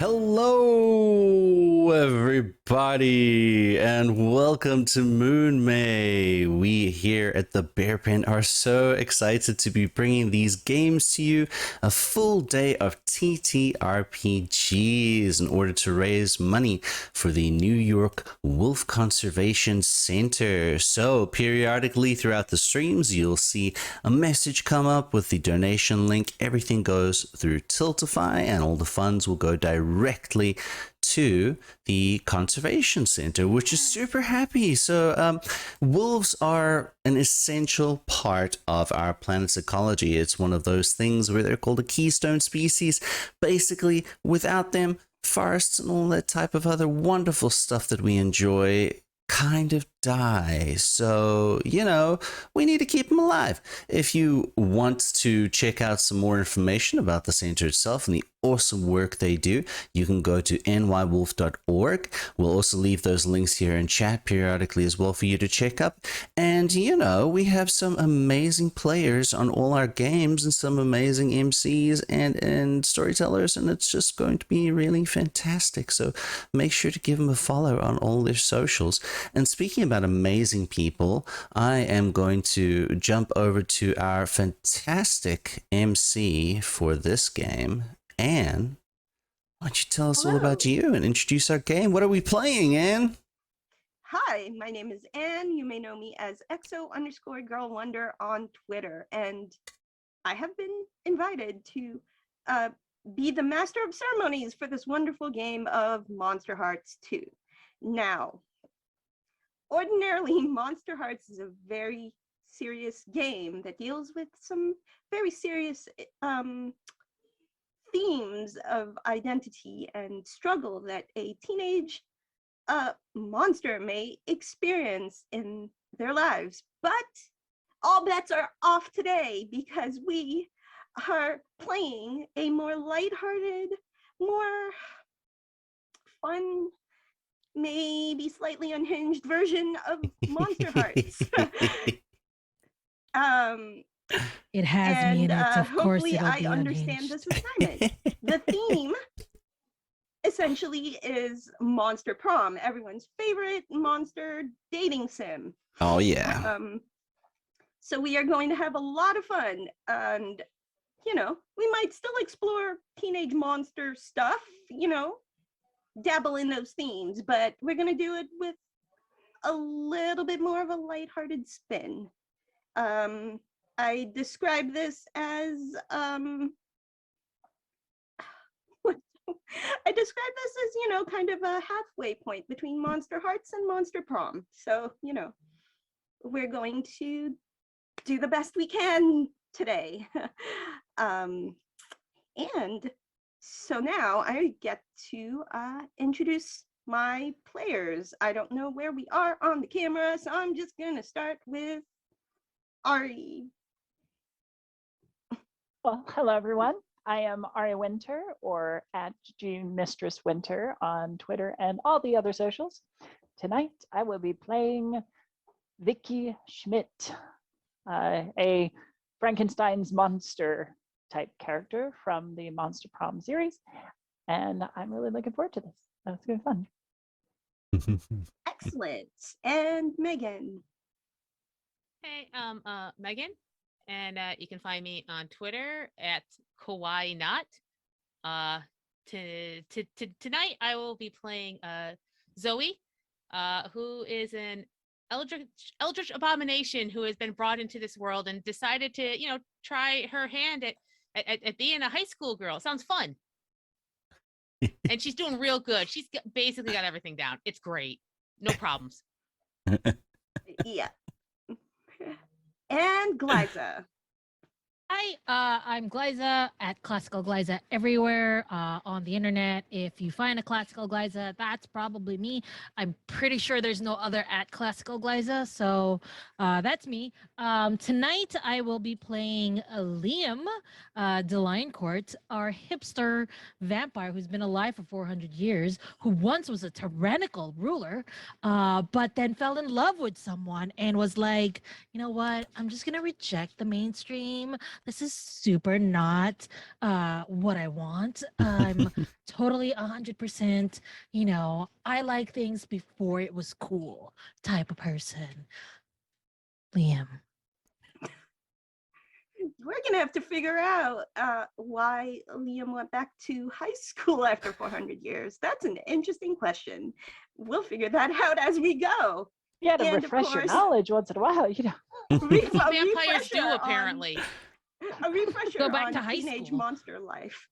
Hello, everybody, and welcome to Moon May. We here at the Bear Pen are so excited to be bringing these games to you. A full day of TTRPGs in order to raise money for the New York Wolf Conservation Center. So, periodically throughout the streams, you'll see a message come up with the donation link. Everything goes through Tiltify, and all the funds will go directly to the conservation center, which is super happy. So wolves are an essential part of our planet's ecology. It's one of those things where they're called a keystone species. Basically, without them, forests and all that type of other wonderful stuff that we enjoy kind of die. So, we need to keep them alive. If you want to check out some more information about the center itself and the awesome work they do, you can go to nywolf.org. We'll also leave those links here in chat periodically as well for you to check up. And, we have some amazing players on all our games and some amazing MCs and storytellers, and it's just going to be really fantastic. So make sure to give them a follow on all their socials. And speaking about amazing people, I am going to jump over to our fantastic MC for this game. Anne, why don't you tell us all about you and introduce our game? What are we playing, Anne? Hi, my name is Anne. You may know me as exo_girlwonder on Twitter, and I have been invited to be the master of ceremonies for this wonderful game of Monster Hearts 2. Now, ordinarily, Monster Hearts is a very serious game that deals with some very serious themes of identity and struggle that a teenage monster may experience in their lives. But all bets are off today because we are playing a more lighthearted, more fun, maybe slightly unhinged version of Monster Hearts. It has me in it, of course hopefully it'll be I understand unhinged. this assignment. The theme essentially is Monster Prom, everyone's favorite monster dating sim. Oh, yeah. So we are going to have a lot of fun, and, we might still explore teenage monster stuff, dabble in those themes, but we're going to do it with a little bit more of a lighthearted spin. I describe this as kind of a halfway point between Monster Hearts and Monster Prom. So, we're going to do the best we can today. And so now I get to introduce my players. I don't know where we are on the camera, so I'm just going to start with Ari. Well, hello, everyone. I am Ari Winter, or at June Mistress Winter on Twitter and all the other socials. Tonight, I will be playing Vicky Schmidt, a Frankenstein's monster type character from the Monster Prom series. And I'm really looking forward to this. That's going to be fun. Excellent. And Megan. Hey, Megan, and you can find me on Twitter at Kawaii Not. Tonight I will be playing Zoe, who is an eldritch abomination who has been brought into this world and decided to, try her hand at being a high school girl. Sounds fun. And she's doing real good. She's basically got everything down. It's great. No problems. Yeah. And Glyza. Hi, I'm Glyza at Classical Glyza everywhere on the internet. If you find a Classical Glyza, that's probably me. I'm pretty sure there's no other at Classical Glyza, so that's me. Tonight, I will be playing Liam Delinecourt, our hipster vampire who's been alive for 400 years, who once was a tyrannical ruler, but then fell in love with someone and was like, you know what, I'm just going to reject the mainstream. this is super not what I want. I'm totally 100%, I like things before it was cool type of person. Liam. We're gonna have to figure out why Liam went back to high school after 400 years. That's an interesting question. We'll figure that out as we go. Yeah, to And of refresh your course- knowledge once in a while, Ref- a Vampires refresher do, on- apparently. A refresher Go back on to high teenage school. monster life.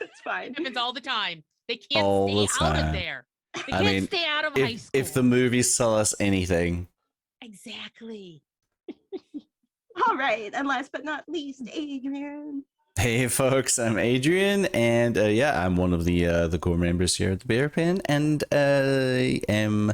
It's fine. It happens all the time. They can't All stay the out of time. there. They I can't mean, Stay out of high school. if the movies tell us anything. exactly. All right, and last but not least, Adrian. Hey folks, I'm Adrian, and I'm one of the core members here at the Bear Pen, and I am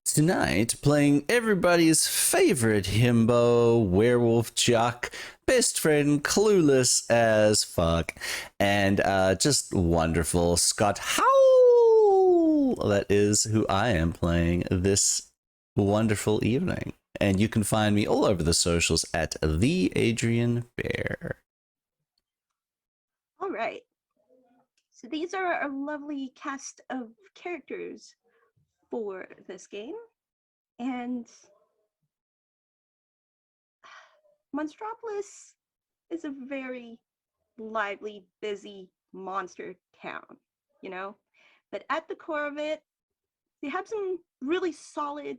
tonight playing everybody's favorite himbo, werewolf jock, best friend, clueless as fuck, and just wonderful Scott Howell. That is who I am playing this wonderful evening, and you can find me all over the socials at the Adrian Bear. All right. So these are a lovely cast of characters for this game. And Monstropolis is a very lively, busy monster town, But at the core of it, they have some really solid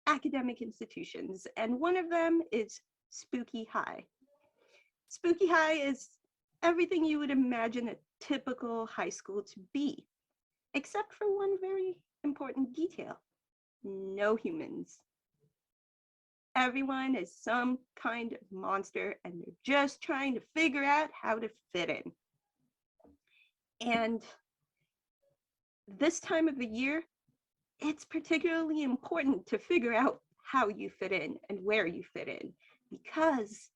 academic institutions. And one of them is Spooky High. Spooky High is everything you would imagine a typical high school to be, except for one very important detail: no humans. Everyone is some kind of monster, and they're just trying to figure out how to fit in. And this time of the year, it's particularly important to figure out how you fit in and where you fit in, because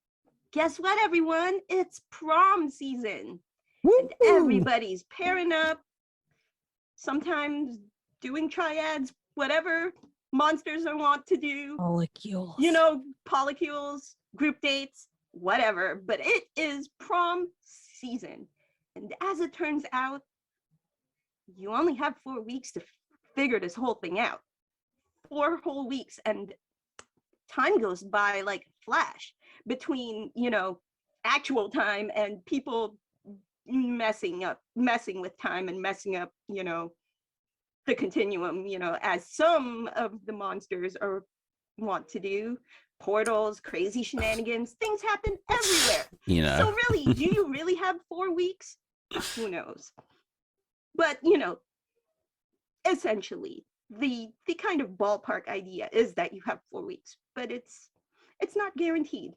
guess what, everyone? It's prom season. And everybody's pairing up, sometimes doing triads, whatever monsters I want to do. Molecules. Polycules, group dates, whatever. But it is prom season. And as it turns out, you only have 4 weeks to figure this whole thing out. 4 whole weeks, and time goes by like flash between, actual time and people messing with time and messing up, the continuum, as some of the monsters want to do. Portals, crazy shenanigans, things happen everywhere. So really, do you really have 4 weeks? Who knows? But, essentially, the kind of ballpark idea is that you have 4 weeks, but it's not guaranteed.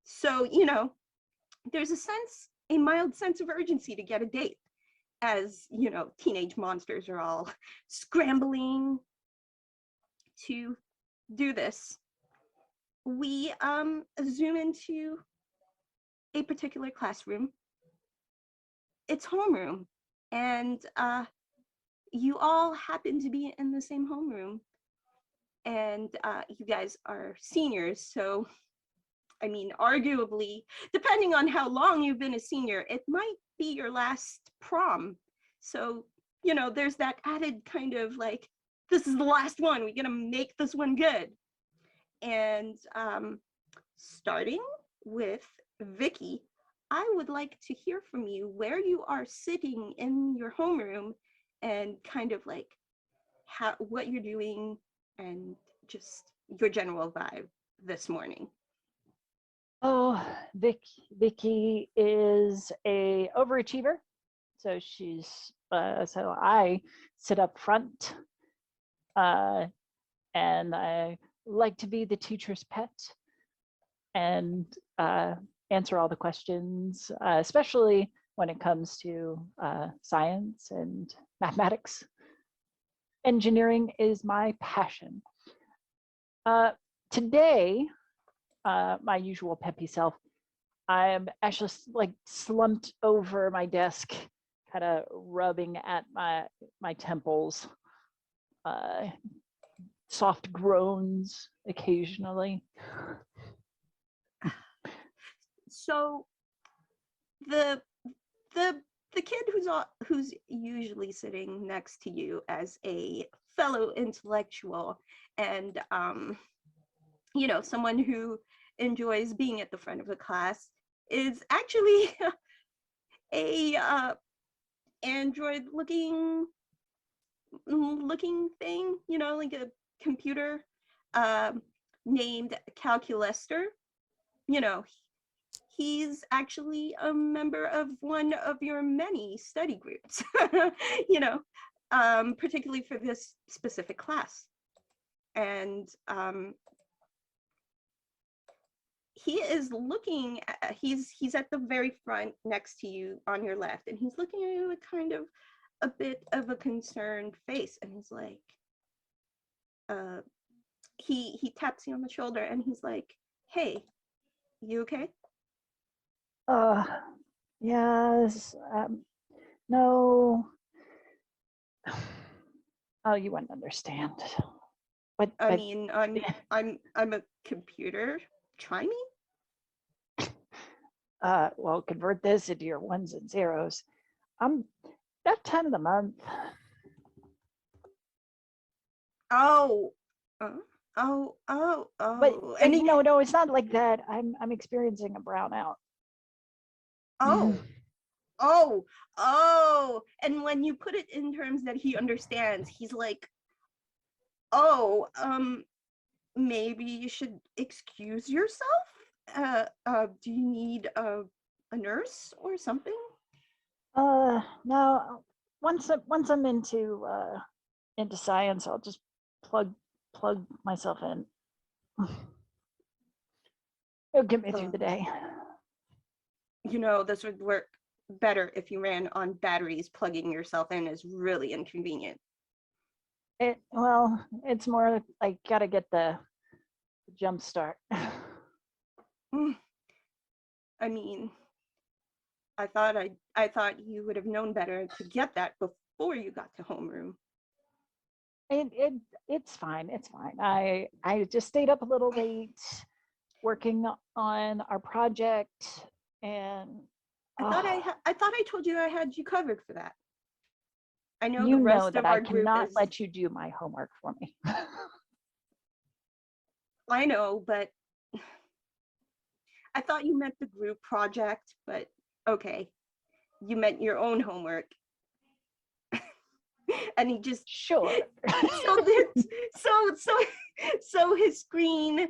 So, there's a mild sense of urgency to get a date, as, teenage monsters are all scrambling to do this. We zoom into a particular classroom. It's homeroom, and you all happen to be in the same homeroom, and you guys are seniors, so I mean, arguably, depending on how long you've been a senior, it might be your last prom. So, there's that added kind of like, this is the last one, we're gonna make this one good. And starting with Vicky, I would like to hear from you where you are sitting in your homeroom and kind of like what you're doing and just your general vibe this morning. Oh, Vicky is a overachiever. So so I sit up front, and I like to be the teacher's pet and answer all the questions, especially when it comes to science and mathematics. Engineering is my passion. Today, my usual peppy self, I'm actually like slumped over my desk, kind of rubbing at my temples, soft groans occasionally. So the the kid who's usually sitting next to you as a fellow intellectual and someone who enjoys being at the front of the class is actually a android looking thing, like a computer, named Calculester. He's actually a member of one of your many study groups, particularly for this specific class. And he is looking at, he's at the very front next to you on your left, and he's looking at you with kind of a bit of a concerned face, and he's like, he taps you on the shoulder, and he's like, "Hey, you okay?" Yes. No. Oh, you wouldn't understand. But I mean, I'm a computer. Try me. well, convert this into your ones and zeros. I'm about 10 of the month. Oh. But And no, it's not like that. I'm experiencing a brownout. oh. And when you put it in terms that he understands, he's like, "Oh, maybe you should excuse yourself. Do you need a nurse or something?" No. Once I'm into science, I'll just plug myself in. It'll get me through the day. This would work better if you ran on batteries. Plugging yourself in is really inconvenient. It's more like gotta get the jump start. I mean, I thought you would have known better to get that before you got to homeroom. It's fine. It's fine. I just stayed up a little late working on our project, and I thought I told you I had you covered for that. I know you the rest know of that our I group cannot is. let you do my homework for me. I know, but I thought you meant the group project, but okay. You meant your own homework. And he just Sure. so his screen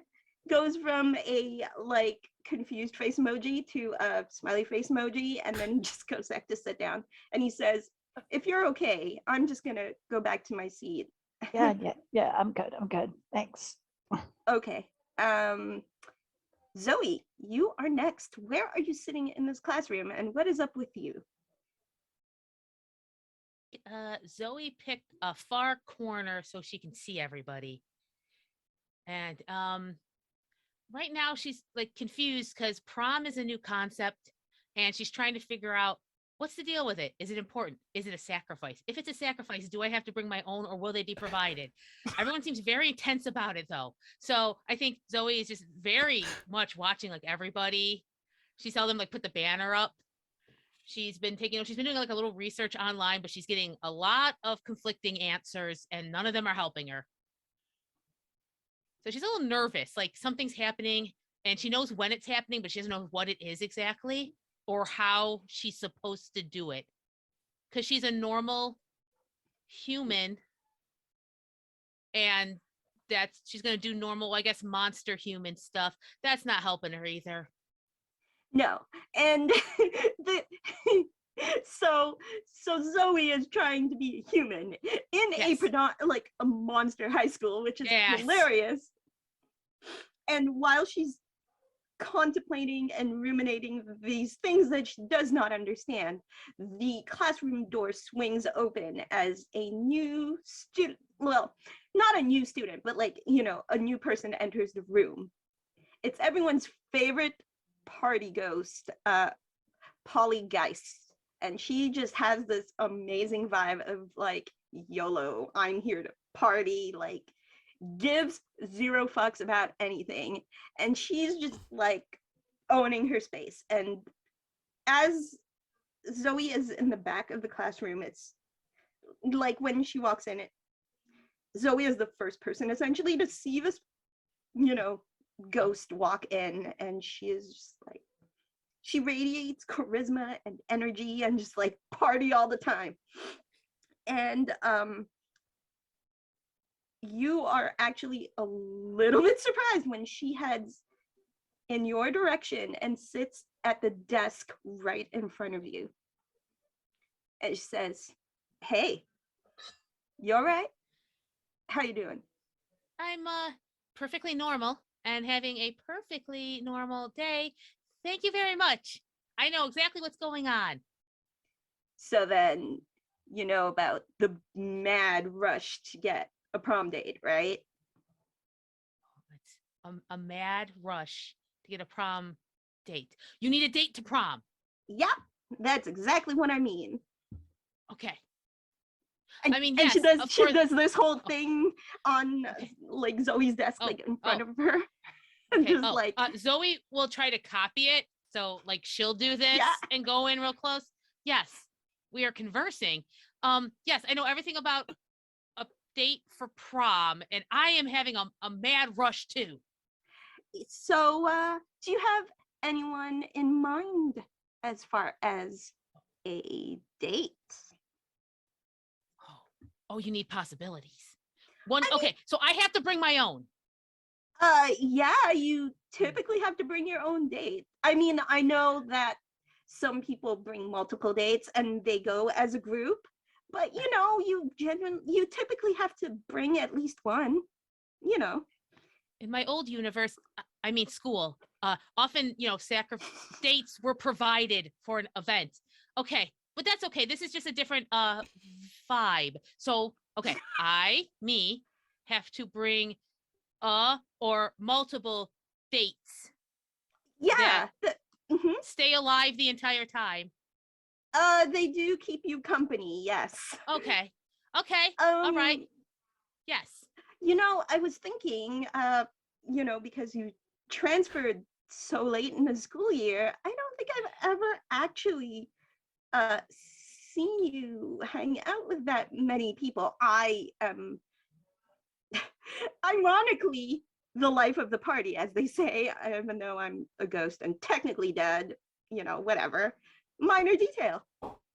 goes from a like confused face emoji to a smiley face emoji, and then he just goes back to sit down, and he says, "If you're okay, I'm just gonna go back to my seat." Yeah. I'm good. Thanks. Okay. Zoe, you are next. Where are you sitting in this classroom, and what is up with you? Zoe picked a far corner so she can see everybody. And right now she's like confused because prom is a new concept and she's trying to figure out what's the deal with it. Is it important? Is it a sacrifice? If it's a sacrifice, do I have to bring my own or will they be provided? Everyone seems very tense about it though. So I think Zoe is just very much watching like everybody. She saw them like put the banner up. She's been doing like a little research online, but she's getting a lot of conflicting answers and none of them are helping her. So she's a little nervous, like something's happening and she knows when it's happening, but she doesn't know what it is exactly or how she's supposed to do it. Because she's a normal human and she's going to do normal, I guess, monster human stuff. That's not helping her either. No. And so Zoe is trying to be a human in Yes. a monster high school, which is hilarious. And while she's contemplating and ruminating these things that she does not understand, the classroom door swings open as a new student, well, not a new student, but like, a new person enters the room. It's everyone's favorite party ghost, Polly Geist. And she just has this amazing vibe of like, YOLO, I'm here to party, like gives zero fucks about anything. And she's just like owning her space. And as Zoe is in the back of the classroom, it's like when she walks in, Zoe is the first person essentially to see this, ghost walk in, and she is just like, she radiates charisma and energy and just like party all the time. And you are actually a little bit surprised when she heads in your direction and sits at the desk right in front of you. And she says, "Hey, you all right? How you doing?" I'm perfectly normal and having a perfectly normal day. Thank you very much. I know exactly what's going on. So then you know about the mad rush to get a prom date, right? It's a mad rush to get a prom date. You need a date to prom. Yep, that's exactly what I mean. Okay. And, I mean, and yes, she of course. does this whole Oh, thing on okay. like Zoe's desk, Oh, like in front oh, of her, and okay. just Oh, like, Zoe will try to copy it. So like she'll do this yeah. and go in real close. Yes, we are conversing. Yes, I know everything about a date for prom, and I am having a mad rush too. So, do you have anyone in mind as far as a date? Oh, you need possibilities. One, I mean, okay, so I have to bring my own. Yeah, you typically have to bring your own date. I mean, I know that some people bring multiple dates and they go as a group, but you typically have to bring at least one, you know. In my old universe, I mean school, often, dates were provided for an event. Okay, but that's okay. This is just a different vibe. So, okay, me, have to bring or multiple dates that Yeah. Mhm. stay alive the entire time. They do keep you company, yes. Okay. Okay. All right. Um, Yes. I was thinking, because you transferred so late in the school year, I don't think I've ever actually seen you hang out with that many people. I am ironically the life of the party, as they say, even though I'm a ghost and technically dead, whatever. Minor detail.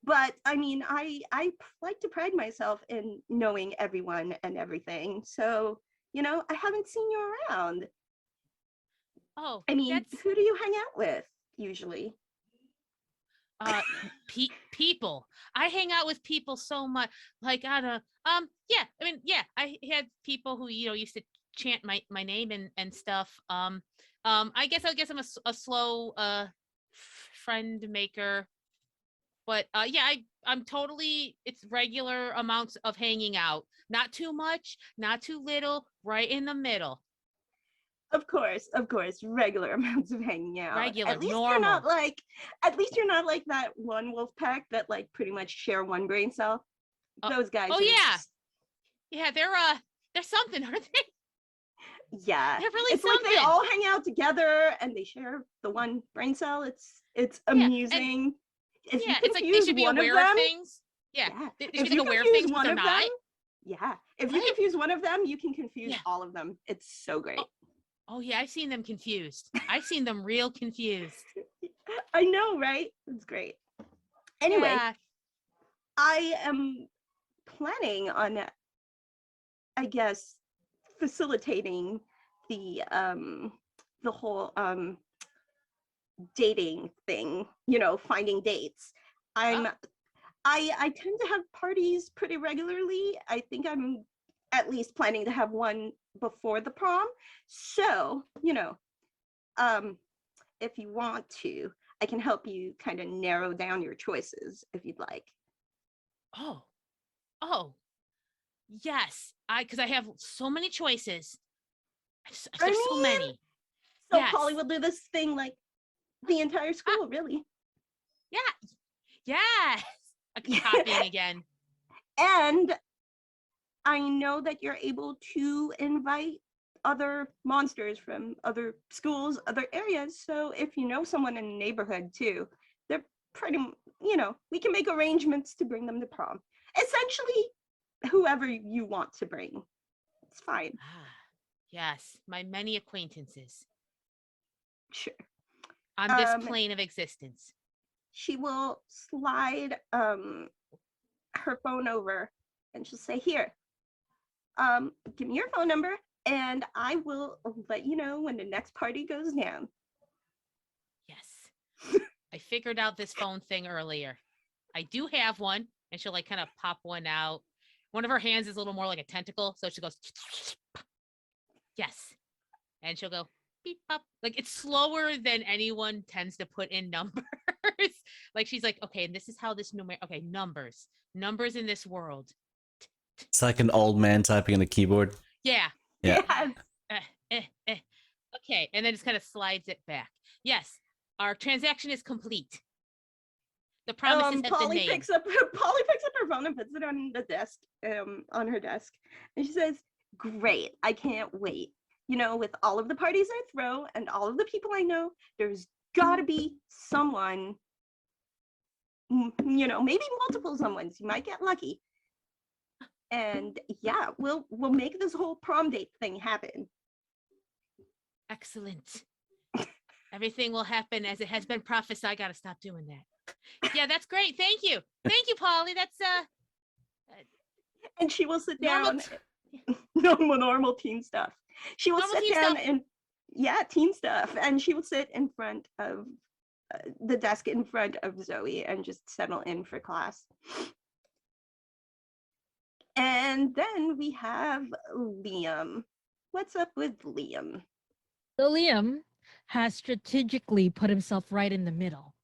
But I mean, I like to pride myself in knowing everyone and everything. So, I haven't seen you around. Oh, I mean, that's who do you hang out with usually? uh people. I hang out with people so much. Like I don't yeah, I mean, yeah, I had people who used to chant my name and stuff. I guess I'm a slow friend maker. But yeah, I'm totally, it's regular amounts of hanging out. Not too much, not too little, right in the middle. Of course, regular amounts of hanging out. Regular, At least you're not normal. like, that one wolf pack that like pretty much share one brain cell. Oh, Those guys oh are yeah. Yeah, they're something, aren't they? yeah. They're really It's like they something. all hang out together and they share the one brain cell. It's Yeah, and amusing. If you yeah, it's like they confuse should be one of aware of them, things. Yeah, yeah. they should If be you like aware of confuse things, but one they're of them, not. yeah. If you What? confuse one of them, you can confuse Yeah. all of them. It's so great. Oh, oh yeah, I've seen them confused. I've seen them real confused. I know, right? It's great. Anyway, Yeah. I am planning on, I guess, facilitating the whole dating thing, finding dates. I'm Oh, I tend to have parties pretty regularly. I think I'm at least planning to have one before the prom. So, um, if you want to, I can help you kind of narrow down your choices if you'd like. oh, oh. Yes, because I have so many choices. I There's so mean, many. so Yes. Polly will do this thing like the entire Ah, school, really. yeah. Yes. Copying again. And I know that you're able to invite other monsters from other schools, other areas. So if you know someone in the neighborhood too, they're pretty, we can make arrangements to bring them to prom. Essentially, whoever you want to bring, it's fine. Ah, yes, my many acquaintances Sure. on this Um, plane of existence. she will slide her phone over, and she'll say, "Here, give me your phone number, and I will let you know when the next party goes down." Yes. I figured out this phone thing earlier. I do have one, and she'll like kind of pop one out. One of her hands is a little more like a tentacle, so she goes, yes. And she'll go, beep, pop. Like it's slower than anyone tends to put in numbers. Like she's like, okay, and this is how this number, okay, numbers in this world. It's like an old man typing on a keyboard. Yeah. Yeah. Yes. Okay, and then just kind of slides it back. Yes, our transaction is complete. The promises have been Polly made. picks up her phone and puts it on the desk, on her desk, and she says, "Great, I can't wait. With all of the parties I throw and all of the people I know, there's got to be someone, maybe multiple someones. You might get lucky. And yeah, we'll make this whole prom date thing happen." Excellent. Everything will happen as it has been prophesied. I gotta stop doing that. Yeah, that's great. Thank you, Polly. That's And she will sit normal. down. Normal teen stuff. She will Normal sit teen down stuff. and teen stuff, and she will sit in front of the desk in front of Zoe and just settle in for class. And then we have Liam. What's up with Liam? So Liam has strategically put himself right in the middle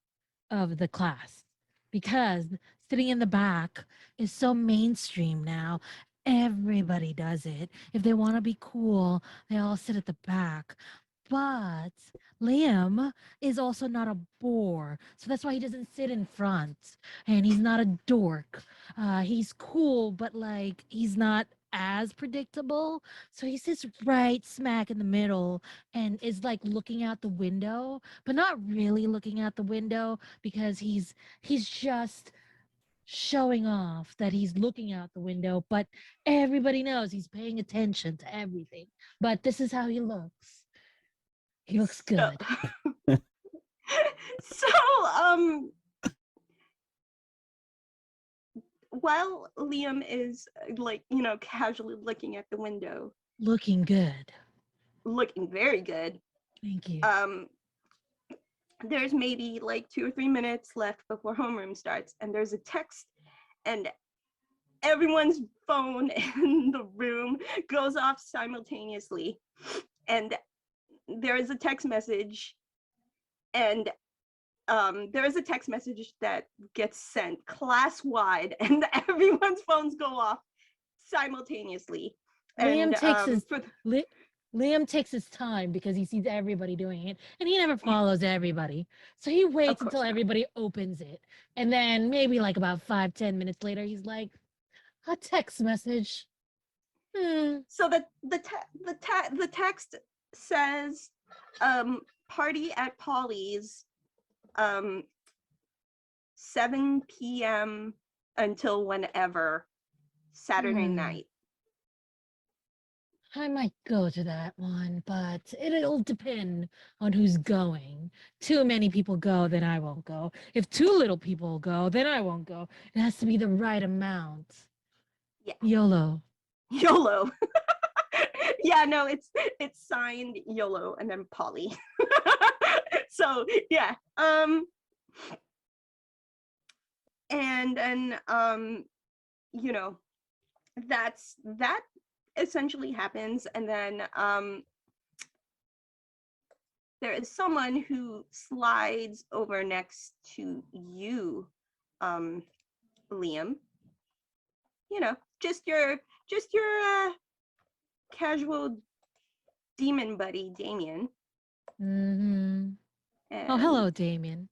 of the class because sitting in the back is so mainstream now. Everybody does it. If they want to be cool, they all sit at the back. But Liam is also not a bore. So that's why he doesn't sit in front. And he's not a dork. He's cool, but like he's not as predictable. So he sits right smack in the middle and is like looking out the window, but not really looking out the window because he's just showing off that he's looking out the window, but everybody knows he's paying attention to everything. But this is how he looks. He looks good. So, while Liam is casually looking at the window, Looking good. looking very good, Thank you. there's maybe like 2 or 3 minutes left before homeroom starts, and there's a text, and everyone's phone in the room goes off simultaneously, and there is a text message, and there is a text message that gets sent class-wide, and everyone's phones go off simultaneously. Liam And Liam takes his time because he sees everybody doing it and he never follows everybody. So he waits course until not. everybody opens it. And then maybe like about 5-10 minutes later, he's like, a text message. So the text says, party at Polly's, 7 p.m. until whenever, Saturday night. I might go to that one, but it'll depend on who's going. Too many people go, then I won't go. If too little people go, then I won't go. It has to be the right amount. Yeah. YOLO. YOLO. Yeah, no, it's signed YOLO and then Polly. So yeah. And then that essentially happens, and then there is someone who slides over next to you, Liam. Just your casual demon buddy, Damien. Oh, hello, Damien.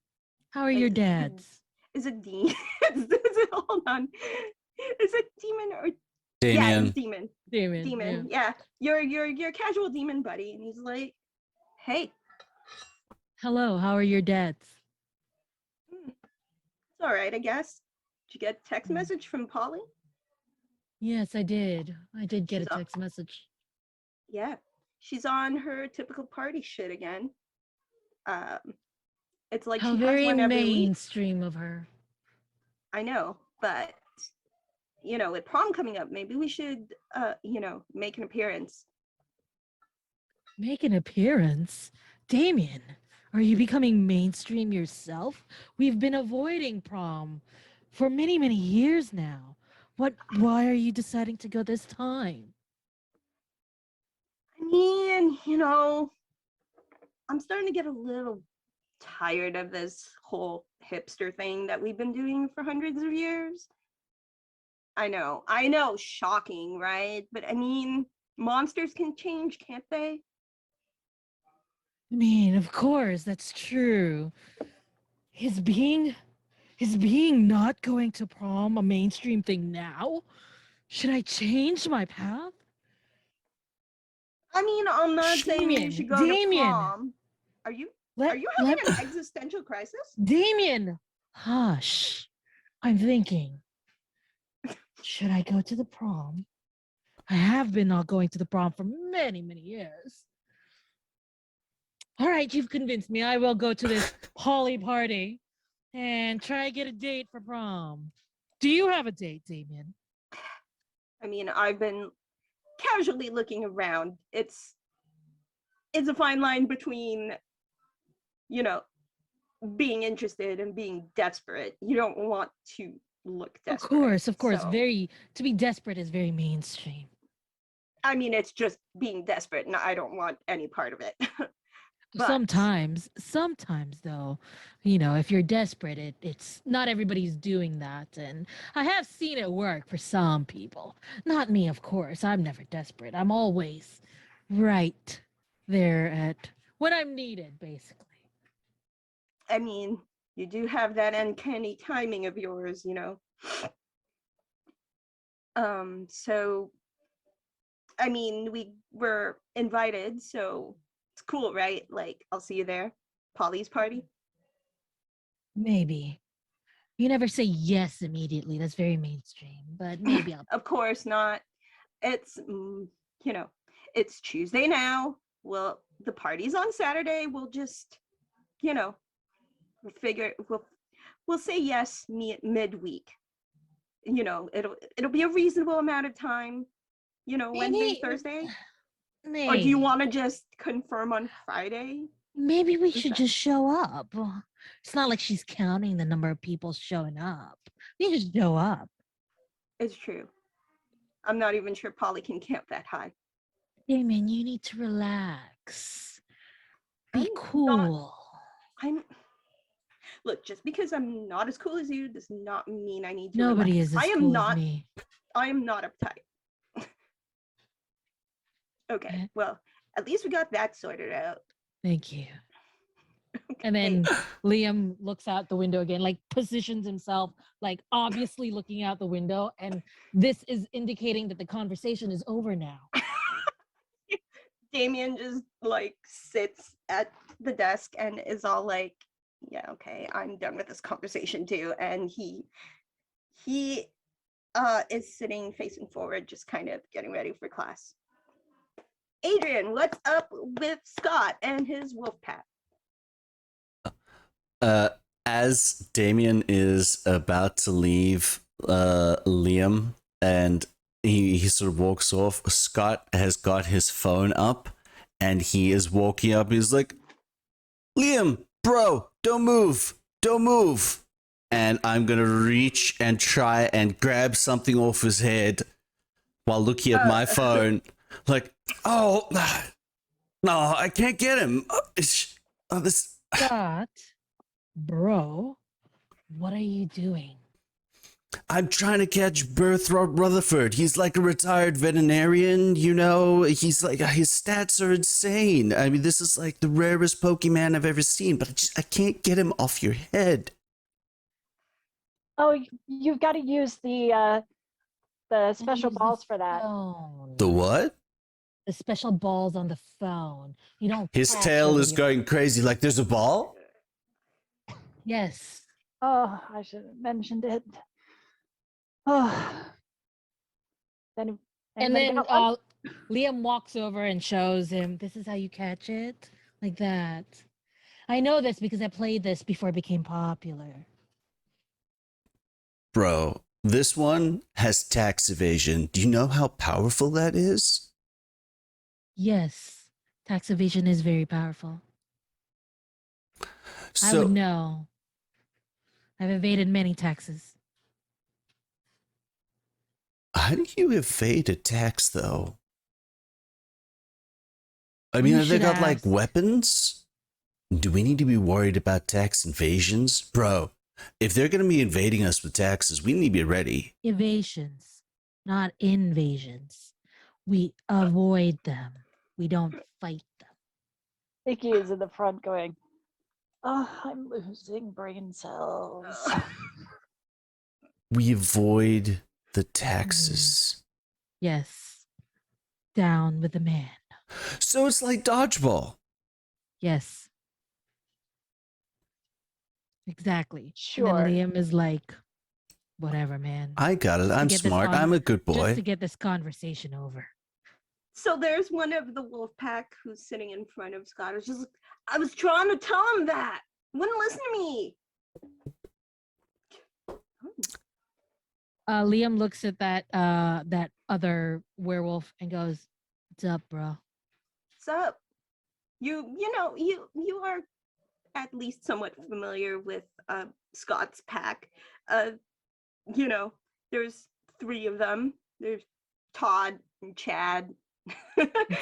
How are your dads? Is it Dean? Hold on. Is it demon or Damien. Yeah, it's demon. demon. Yeah, your casual demon buddy, and he's like, "Hey, Hello, how are your dads? it's all right, I guess." Did you get a text Mm. message from Polly? Yes, I did. I did get a She's up. text message. Yeah, she's on her typical party shit again. Um, it's like How she has very one every week. mainstream of her. I know, but with prom coming up, maybe we should, make an appearance. Make an appearance? Damien, are you becoming mainstream yourself? We've been avoiding prom for many, many years now. Why are you deciding to go this time? I mean, I'm starting to get a little tired of this whole hipster thing that we've been doing for hundreds of years. I know, shocking, right? But I mean, monsters can change, can't they? I mean, of course, that's true. Is being not going to prom a mainstream thing now? Should I change my path? I mean, I'm not saying you should go to Damien, prom. Are you let having an existential crisis? Damien, hush. I'm thinking, should I go to the prom? I have been not going to the prom for many, many years. All right, you've convinced me. I will go to this Polly party and try to get a date for prom. Do you have a date, Damien? I mean, I've been casually looking around. It's a fine line between, being interested and being desperate. You don't want to look desperate. Of course. So, To be desperate is very mainstream. I mean, it's just being desperate, and I don't want any part of it. But Sometimes though, if you're desperate, it's not everybody's doing that. And I have seen it work for some people. Not me, of course. I'm never desperate. I'm always right there at when I'm needed, basically. I mean, you do have that uncanny timing of yours, So, I mean, we were invited, so it's cool, right? Like, I'll see you there. Polly's party. Maybe. You never say yes immediately. That's very mainstream, but maybe I'll. Of course not. It's, it's Tuesday now. Well, the party's on Saturday. We'll just, we'll figure, we'll say yes midweek. It'll be a reasonable amount of time, Wednesday, Thursday. Maybe. Or do you want to just confirm on Friday? Maybe we should just show up. It's not like she's counting the number of people showing up. We just show up. It's true. I'm not even sure Polly can count that high. Damien, you need to relax. Be cool. Look, just because I'm not as cool as you does not mean I need to Nobody relax. is as cool as me. I am not uptight. Okay, well, at least we got that sorted out. Thank you. Okay. And then Liam looks out the window again, like positions himself, like obviously looking out the window. And this is indicating that the conversation is over now. Damien just like sits at the desk and is all like, yeah, okay, I'm done with this conversation too. And he is sitting facing forward, just kind of getting ready for class. Adrian, what's up with Scott and his wolf pack? As Damien is about to leave Liam and he sort of walks off, Scott has got his phone up and he is walking up. He's like, Liam, bro, don't move. And I'm going to reach and try and grab something off his head while looking at my phone. Like, oh, no, I can't get him. Scott, bro, what are you doing? I'm trying to catch Berthrop Rutherford. He's like a retired veterinarian, He's like, his stats are insane. I mean, this is like the rarest Pokemon I've ever seen, but I can't get him off your head. Oh, you've got to use the the special Use the balls for that. phone. The what? The special balls on the phone. You don't. His patch tail over is your- going crazy. Like there's a ball. Yes. Oh, I should have mentioned it. Oh. And Anybody then got one? Liam walks over and shows him, this is how you catch it. Like that. I know this because I played this before it became popular. Bro, this one has tax evasion. Do you know how powerful that is? Yes. Tax evasion is very powerful. I would So know. I've evaded many taxes. how do you evade a tax though? I mean, You have they should got like ask. weapons? Do we need to be worried about tax invasions? Bro, if they're going to be invading us with taxes, we need to be ready. Evasions, not invasions. We avoid them. We don't fight them. Vicky is in the front going, oh, I'm losing brain cells. We avoid the taxes. Yes. Down with the man. So it's like dodgeball. Yes. Exactly. Sure. And then Liam is like, whatever, man. I got it. Just to I'm get this smart. on- I'm a good Just to boy. get this conversation over. So there's one of the wolf pack who's sitting in front of Scott. It's just like, I was trying to tell him that. Wouldn't listen to me. Liam looks at that other werewolf and goes, "What's up, bro?" What's up? You know, you are at least somewhat familiar with Scott's pack. You know, there's 3 of them. There's Todd and Chad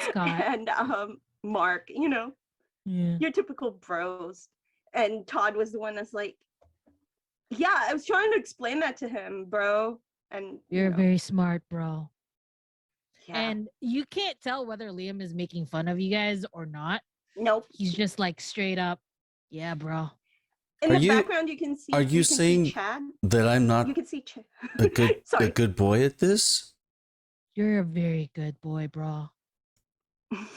Scott. and Mark, you know, Yeah. your typical bros. And Todd was the one that's like, yeah, I was trying to explain that to him, bro. And you You're know, very smart, bro. yeah. And you can't tell whether Liam is making fun of you guys or not. Nope. He's just like straight up, yeah, bro. In Are the you- background, you can see. are you can see saying Chad? That I'm You not can see Chad. a good Sorry. boy at this. You're a very good boy, bro. I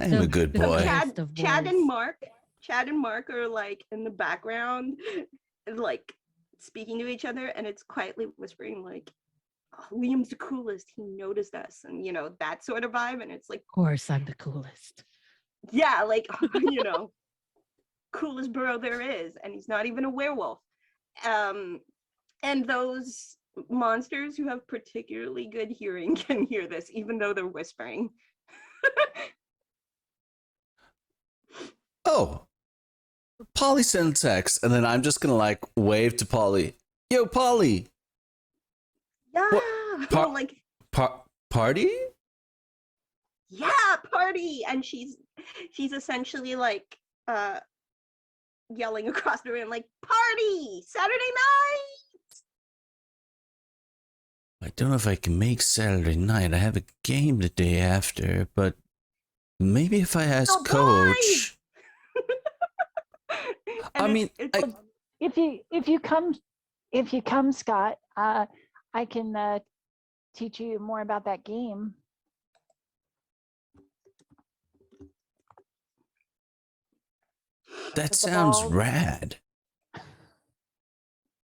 am a good The boy. best of Chad boys. and Mark are like in the background, like speaking to each other, and it's quietly whispering like, oh, Liam's the coolest. He noticed us, and you know that sort of vibe. And it's like, Of course, I'm the coolest. yeah, like you know, coolest bro there is, and he's not even a werewolf. And those monsters who have particularly good hearing can hear this, even though they're whispering. Oh, Polly sent a text, and then I'm just gonna like wave to Polly. Yo, Polly, Yeah, Par- like party? yeah, party. And she's essentially like yelling across the room like, party Saturday night. I don't know if I can make Saturday night. I have a game the day after, but maybe if I ask Oh, Coach. And I mean, it's If you come, Scott, I can teach you more about that game. That the sounds balls. rad.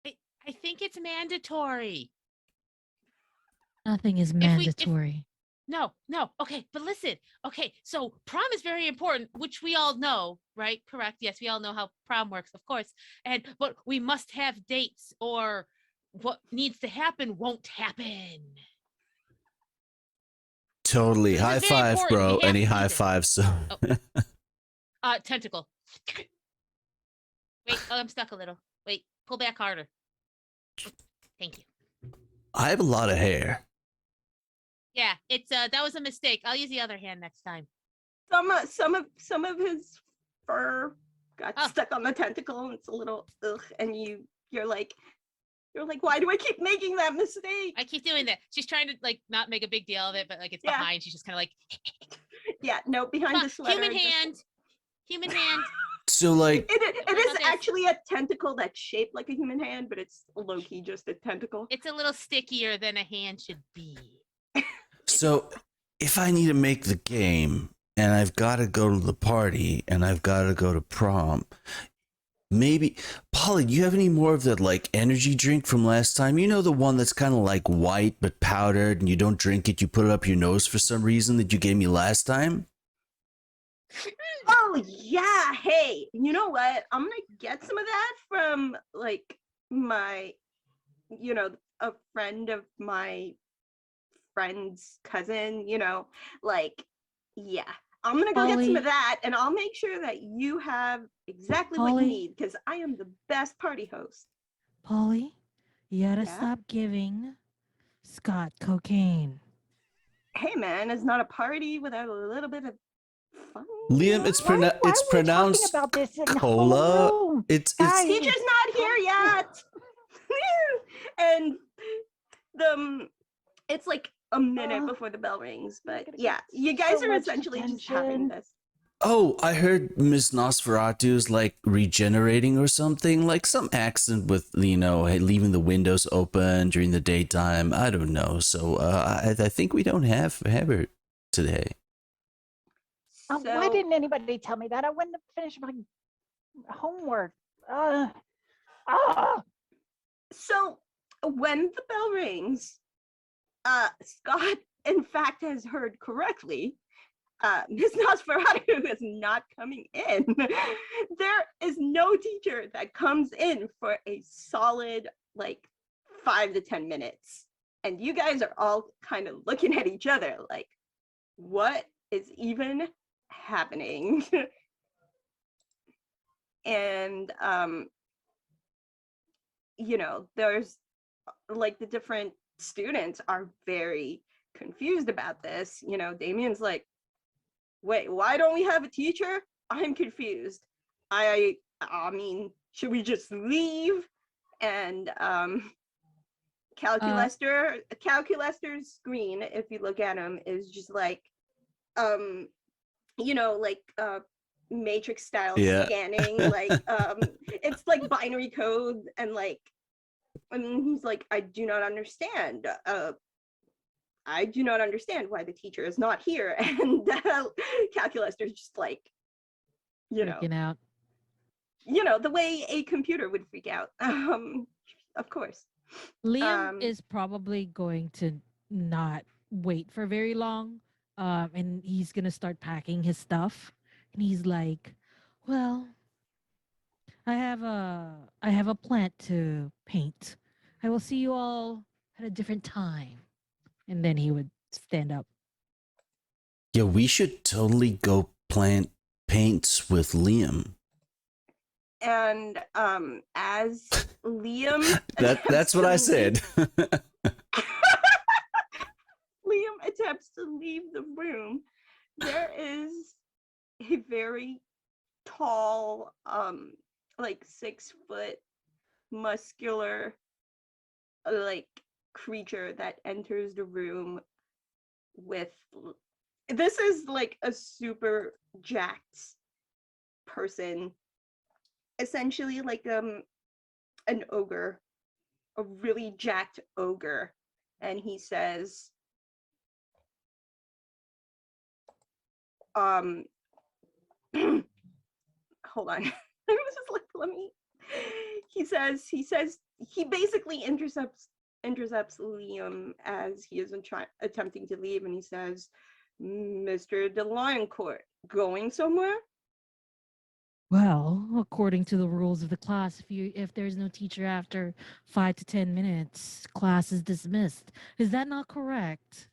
I think it's mandatory. Nothing is if- mandatory. No. Okay, but listen. Okay, so prom is very important, which we all know, right? Correct. Yes, we all know how prom works, of course. But we must have dates, or what needs to happen won't happen. Totally. This is High very five, important. bro. We have Any to do high this. fives? So Tentacle. Wait, I'm stuck a little. Wait, pull back harder. Thank you. I have a lot of hair. Yeah, it's that was a mistake. I'll use the other hand next time. some of his fur got Oh. stuck on the tentacle, and it's a little ugh. And you're like, why do I keep making that mistake? I keep doing that. She's trying to like not make a big deal of it, but like it's Yeah. behind. She's just kind of like Yeah, no, behind the sweater. human just- hand. Human hand. So like, It is About this. actually a tentacle that's shaped like a human hand, but it's low-key just a tentacle. It's a little stickier than a hand should be. so if I need to make the game and I've got to go to the party and I've got to go to prom, maybe Polly, do you have any more of that like energy drink from last time? You know, the one that's kind of like white but powdered, and you don't drink it, you put it up your nose for some reason that you gave me last time. Oh yeah, hey, you know what? I'm gonna get some of that from like my, a friend of my friend's cousin, like, yeah. I'm gonna go get some Polly. of that, and I'll make sure that you have exactly what you Polly. need, because I am the best party host. Polly, you gotta Yeah? stop giving Scott cocaine. Hey man, it's not a party without a little bit of fun. Liam, it's Why it's are we talking pronounced about this in cola. homeroom? It's Guys, Teacher's not here yet. And it's like a minute before the bell rings, but gonna yeah, get you guys so are much essentially just having attention. this. Oh, I heard Miss Nosferatu's like regenerating or something, like some accident with, leaving the windows open during the daytime. I don't know. So I think we don't have her today. Why didn't anybody tell me that? I wouldn't have finished my homework. So when the bell rings, Scott in fact has heard correctly. Ms. Nosferatu is not coming in. There is no teacher that comes in for a solid like 5 to 10 minutes. And you guys are all kind of looking at each other like, what is even happening? And there's like the different students are very confused about this. Damien's like, wait, why don't we have a teacher? I'm confused. I mean, should we just leave? And Calculester's screen, if you look at him, is just like matrix style scanning, like it's like binary code, and like, and he's like, I do not understand why the teacher is not here. And Calculester's just like, Freaking out. The way a computer would freak out. Of course. Liam is probably going to not wait for very long. And he's gonna start packing his stuff. And he's like, well, I have a plant to paint. I will see you all at a different time. And then he would stand up. Yeah, we should totally go plant paints with Liam. And as Liam that's what I said. Liam attempts to leave the room, there is a very tall, like 6-foot muscular like creature that enters the room with, this is like a super jacked person, essentially like an ogre, a really jacked ogre. And he says, hold on. I was just like, let me. He basically intercepts Liam as he is attempting to leave, and he says, Mr. DeLioncourt, going somewhere? Well, according to the rules of the class, if there's no teacher after 5 to 10 minutes, class is dismissed. Is that not correct,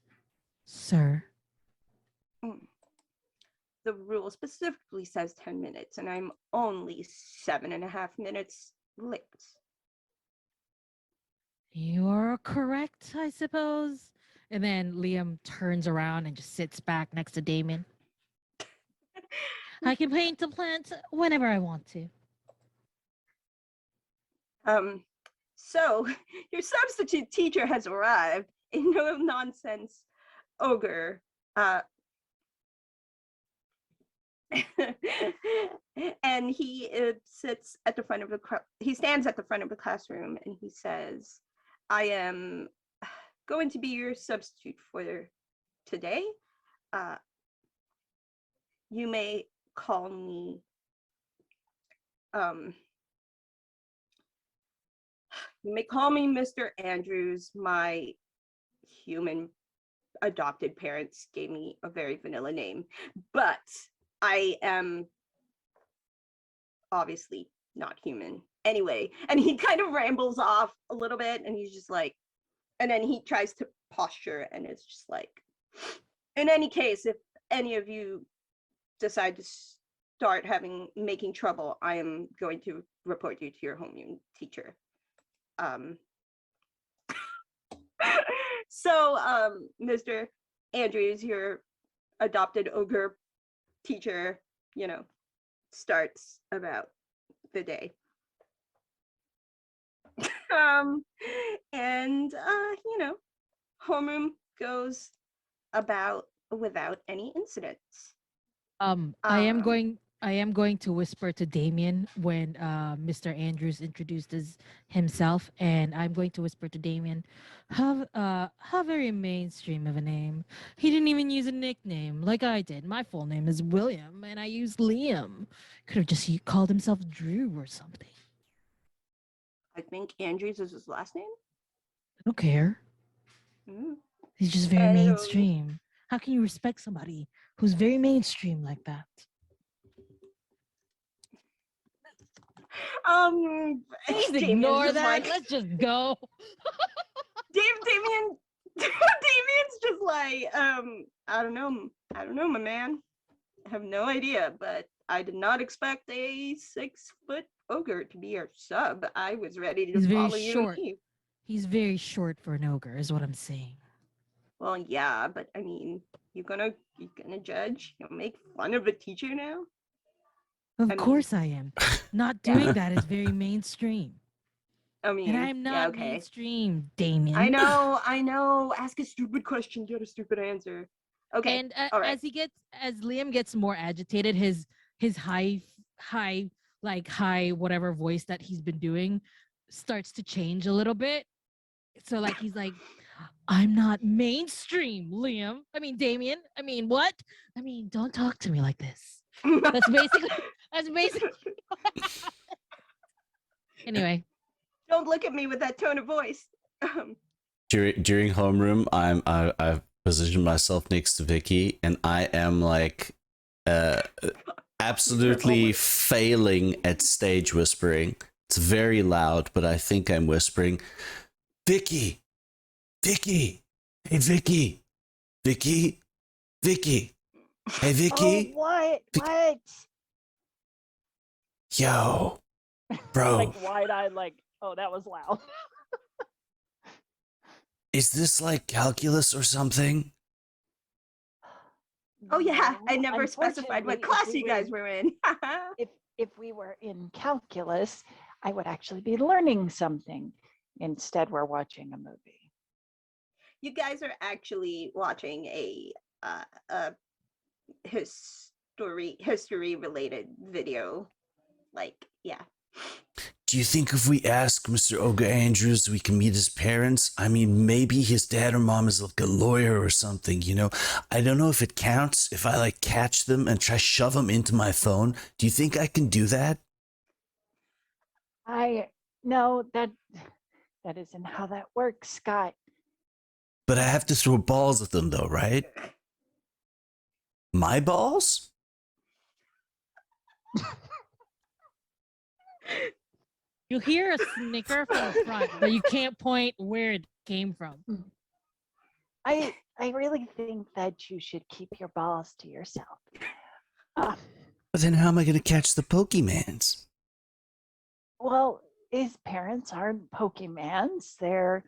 sir? The rule specifically says 10 minutes, and I'm only 7.5 minutes late. You are correct, I suppose. And then Liam turns around and just sits back next to Damien. I can paint the plant whenever I want to. So your substitute teacher has arrived. A no nonsense ogre. And he sits at the front of he stands at the front of the classroom and he says, I am going to be your substitute for today. Uh, you may call me um, Mr. Andrews. My human adopted parents gave me a very vanilla name, but I am obviously not human. Anyway, and he kind of rambles off a little bit and he's just like, and then he tries to posture and it's just like, in any case, if any of you decide to start making trouble, I am going to report you to your homeroom teacher. So Mr. Andrews, your adopted ogre teacher, starts about the day. And homeroom goes about without any incidents. I am going to whisper to Damien when Mr. Andrews introduced himself, and I'm going to whisper to Damien, how very mainstream of a name. He didn't even use a nickname like I did. My full name is William, and I used Liam. Could have just called himself Drew or something. I think Andrews is his last name. I don't care. Mm. He's just very mainstream. How can you respect somebody who's very mainstream like that? Just ignore that. Like, let's just go. Damien's just like, I don't know, my man. I have no idea, but I did not expect a 6-foot ogre to be your sub. I was ready to follow you and leave. He's very short for an ogre, is what I'm saying. Well, yeah, but I mean, you gonna judge? You'll make fun of a teacher now? Of course I am. Not doing that is very mainstream. I mean, and I'm not mainstream, Damien. I know. Ask a stupid question, get a stupid answer. Okay. And as Liam gets more agitated, his high whatever voice that he's been doing starts to change a little bit. So like he's like, I'm not mainstream, Liam. I mean, Damien. I mean, what? I mean, don't talk to me like this. That's basically. Anyway, don't look at me with that tone of voice. During homeroom, I've positioned myself next to Vicky, and I am like, absolutely failing at stage whispering. It's very loud, but I think I'm whispering, Vicky, hey Vicky, Vicky, hey Vicky. Oh, what? Yo, bro. Like wide-eyed, like, oh, that was loud. Is this like calculus or something? Oh yeah, I never specified what class you guys were in. if we were in calculus, I would actually be learning something. Instead, we're watching a movie. You guys are actually watching a history related video. Like, yeah. Do you think if we ask Mr. Ogre Andrews, we can meet his parents? I mean, maybe his dad or mom is like a lawyer or something, you know? I don't know if it counts if I like catch them and try shove them into my phone. Do you think I can do that? No, that isn't how that works, Scott. But I have to throw balls at them though, right? My balls? You hear a snicker from the front, but you can't point where it came from. I really think that you should keep your balls to yourself. But then how am I going to catch the Pokemans? Well, his parents aren't Pokemans. They're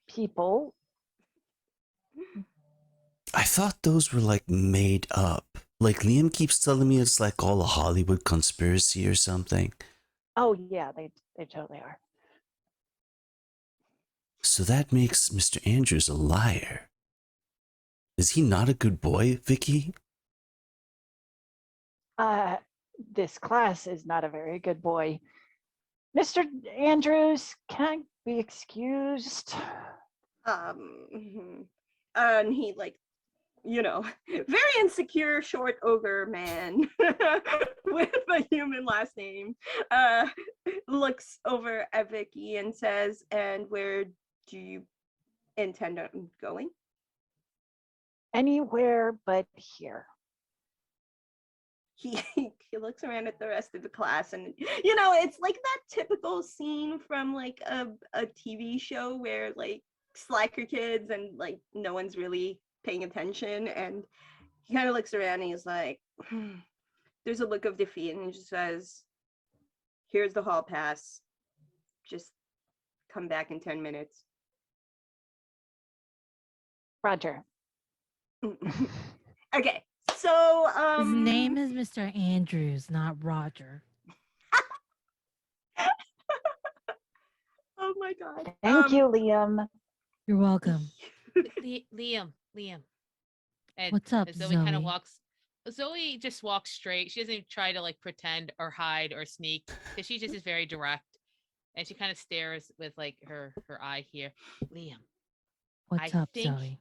people. I thought those were like made up. Like Liam keeps telling me it's like all a Hollywood conspiracy or something. Oh yeah, they totally are. So that makes Mr. Andrews a liar. Is he not a good boy, Vicky? This class is not a very good boy. Mr. Andrews, can I be excused? And he like, very insecure short ogre man with a human last name uh looks over at Vicky and says, and where do you intend on going? Anywhere but here. He he looks around at the rest of the class, and it's like that typical scene from like a TV show where like slacker kids and like no one's really paying attention, and he kind of looks around and he's like, there's a look of defeat, and he just says, here's the hall pass, just come back in 10 minutes. Roger. Okay, so His name is Mr. Andrews, not Roger. oh my god. Thank you, Liam. You're welcome. Liam. And What's up, Zoe kind of Zoe? walks. Zoe just walks straight. She doesn't even try to like pretend or hide or sneak because she just is very direct. And she kind of stares with like her eye here. Liam, What's I up, think Zoe?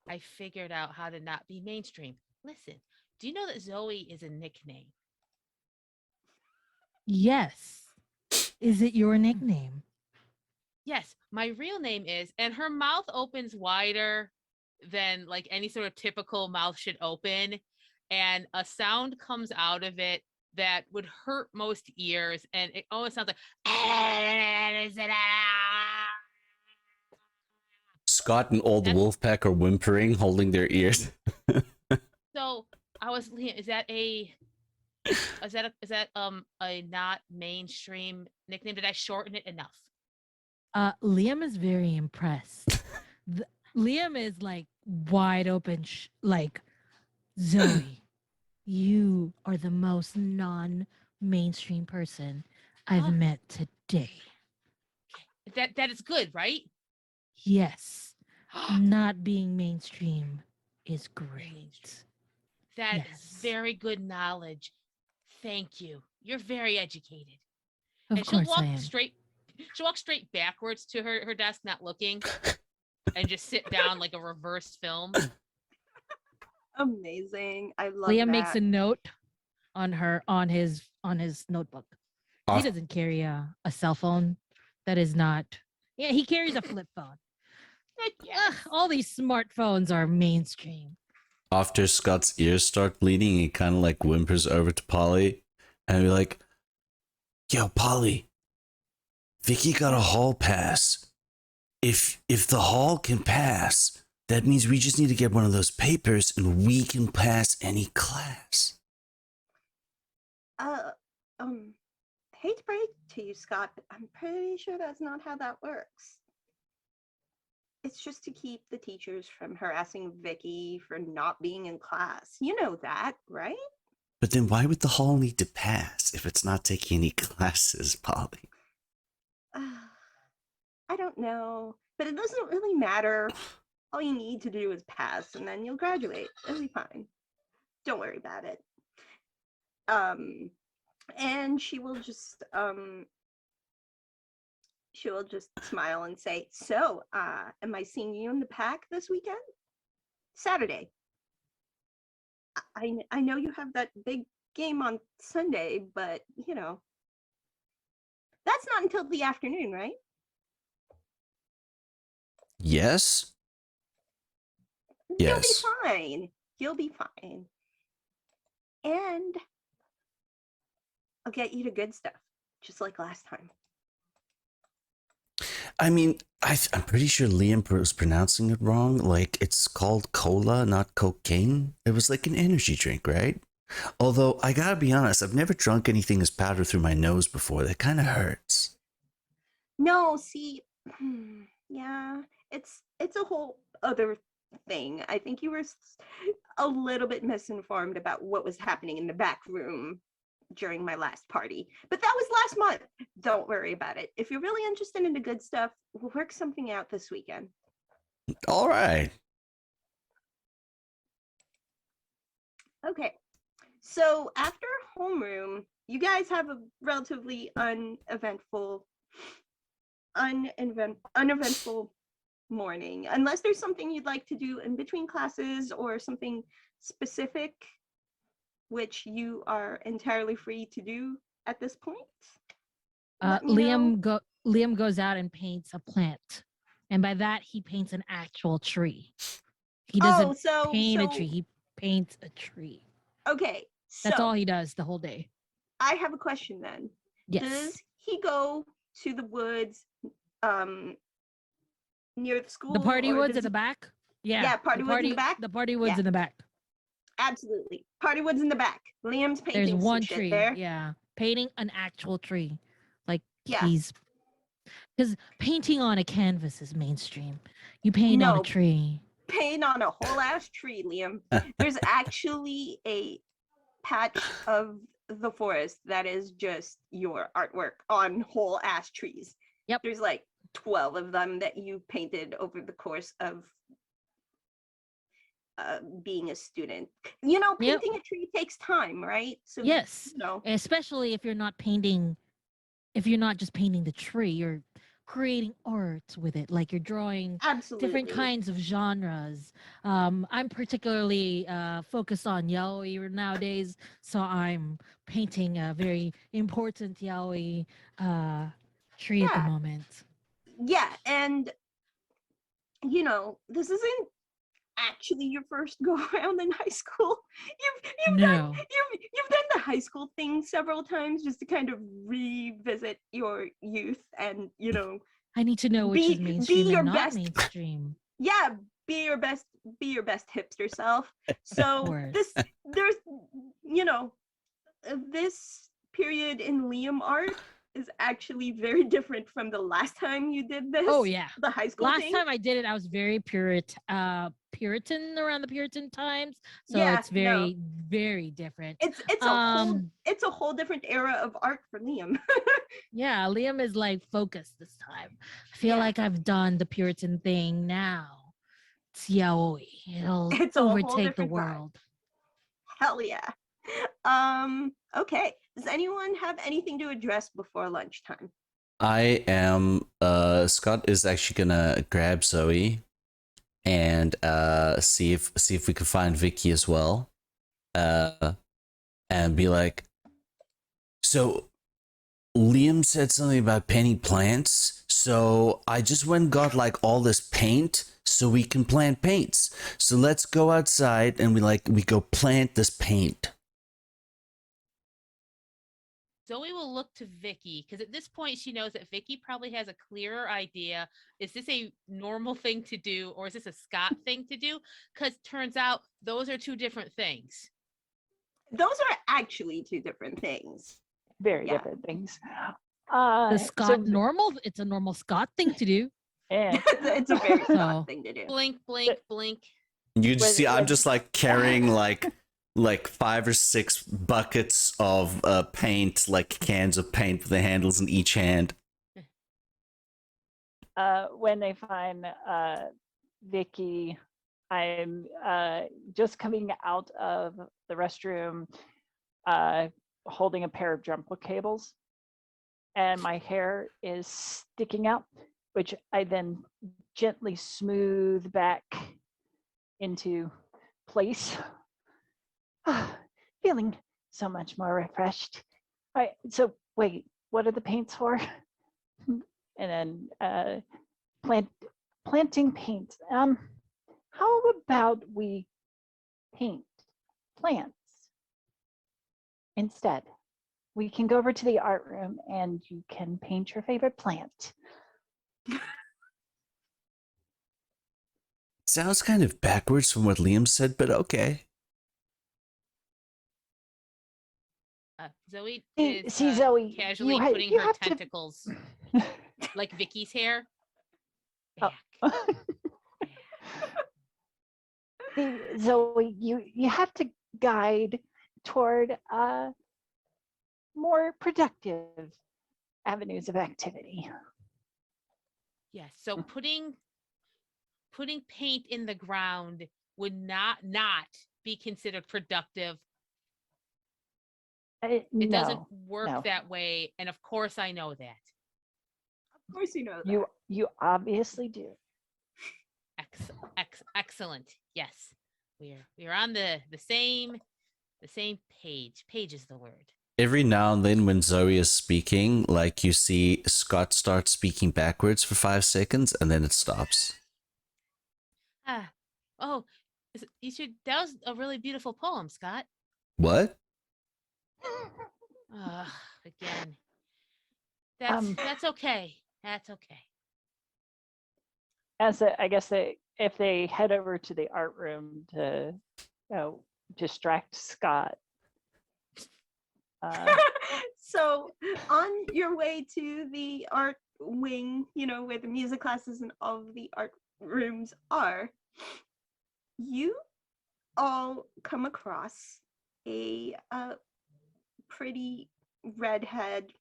I figured out how to not be mainstream. Listen, do you know that Zoe is a nickname? Yes. Is it your nickname? Yes, my real name is, and her mouth opens wider than like any sort of typical mouth should open, and a sound comes out of it that would hurt most ears, and it always sounds like Scott and all the That's- wolf pack are whimpering, holding their ears. so I was, is that a not mainstream nickname? Did I shorten it enough? Liam is very impressed. Liam is like wide open, like, Zoe, you are the most non-mainstream person I've Huh? met today. That is good, right? Yes, not being mainstream is great. That is Yes. very good knowledge. Thank you. You're very educated. Of And she'll course I walk am. straight. She'll walk straight backwards to her desk, not looking, and just sit down like a reverse film. Amazing. I love Liam that. makes a note on his notebook. He Off- doesn't carry a cell phone. That is not. Yeah, he carries a flip phone. Ugh, all these smartphones are mainstream. After Scott's ears start bleeding, he kind of like whimpers over to Polly and be like, yo, Polly, Vicky got a hall pass. If the hall can pass, that means we just need to get one of those papers and we can pass any class. Hate to break to you, Scott, but I'm pretty sure that's not how that works. It's just to keep the teachers from harassing Vicky for not being in class. You know that, right? But then why would the hall need to pass if it's not taking any classes, Polly? I don't know, but it doesn't really matter. All you need to do is pass, and then you'll graduate. It'll be fine. Don't worry about it. And she will just smile and say, so am I seeing you in the pack this weekend? Saturday. I know you have that big game on Sunday, but that's not until the afternoon, right? Yes? Yes. You'll be fine. You'll be fine. And I'll get you to good stuff, just like last time. I mean, I'm pretty sure Liam was pronouncing it wrong. Like, it's called cola, not cocaine. It was like an energy drink, right? Although, I gotta be honest, I've never drunk anything as powder through my nose before. That kind of hurts. No, see, yeah, it's a whole other thing. I think you were a little bit misinformed about what was happening in the back room during my last party, but that was last month. Don't worry about it. If you're really interested in the good stuff, we'll work something out this weekend. All right. Okay, So after homeroom, you guys have a relatively uneventful morning, unless there's something you'd like to do in between classes or something specific, which you are entirely free to do at this point. Let me know. Liam goes out and paints a plant, and by that he paints an actual tree. He doesn't paint a tree; he paints a tree. Okay, That's all so he does the whole day. I have a question then. Yes. Does he go to the woods near the school? The party or woods does at the he- back? Yeah. Yeah, party woods in the back? The party woods Yeah. in the back. Absolutely. Party woods in the back. Liam's painting There's one some tree. shit there. Yeah. Painting an actual tree. Like Yeah. because painting on a canvas is mainstream. You paint on a No. tree. Paint on a whole ass tree, Liam. There's actually a patch of the forest that is just your artwork on whole ass trees. Yep. There's like 12 of them that you painted over the course of being a student. You know, Yep. painting a tree takes time, right? So Yes. you know, Especially if you're not just painting the tree, you're creating art with it. Like you're drawing absolutely different kinds of genres. I'm particularly focused on yaoi nowadays, so I'm painting a very important yaoi tree at the Yeah. moment. Yeah, and you know, this isn't actually your first go around in high school. You've No. done the high school thing several times just to kind of revisit your youth and you know I need to know which is mainstream your and not best. mainstream. Yeah, be your best hipster self. So course. there's you know this period in Liam art is actually very different from the last time you did this. Oh yeah. The high school Last thing. time I did it, I was very Puritan around the Puritan times. So Yeah, it's very, very different. It's a whole different era of art for Liam. Yeah, Liam is like focused this time. I feel like I've done the Puritan thing now. It's yaoi. It's It'll a whole overtake the different vibe. world. Hell yeah. Okay. Does anyone have anything to address before lunchtime? I am Scott is actually gonna grab Zoe and see if we can find Vicky as well. And be like, so Liam said something about painting plants, so I just went and got like all this paint so we can plant paints. So let's go outside and we go plant this paint. Zoe will look to Vicky because at this point she knows that Vicky probably has a clearer idea. Is this a normal thing to do or is this a Scott thing to do? Because turns out those are two different things. Those are actually two different things. Very Yeah. different things. The Scott so- normal, it's a normal Scott thing to do. Yeah. It's a very So- Scott thing to do. Blink, blink, blink. You just When- see I'm when- just like carrying like 5 or 6 buckets of paint, like cans of paint with the handles in each hand. When they find Vicky, I'm just coming out of the restroom, holding a pair of jumper cables, and my hair is sticking out, which I then gently smooth back into place. Feeling so much more refreshed. All right, so wait, what are the paints for? And then planting paint. How about we paint plants instead? We can go over to the art room and you can paint your favorite plant. Sounds kind of backwards from what Liam said, but okay. Zoe See- is see, Zoe, casually you ha- putting you her have to- tentacles like Vicky's hair Oh. back. See, Zoe, you have to guide toward more productive avenues of activity. Yes. So putting paint in the ground would not be considered productive It doesn't No, work no. that way, and of course I know that. Of course you know that. You obviously do. Excellent. Yes, we're on the same page. Page is the word. Every now and then when Zoe is speaking, like you see Scott start speaking backwards for 5 seconds and then it stops. Ah, oh, you should. That was a really beautiful poem, Scott. What? Again. Um, That's okay. That's okay. I guess if they head over to the art room to distract Scott. So on your way to the art wing, where the music classes and all of the art rooms are, you all come across a pretty redhead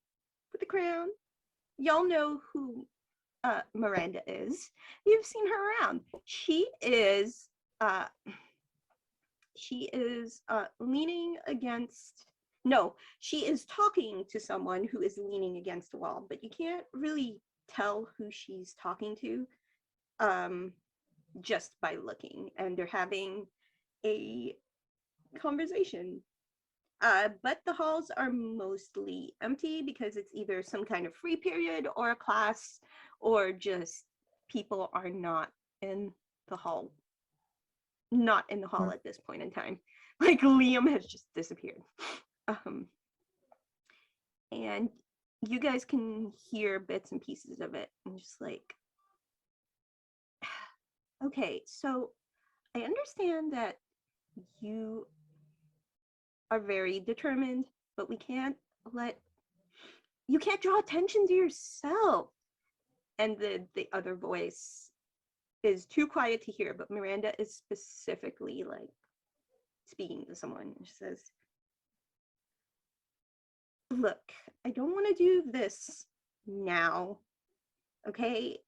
with a crown. Y'all know who Miranda is. You've seen her around. She is leaning against. No, she is talking to someone who is leaning against a wall, but you can't really tell who she's talking to just by looking. And they're having a conversation. But the halls are mostly empty because it's either some kind of free period or a class, or just people are not in the hall. Not in the hall at this point in time. Like Liam has just disappeared. And you guys can hear bits and pieces of it. I'm just like, okay, so I understand that you are very determined, but you can't draw attention to yourself. And the other voice is too quiet to hear, but Miranda is specifically like speaking to someone. She says, look, I don't want to do this now, okay?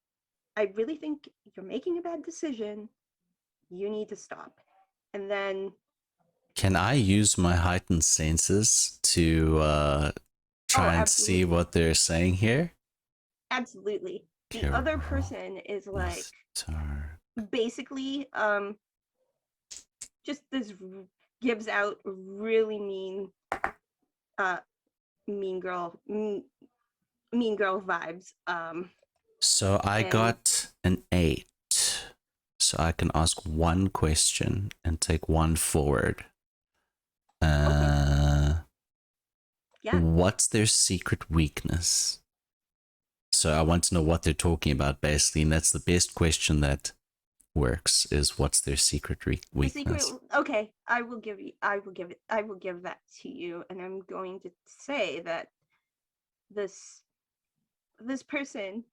I really think you're making a bad decision. You need to stop. And then... Can I use my heightened senses to try and see what they're saying here? Absolutely. The other person is like, basically, just this gives out really mean girl vibes. So I got an 8. So I can ask one question and take one forward. Yeah. What's their secret weakness? So I want to know what they're talking about, basically, and that's the best question that works. Is what's their secret weakness? Okay, I will give that to you, and I'm going to say that this person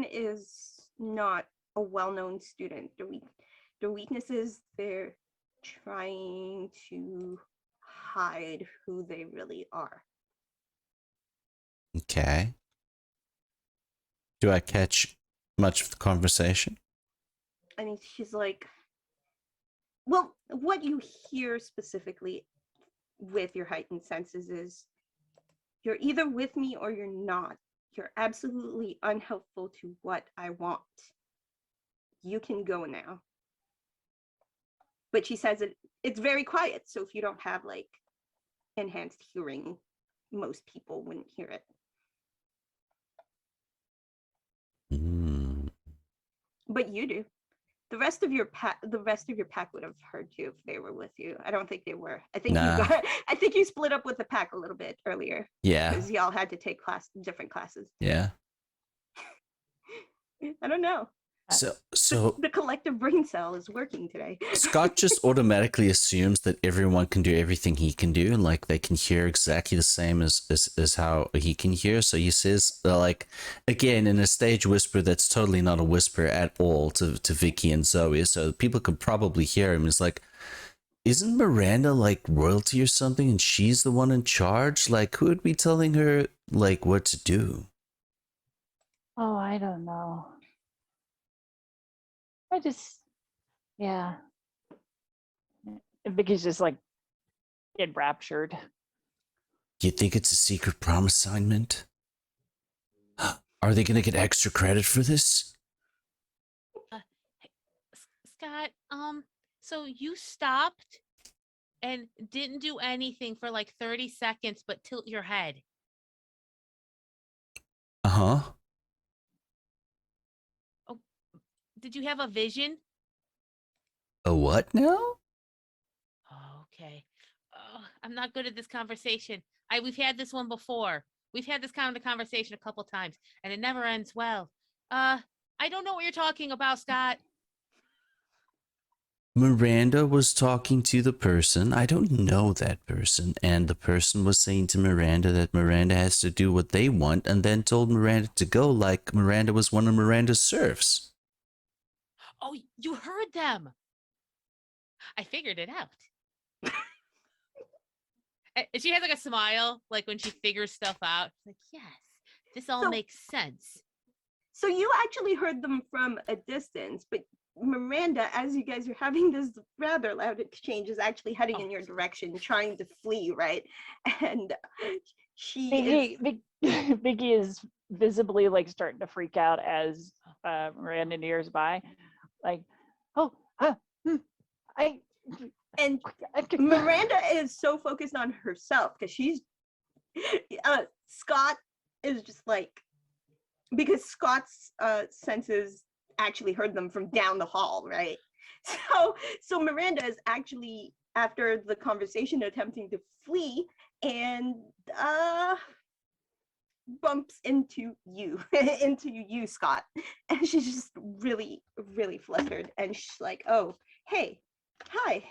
is not a well-known student. Their weakness is they're trying to hide who they really are. Okay. Do I catch much of the conversation? I mean, she's like, well, what you hear specifically with your heightened senses is, you're either with me or you're not. You're absolutely unhelpful to what I want. You can go now. But she says it's very quiet, so if you don't have like enhanced hearing, most people wouldn't hear it. But you do. The rest of your pack would have heard you if they were with you. I don't think they were. I think you split up with the pack a little bit earlier. Yeah. Because y'all had to take different classes. Yeah. I don't know. So the collective brain cell is working today. Scott just automatically assumes that everyone can do everything he can do, and like they can hear exactly the same as how he can hear. So he says, like, again in a stage whisper that's totally not a whisper at all to Vicky and Zoe, so people could probably hear him. It's like, isn't Miranda like royalty or something, and she's the one in charge? Like, who would be telling her like what to do? Oh, I don't know. Yeah. Vicky's just like enraptured. You think it's a secret prom assignment? Are they gonna get extra credit for this? Scott, so you stopped and didn't do anything for like 30 seconds but tilt your head. Uh-huh. Did you have a vision? A what now? Oh, okay. Oh, I'm not good at this conversation. We've had this one before. We've had this kind of conversation a couple times, and it never ends well. I don't know what you're talking about, Scott. Miranda was talking to the person. I don't know that person. And the person was saying to Miranda that Miranda has to do what they want and then told Miranda to go like Miranda was one of Miranda's serfs. Oh, you heard them. I figured it out. And she has like a smile, like when she figures stuff out. Like, yes, this all So- makes sense. So you actually heard them from a distance, but Miranda, as you guys are having this rather loud exchange, is actually heading in your direction, trying to flee, right? And she is Vicky is visibly like starting to freak out as Miranda nears by, like, oh, I. and Miranda is so focused on herself because she's Scott is just like, because Scott's senses actually heard them from down the hall, right? So Miranda is actually, after the conversation, attempting to flee and bumps into you into you, Scott, and she's just really, really flustered, and she's like, oh, hey, hi.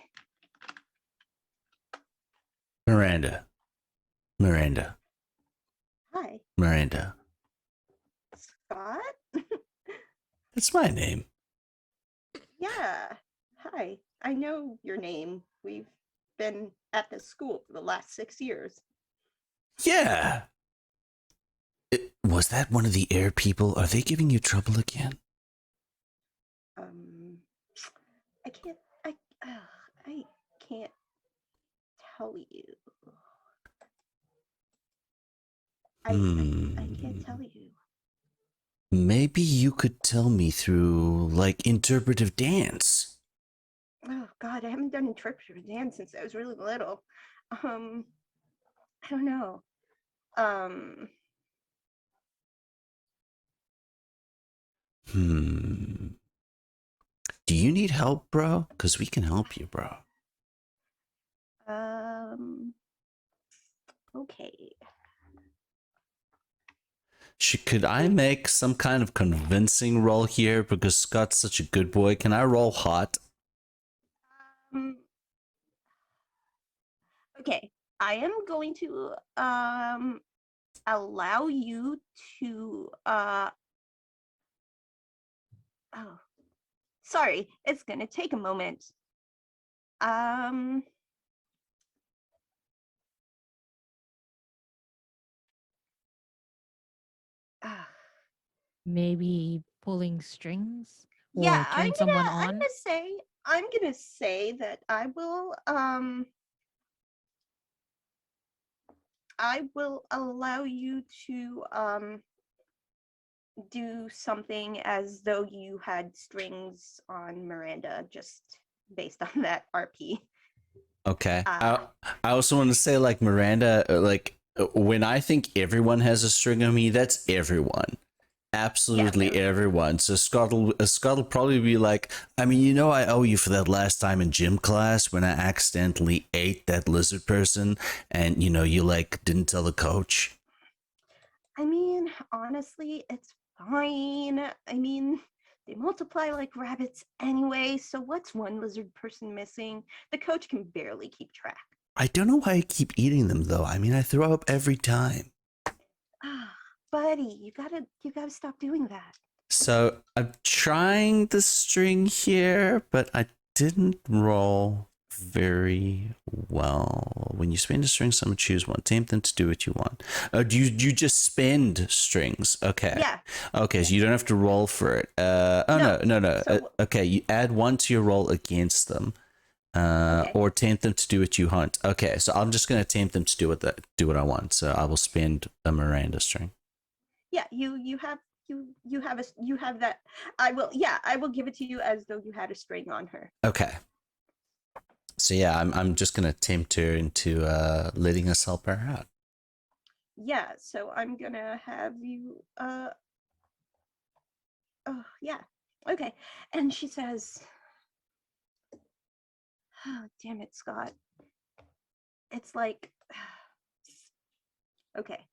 Miranda. Hi, Miranda. Scott. That's my name. Yeah, hi. I know your name. We've been at this school for the last 6 years. Yeah. Was that one of the air people? Are they giving you trouble again? I can't. I can't tell you. I can't tell you. Maybe you could tell me through, like, interpretive dance. Oh God, I haven't done interpretive dance since I was really little. I don't know. Do you need help, bro? Because we can help you, bro. Okay. Could I make some kind of convincing roll here? Because Scott's such a good boy. Can I roll hot? Okay. I am going to allow you to oh, sorry, it's gonna take a moment. Maybe pulling strings or Yeah, turning someone on. I'm gonna say that I will allow you to do something as though you had strings on Miranda, just based on that RP. Okay. I also want to say, like, Miranda, when I think everyone has a string on me, that's everyone. Absolutely everyone. So Scott will probably be like, I mean, you know, I owe you for that last time in gym class when I accidentally ate that lizard person and, you know, you, like, didn't tell the coach. I mean, honestly, it's fine. I mean, they multiply like rabbits anyway, so what's one lizard person missing? The coach can barely keep track. I don't know why I keep eating them, though. I mean, I throw up every time. Ah, buddy, you gotta stop doing that. So I'm trying the string here, but I didn't roll very well. When you spend a string, someone choose one. Tempt them to do what you want. Do you just spend strings? Okay. Yeah. Okay, so you don't have to roll for it. No. So- Okay, you add one to your roll against them. Okay. Or tempt them to do what you want. Okay, so I'm just gonna tempt them to do what I want. So I will spend a Miranda string. Yeah, you have you have that. I will give it to you as though you had a string on her. Okay. So yeah, I'm just gonna tempt her into letting us help her out. Yeah, so I'm gonna have you oh yeah. Okay. And she says, oh, damn it, Scott. It's like okay.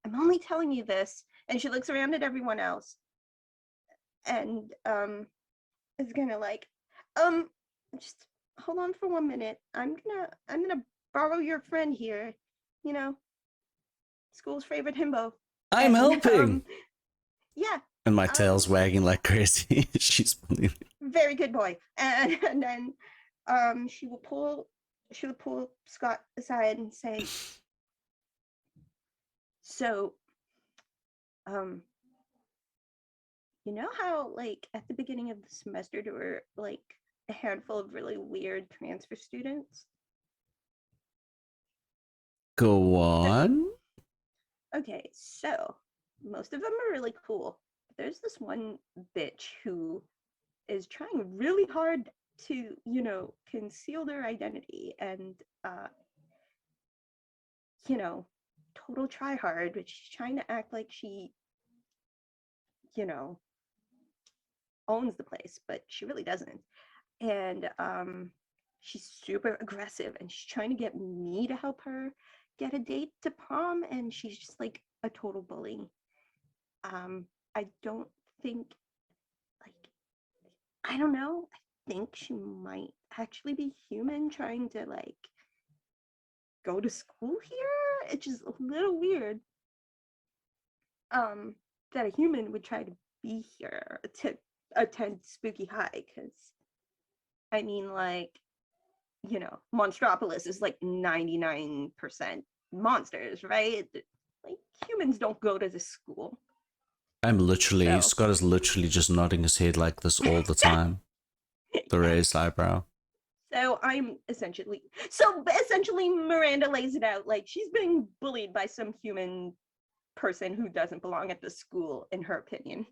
I'm only telling you this. And she looks around at everyone else and is gonna like, um, just hold on for 1 minute. I'm gonna borrow your friend here, you know, school's favorite himbo. I'm And helping. yeah, And my tail's wagging like crazy. She's very good boy. And then she will pull Scott aside and say, so you know how like at the beginning of the semester there were like a handful of really weird transfer students? go on. Okay, so most of them are really cool. But there's this one bitch who is trying really hard to, you know, conceal their identity and you know, total try hard, but she's trying to act like she, you know, owns the place, but she really doesn't. And she's super aggressive and she's trying to get me to help her get a date to prom, and she's just like a total bully. I don't think like I don't know. I think she might actually be human trying to like go to school here. It's just a little weird. That a human would try to be here to attend Spooky High, because I mean, like, you know, Monstropolis is like 99% monsters, right? Like humans don't go to this school. So Scott is literally just nodding his head like this all the time. The raised eyebrow. so essentially Miranda lays it out like she's being bullied by some human person who doesn't belong at the school, in her opinion.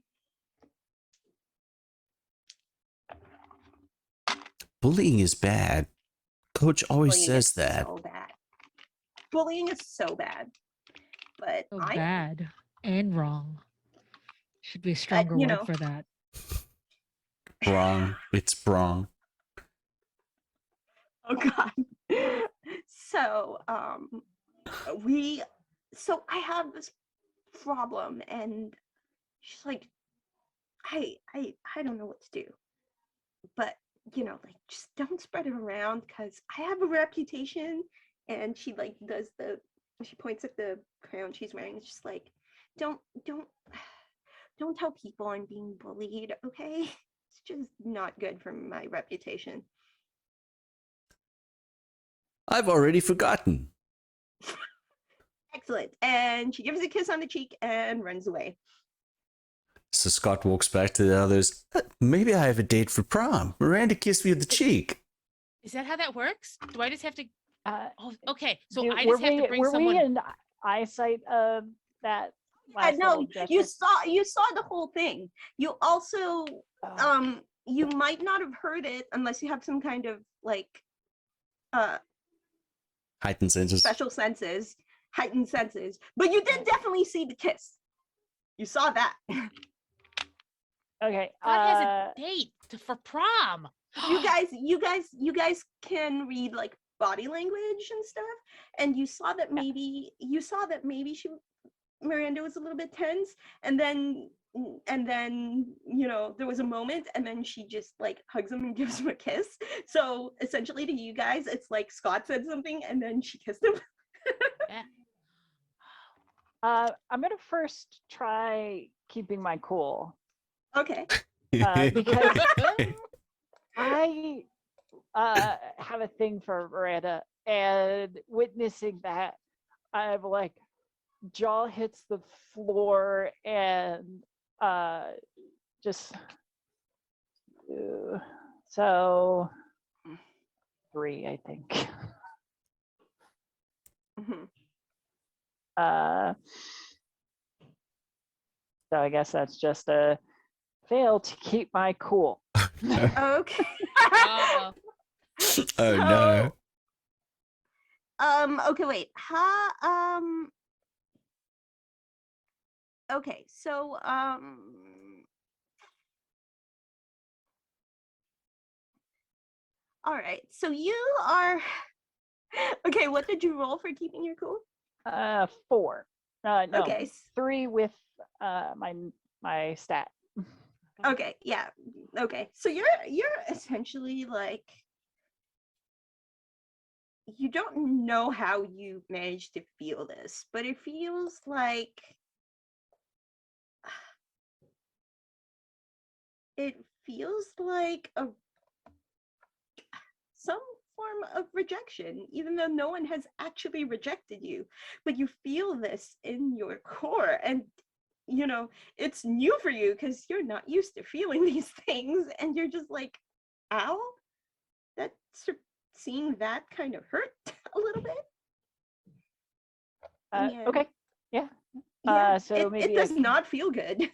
Bullying is bad. Coach always Bullying says is that. so bad. Bullying is so bad. But So I bad and wrong. Should be a stronger you word know, for that. Wrong. It's wrong. oh god. So we so I have this problem, and she's like, I don't know what to do, but you know, like just don't spread it around because I have a reputation. And she like does the she points at the crown she's wearing. It's just like, don't don't don't tell people I'm being bullied, okay? It's just not good for my reputation. I've already forgotten. Excellent. And she gives a kiss on the cheek and runs away. So Scott walks back to the others. Maybe I have a date for prom. Miranda kissed me on the cheek. Is that how that works? Do I just have to? Oh, okay. So Do- I were just have we to bring were someone. we in eyesight of that last No, little you gesture? saw the whole thing. You also Oh. you might not have heard it unless you have some kind of like uh Heightened senses. special senses, heightened senses, but you did definitely see the kiss. You saw that. Okay. God has a date for prom. you guys can read like body language and stuff, and you saw that maybe she Miranda was a little bit tense, and then you know there was a moment, and then she just like hugs him and gives him a kiss. So essentially to you guys it's like Scott said something and then she kissed him. Yeah. I'm gonna first try keeping my cool Okay. because I have a thing for Miranda, and witnessing that, I'm like, jaw hits the floor and just so 3, I think. Mhm. So I guess that's just a fail to keep my cool. Okay. Uh-oh. Oh no. Okay, wait. Okay, so all right. So you are okay, what did you roll for keeping your cool? 4. No, Okay. 3 with my stat. Okay, yeah. Okay. So you're essentially like you don't know how you managed to feel this, but it feels like it feels like a some form of rejection, even though no one has actually rejected you, but you feel this in your core, and you know it's new for you because you're not used to feeling these things, and you're just like, ow, that's seeing that kind of hurt a little bit. And Okay. Yeah. yeah, So it maybe does not feel good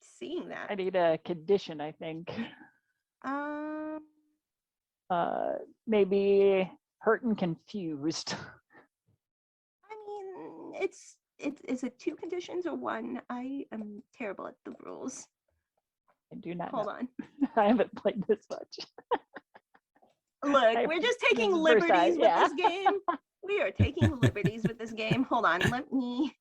seeing I that. need a condition, I think. Um, Maybe hurt and confused. I mean, is it 2 conditions or 1? I am terrible at the rules. I do not Hold know. on. I haven't played this much. Look, we're just This taking is the first time, liberties with yeah. this game. We are taking liberties with this game. Hold on. Let me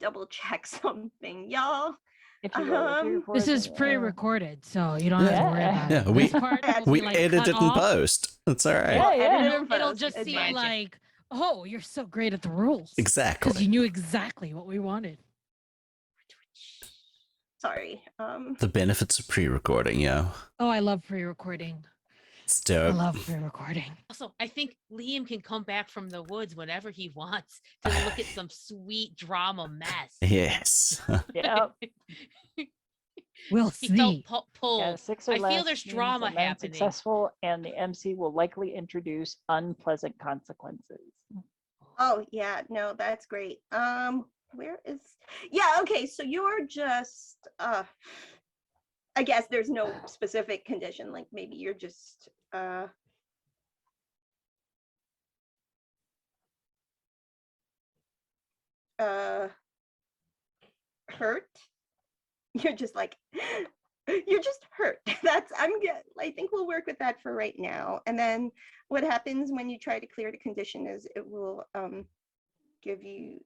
double check something, y'all. If you roll a 3 or 4, This is then, pre-recorded, so you don't have to worry Yeah. about Yeah, it. we- This part Yeah, will We be like edit cut it in off. post. It's all right. Yeah, We'll edit it It'll, in it'll post. just It's seem fine. like, oh, you're so great at the rules. Because Exactly. you knew exactly what we wanted. Sorry. The benefits of pre-recording, yo. Oh, I love pre-recording. It's I dope. love pre-recording. Also, I think Liam can come back from the woods whenever he wants to look at some sweet drama mess. Yes. yeah. We'll He felt see. pulled. Yeah, 6 or I less feel there's means drama a man's happening. successful, and the MC will likely introduce unpleasant consequences. Oh yeah, no, that's great. Where is yeah, okay, so you're just I guess there's no specific condition, like maybe you're just hurt. You're just like you're just hurt. That's I'm good. I think we'll work with that for right now. And then what happens when you try to clear the condition is it will give you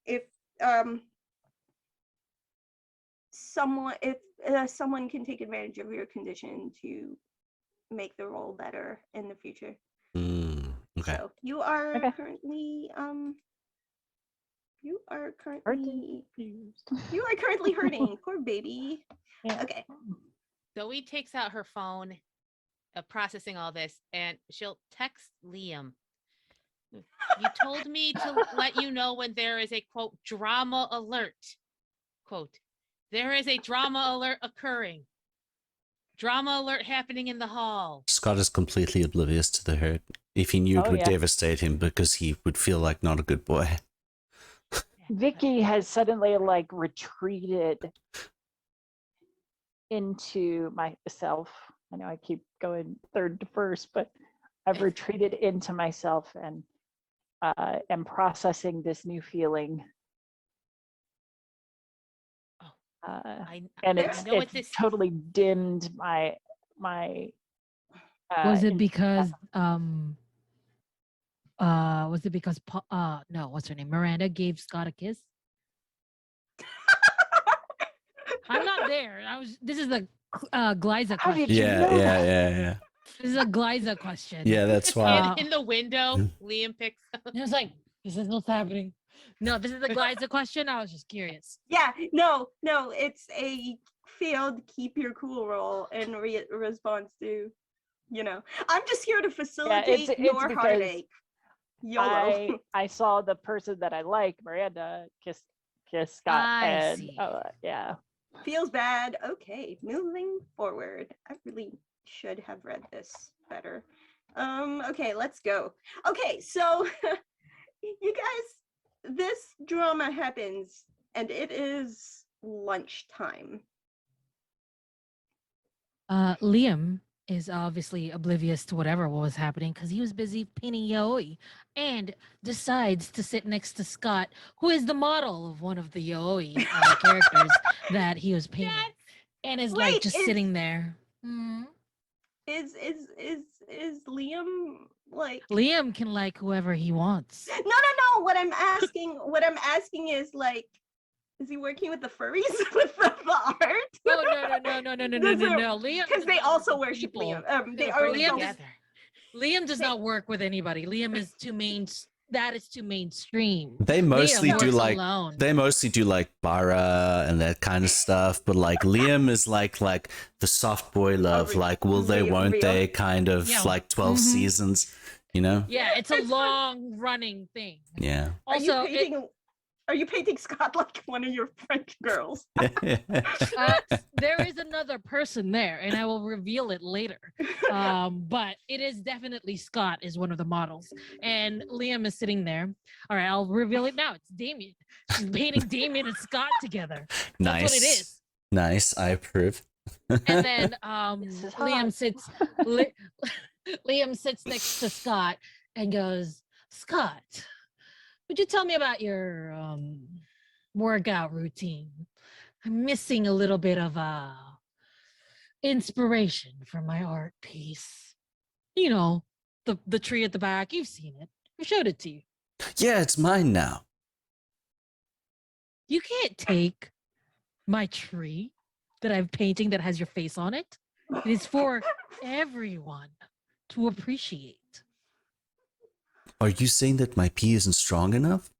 if someone can take advantage of your condition to make the role better in the future. Okay. So you are Okay. currently you are Hurt and currently confused. you are currently hurting. Poor baby. Yeah. Okay. Zoe takes out her phone, processing all this, and she'll text Liam. You told me to let you know when there is a quote drama alert. Quote, there is a drama alert occurring. Drama alert happening in the hall. Scott is completely oblivious to the hurt. If he knew it Oh, would yeah. devastate him because he would feel like not a good boy. Vicky has suddenly like retreated into myself. I know I keep going third to first, but I've retreated into myself and am processing this new feeling. Oh, And I it's know what this. totally dimmed my Was it in- because no, what's her name? Miranda gave Scott a kiss? I'm not there. This is a Glyza How did question. you know that? Yeah. This is a Glyza question. Yeah, that's why. in the window, Liam picks up. And I was like, is this what's happening? No, this is a Glyza question. I was just curious. Yeah, no, it's a failed keep your cool roll in response to, I'm just here to facilitate it's your because heartache. YOLO. I saw the person that I like, Miranda, kiss Scott, I and see. yeah. Feels bad. Okay, moving forward. I really should have read this better. Okay, let's go. Okay, so you guys, this drama happens and it is lunchtime. Liam is obviously oblivious to whatever was happening because he was busy painting yaoi and decides to sit next to Scott, who is the model of one of the yaoi characters that he was painting, and is like Wait, just sitting there. Mhm. Is Liam like Liam can like whoever he wants. no, what I'm asking is like, is he working with the furries with the art? Oh no. Liam Because does they not also work with worship people. Liam. They Gonna are bring Liam them does- together. Liam does They- not work with anybody. Liam is too main. That is too mainstream. They mostly Liam do works like alone. they mostly do like bara and that kind of stuff, but like Liam is like the soft boy love, like will they, won't real. they kind of Yeah. like 12 Mhm. seasons, you know? Yeah, it's a long running thing. Yeah. Also, Are you painting Scott like one of your French girls? there is another person there, and I will reveal it later. But it is definitely Scott is one of the models, and Liam is sitting there. All right, I'll reveal it now. It's Damien. She's painting Damien and Scott together. That's what it Nice. is. Nice, I approve. And then This is Liam hot. sits. Liam sits next to Scott and goes, "Scott, would you tell me about your workout routine? I'm missing a little bit of inspiration for my art piece. You know, the tree at the back. You've seen it. I showed it to you. Yeah, it's mine now. You can't take my tree that I'm painting that has your face on it. It is for everyone to appreciate." Are you saying that my pee isn't strong enough?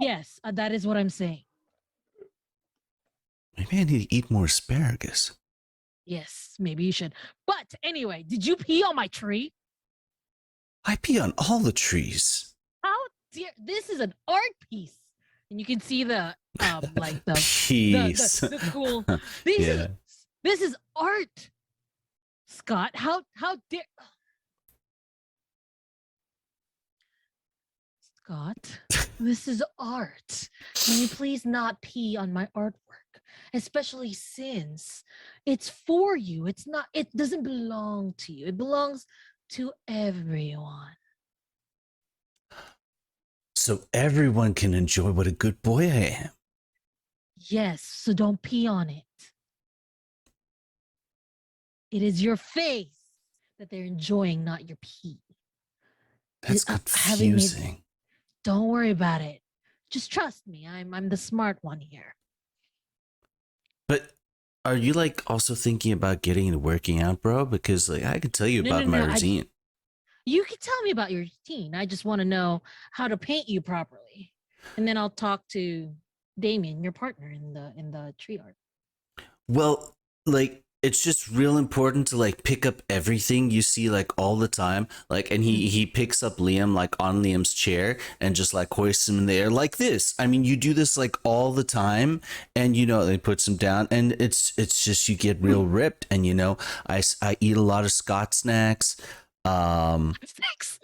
Yes, that is what I'm saying. Maybe I need to eat more asparagus. Yes, maybe you should. But anyway, did you pee on my tree? I pee on all the trees. How dear, this is an art piece. And you can see the like the Peace. the cool. Yeah. This is art. Scott, how dare Scott, this is art. Can you please not pee on my artwork? Especially since it's for you. It doesn't belong to you. It belongs to everyone. So everyone can enjoy what a good boy I am. Yes, so don't pee on it. It is your face that they're enjoying, not your pee. That's Having made- confusing. Don't worry about it. Just trust me. I'm the smart one here. But are you like also thinking about getting into working out, bro? Because like I could tell you No, about no, my no, routine. You can tell me about your routine. I just want to know how to paint you properly. And then I'll talk to Damien, your partner in the tree art. Well, like it's just real important to like pick up everything you see like all the time. Like and he picks up Liam like on Liam's chair and just like hoists him in the air like this. I mean, you do this like all the time and you know, they puts him down and it's just you get real ripped and you know, I eat a lot of Scott snacks. Thanks.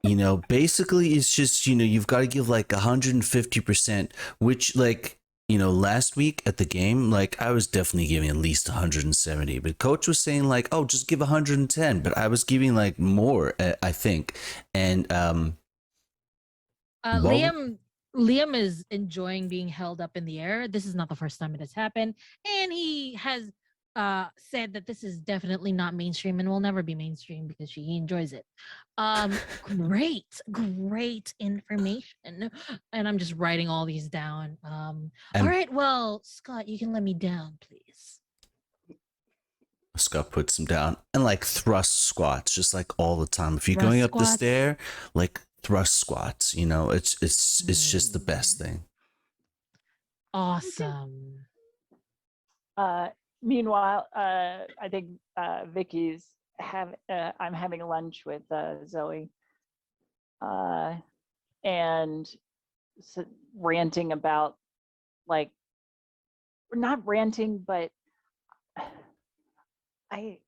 You know, basically it's just, you know, you've got to give like 150%, which like, you know, last week at the game, like I was definitely giving at least 170, but coach was saying like, oh, just give 110, but I was giving like more, I think. And Well- Liam is enjoying being held up in the air. This is not the first time it has happened, and he has said that this is definitely not mainstream and will never be mainstream because he enjoys it. Great information, and I'm just writing all these down. All right, well, Scott, you can let me down, please. Scott puts him down and like thrust squats just like all the time. If you're Thrust going up the squats? stair, like thrust squats, you know, it's just the best thing. Awesome. Meanwhile, I think Vicky's I'm having lunch with Zoe, and ranting about like, not ranting, but I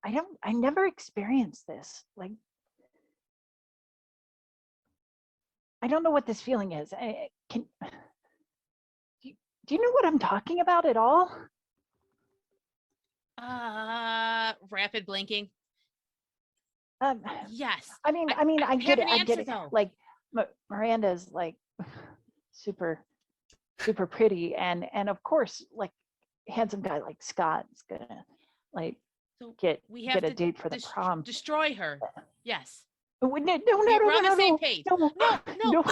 I never experienced this. Like, I don't know what this feeling is. Do you know what I'm talking about at all? Rapid blinking. Yes. I I get have it. an I get answer it. though. Like, Miranda's like super, super pretty, and of course, like, handsome guy like Scott's gonna like So get we have a to date for the prom. destroy her. Yes. No, We're on the same page. no, No, no.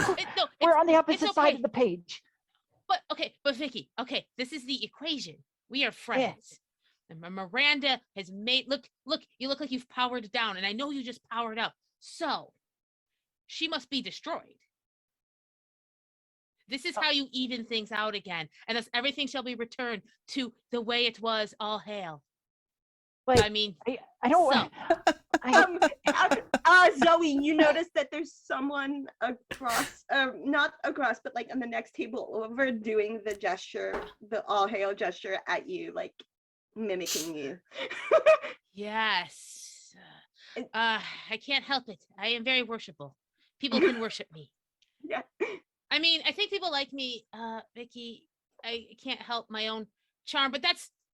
We're on the opposite it's side okay. of the page. But Vicky, okay, this is the equation. We are Yeah. friends. And Miranda has made look, you look like you've powered down, and I know you just powered up. So she must be destroyed. This is how you even things out again, and thus everything shall be returned to the way it was. All hail. But I mean, I don't. so- Zoe, you notice that there's someone across, not across, but like on the next table over doing the gesture, the all hail gesture at you, like mimicking you. yes. I can't help it. I am very worshipful. People can worship me. Yeah. I mean, I think people like me, Vicky. I can't help my own charm, but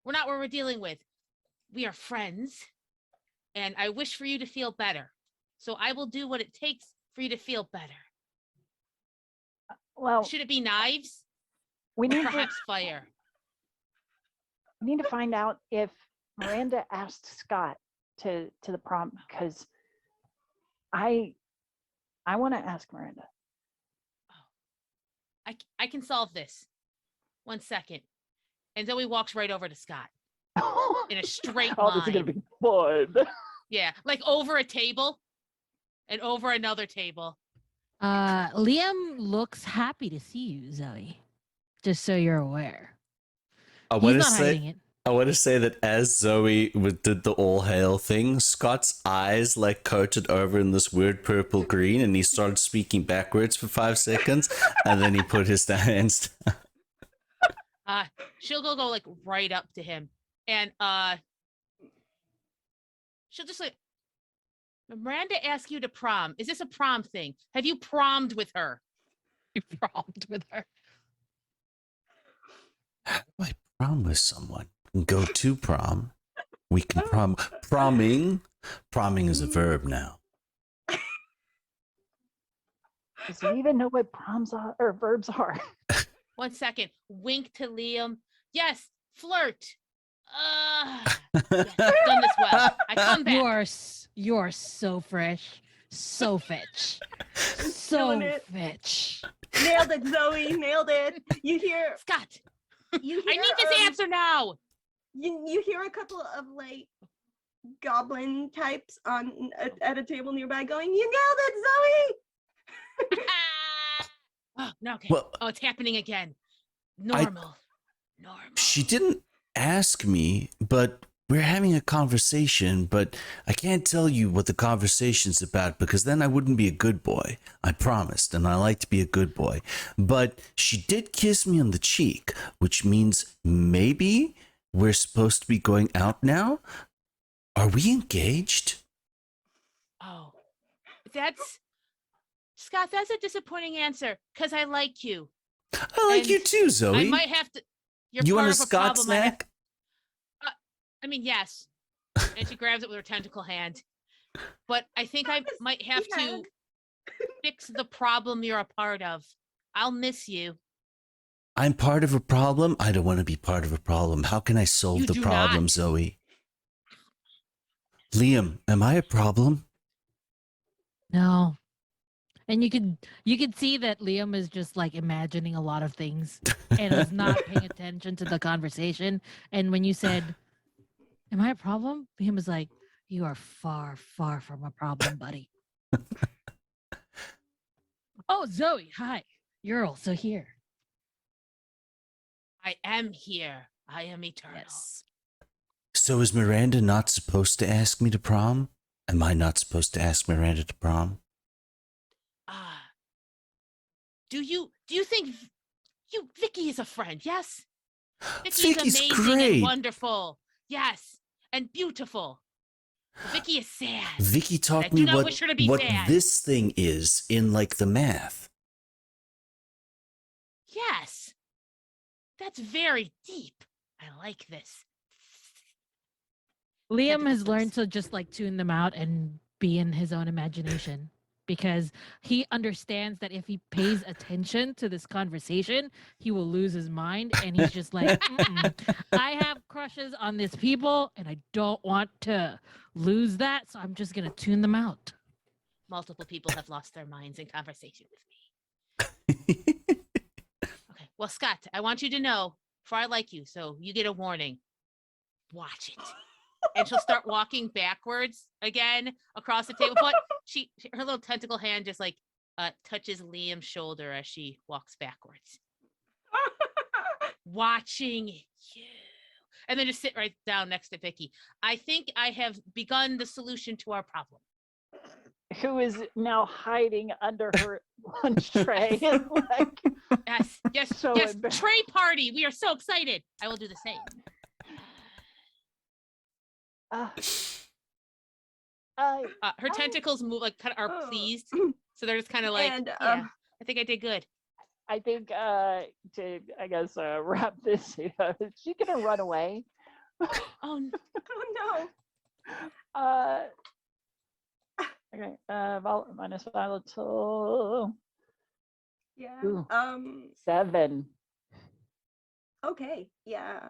we're not what we're dealing with. We are friends, and I wish for you to feel better. So I will do what it takes for you to feel better. Well, Should it be knives? we Or need to perhaps fire? find out if Miranda asked Scott to the prom, because I want to ask Miranda. I can solve this. 1 second. And Zoe walks right over to Scott in a straight Oh, line. this is gonna be fun. Yeah, like over a table and over another table. Liam looks happy to see you, Zoe. Just so you're aware. I He's want to not hiding say, it. I want to say that as Zoe did the all hail thing, Scott's eyes like coated over in this weird purple green, and he started speaking backwards for 5 seconds, and then he put his hands down. She'll go like right up to him, and she'll just like, Miranda asked you to prom. Is this a prom thing? Have you prommed with her? You prompt with her. How do I prom with someone? Go to prom. We can prom. Promming. Promming is a verb now. Does he even know what proms are or verbs are? 1 second. Wink to Liam. Yes, flirt. Yes, I've done this well. I come back. You are so fresh, so fetch, so Killing it. fetch. Nailed it, Zoe. Nailed it. You hear? Scott, You hear? I need this answer now. You hear a couple of like goblin types at a table nearby going, "You nailed it, Zoe!" Oh, no, okay. Well, Oh, it's happening again. Normal. she didn't ask me, but we're having a conversation, but I can't tell you what the conversation's about because then I wouldn't be a good boy. I promised, and I like to be a good boy. But she did kiss me on the cheek, which means maybe we're supposed to be going out now? Are we engaged? Oh, Scott, that's a disappointing answer because I like you. I like And you too, Zoe. I might have to. You're you part want a of a Scott problem. I have- snack? I mean, yes. And she grabs it with her tentacle hand. But I think I might have to hand. fix the problem you're a part of. I'll miss you. I'm part of a problem. I don't want to be part of a problem. How can I solve You the do problem, not. Zoe? Liam, am I a problem? No. And you could see that Liam is just like imagining a lot of things and is not paying attention to the conversation. And when you said, "Am I a problem?" Liam was like, "You are far, far from a problem, buddy." Oh, Zoe, hi. You're also here. I am here. I am eternal. Yes. So is Miranda not supposed to ask me to prom? Am I not supposed to ask Miranda to prom? Do you think Vicky is a friend? Yes. Vicky's Vicky's amazing great. and wonderful. Yes, and beautiful. Vicky is sad. Vicky I taught do me not wish her to be what sad. this thing is in like the math. Yes. That's very deep. I like this. Liam has Tentacles. learned to just like tune them out and be in his own imagination because he understands that if he pays attention to this conversation, he will lose his mind. And he's just like, "Mm-mm. I have crushes on these people and I don't want to lose that. So I'm just going to tune them out." Multiple people have lost their minds in conversation with me. Okay. Well, Scott, I want you to know before I like you, so you get a warning. Watch it. And she'll start walking backwards again across the table. But her little tentacle hand just like touches Liam's shoulder as she walks backwards. Watching you. And then just sit right down next to Vicky. I think I have begun the solution to our problem. Who is now hiding under her lunch tray and like Yes, so yes. embarrassed. Tray party. We are so excited. I will do the same. Her tentacles move like kind of are pleased, so they're just kind of like, And, yeah. I think I did good. I think to I guess wrap this, she's gonna run away. Oh, Oh Uh, okay. Minus volatile. yeah. Ooh. 7. Okay. Yeah.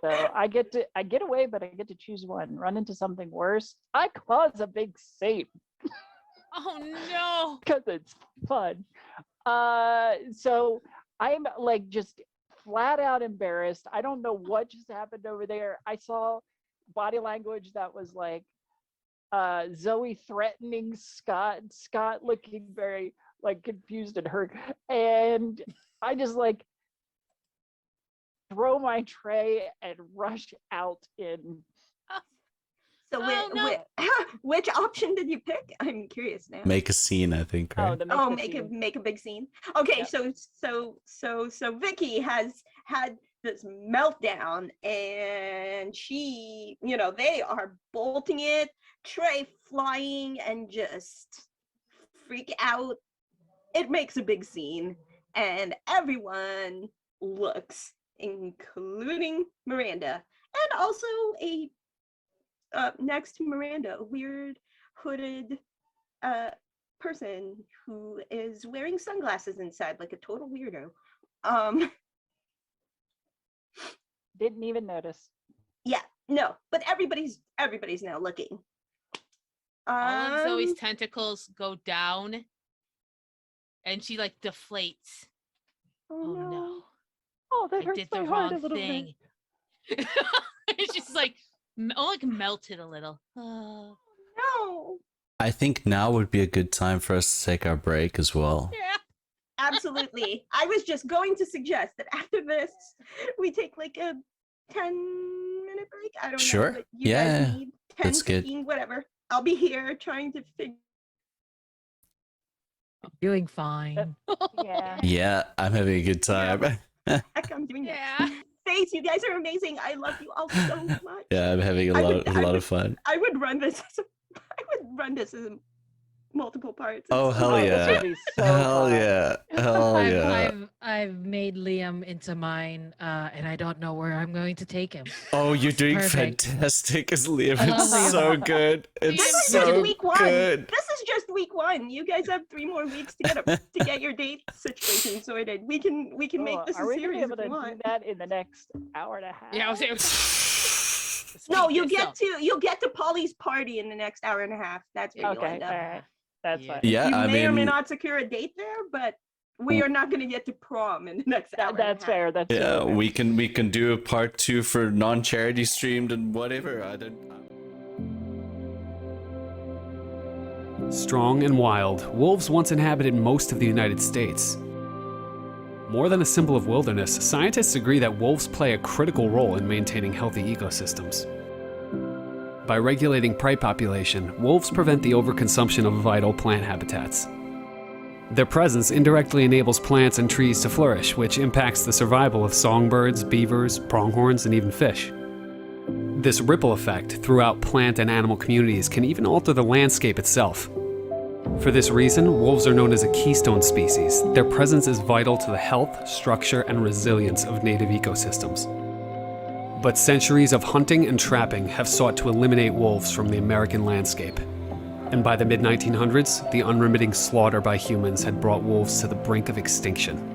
So I get away, but I get to choose one. Run into something worse. I cause a big scene oh no. because it's fun. So I'm like just flat out embarrassed. I don't know what just happened over there. I saw body language that was like Zoe threatening Scott looking very like confused and hurt, and I just like throw my tray and rush out in. So Oh, no. which option did you pick? I'm curious now. Make a scene, I think, right? Make a big scene. Okay, Yep. so Vicky has had this meltdown and she, they are bolting it, tray flying and just freak out. It makes a big scene and everyone looks, including Miranda, and also next to Miranda, a weird hooded person who is wearing sunglasses inside, like a total weirdo. Didn't even notice. Yeah, no, but everybody's now looking. All of Zoe's tentacles go down, and she like deflates. Oh no. Oh, that I hurts did my the heart a wrong little thing. It's just like melted a little. Oh. No. I think now would be a good time for us to take our break as well. Yeah. Absolutely. I was just going to suggest that after this, we take like a 10-minute break. I don't Sure. know. But you Yeah, guys need 10, that's good. 15, whatever. I'll be here trying to figure. Doing fine. Yeah. Yeah, I'm having a good time. Heck, I'm doing Yeah. that. Face, you guys are amazing. I love you all so much. Yeah, I'm having a lot of fun. I would run this. As multiple parts. Oh, It's hell so- yeah. This would be so Hell fun. yeah. Hell yeah. I've made Liam into mine, and I don't know where I'm going to take him. Oh, you're doing Perfect. fantastic as Liam. I love It's Liam. so good. This It's is just so week one. good. This is just week one. You guys have 3 more weeks to get your date situation sorted. We can make this Are a we gonna be series able if to you do want. that in the next hour and a half? Yeah, I was saying. No, you'll get to Polly's party in the next hour and a half. That's where you'll Okay, end all up. right. That's Yeah. fine. Yeah, You I may or may mean, not secure a date there, but we are not going to get to prom in the next hour. That's fair. That's yeah, totally fair. we can do a part 2 for non-charity streamed and whatever. I don't. Strong and wild, wolves once inhabited most of the United States. More than a symbol of wilderness, scientists agree that wolves play a critical role in maintaining healthy ecosystems. By regulating prey population, wolves prevent the overconsumption of vital plant habitats. Their presence indirectly enables plants and trees to flourish, which impacts the survival of songbirds, beavers, pronghorns, and even fish. This ripple effect throughout plant and animal communities can even alter the landscape itself. For this reason, wolves are known as a keystone species. Their presence is vital to the health, structure, and resilience of native ecosystems. But centuries of hunting and trapping have sought to eliminate wolves from the American landscape. And by the mid-1900s, the unremitting slaughter by humans had brought wolves to the brink of extinction.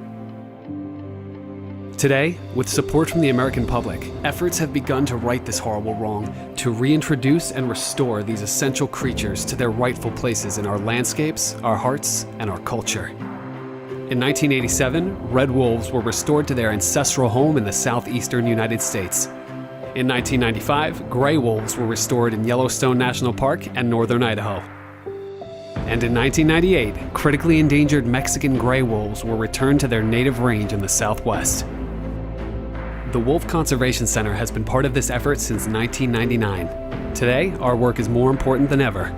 Today, with support from the American public, efforts have begun to right this horrible wrong, to reintroduce and restore these essential creatures to their rightful places in our landscapes, our hearts, and our culture. In 1987, red wolves were restored to their ancestral home in the southeastern United States. In 1995, gray wolves were restored in Yellowstone National Park and northern Idaho. And in 1998, critically endangered Mexican gray wolves were returned to their native range in the Southwest. The Wolf Conservation Center has been part of this effort since 1999. Today, our work is more important than ever.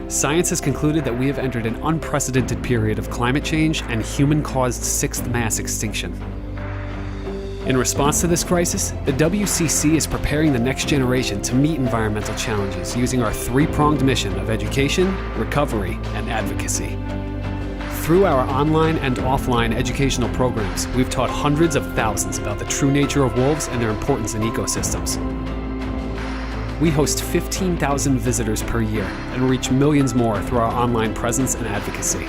Science has concluded that we have entered an unprecedented period of climate change and human-caused sixth mass extinction. In response to this crisis, the WCC is preparing the next generation to meet environmental challenges using our three-pronged mission of education, recovery, and advocacy. Through our online and offline educational programs, we've taught hundreds of thousands about the true nature of wolves and their importance in ecosystems. We host 15,000 visitors per year and reach millions more through our online presence and advocacy.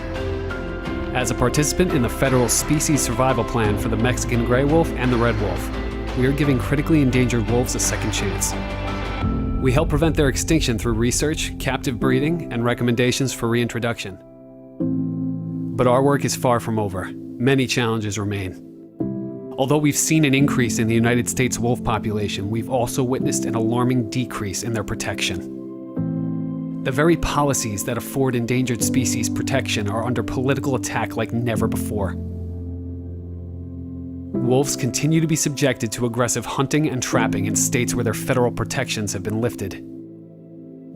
As a participant in the federal species survival plan for the Mexican gray wolf and the red wolf, we are giving critically endangered wolves a second chance. We help prevent their extinction through research, captive breeding, and recommendations for reintroduction. But our work is far from over. Many challenges remain. Although we've seen an increase in the United States wolf population, we've also witnessed an alarming decrease in their protection. The very policies that afford endangered species protection are under political attack like never before. Wolves continue to be subjected to aggressive hunting and trapping in states where their federal protections have been lifted.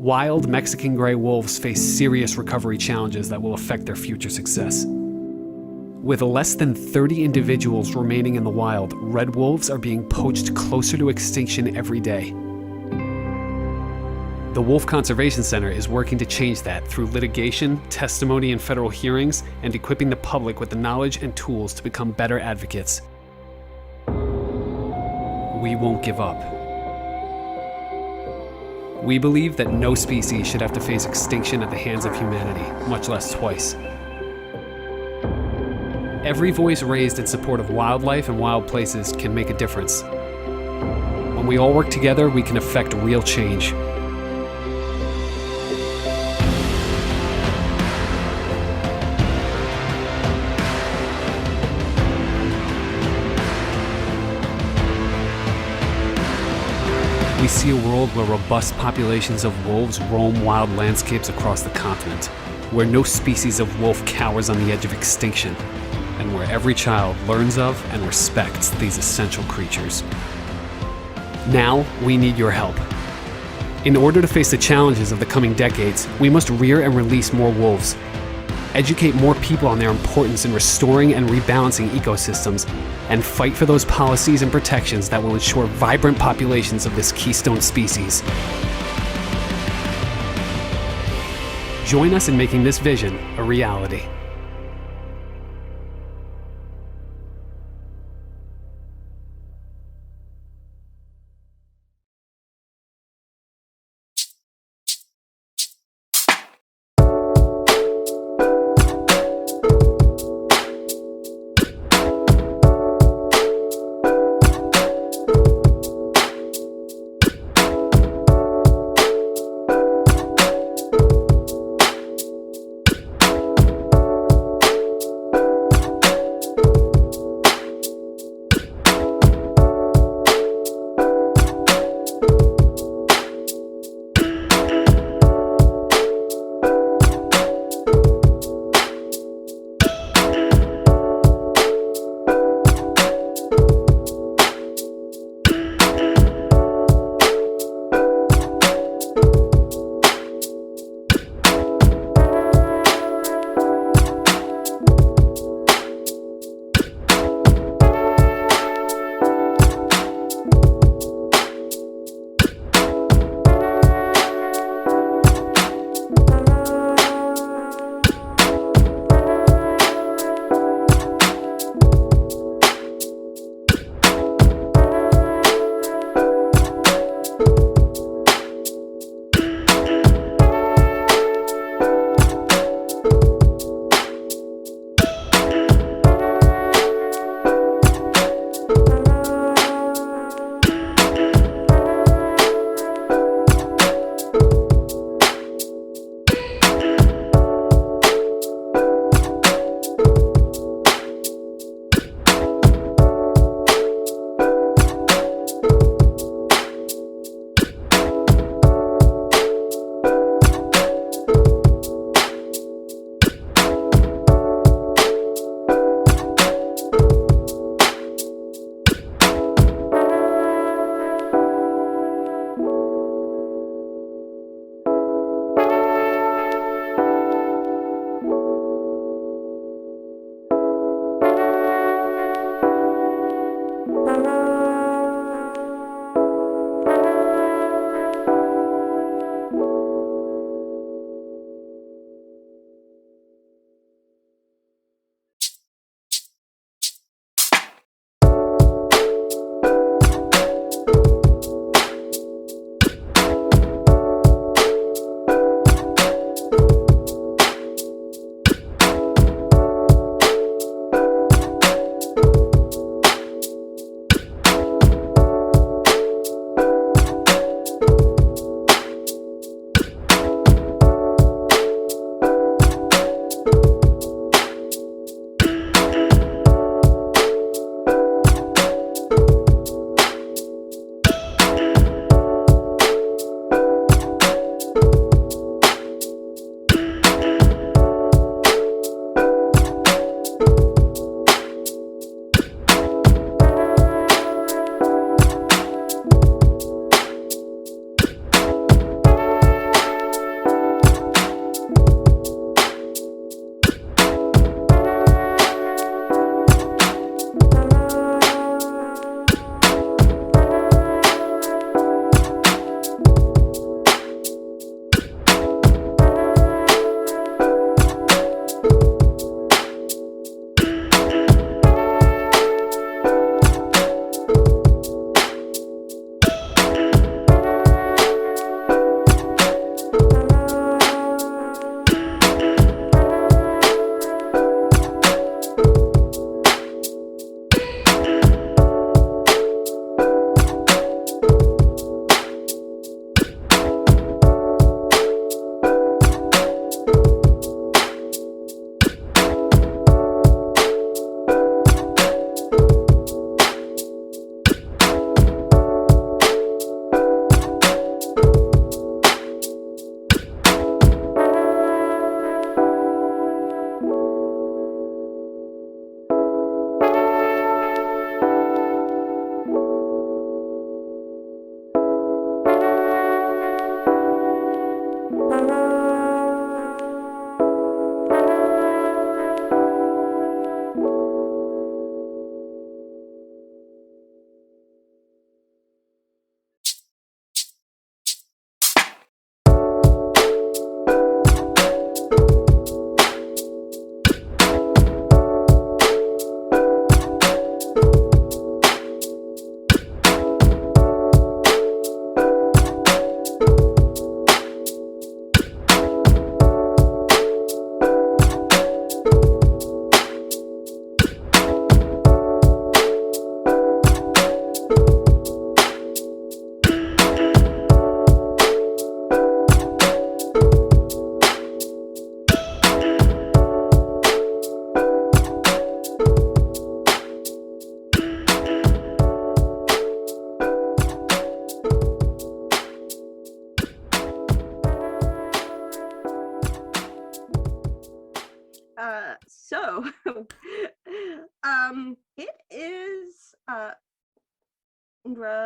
Wild Mexican gray wolves face serious recovery challenges that will affect their future success. With less than 30 individuals remaining in the wild, red wolves are being poached closer to extinction every day. The Wolf Conservation Center is working to change that through litigation, testimony in federal hearings, and equipping the public with the knowledge and tools to become better advocates. We won't give up. We believe that no species should have to face extinction at the hands of humanity, much less twice. Every voice raised in support of wildlife and wild places can make a difference. When we all work together, we can affect real change. We see a world where robust populations of wolves roam wild landscapes across the continent, where no species of wolf cowers on the edge of extinction, and where every child learns of and respects these essential creatures. Now, we need your help. In order to face the challenges of the coming decades, we must rear and release more wolves, educate more people on their importance in restoring and rebalancing ecosystems, and fight for those policies and protections that will ensure vibrant populations of this keystone species. Join us in making this vision a reality.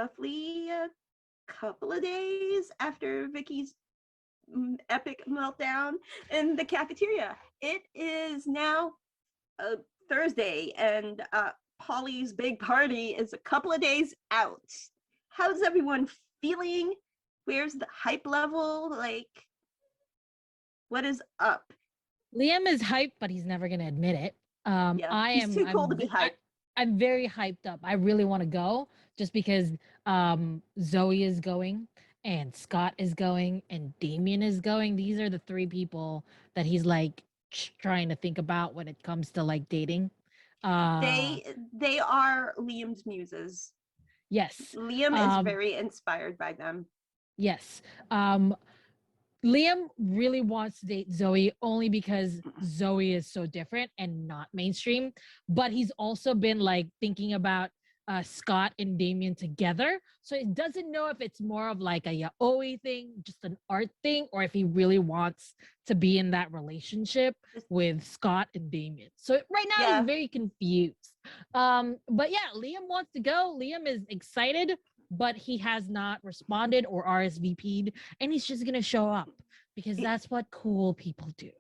roughly a couple of days after Vicky's epic meltdown in the cafeteria. It is now Thursday, and Polly's big party is a couple of days out. How's everyone feeling? Where's the hype level? Like, what is up? Liam is hyped, but he's never gonna admit it. Yeah, he's too cool to be hyped. I'm very hyped up. I really want to go just because Zoe is going and Scott is going and Damien is going. These are the three people that he's like trying to think about when it comes to like dating. They are Liam's muses. Yes. Liam is very inspired by them. Yes. Liam really wants to date Zoe only because Zoe is so different and not mainstream. But he's also been like thinking about Scott and Damien together. So he doesn't know if it's more of like a yaoi thing, just an art thing, or if he really wants to be in that relationship with Scott and Damien. So right now he's very confused. But yeah, Liam wants to go. Liam is excited, but he has not responded or RSVP'd, and he's just gonna show up because that's what cool people do.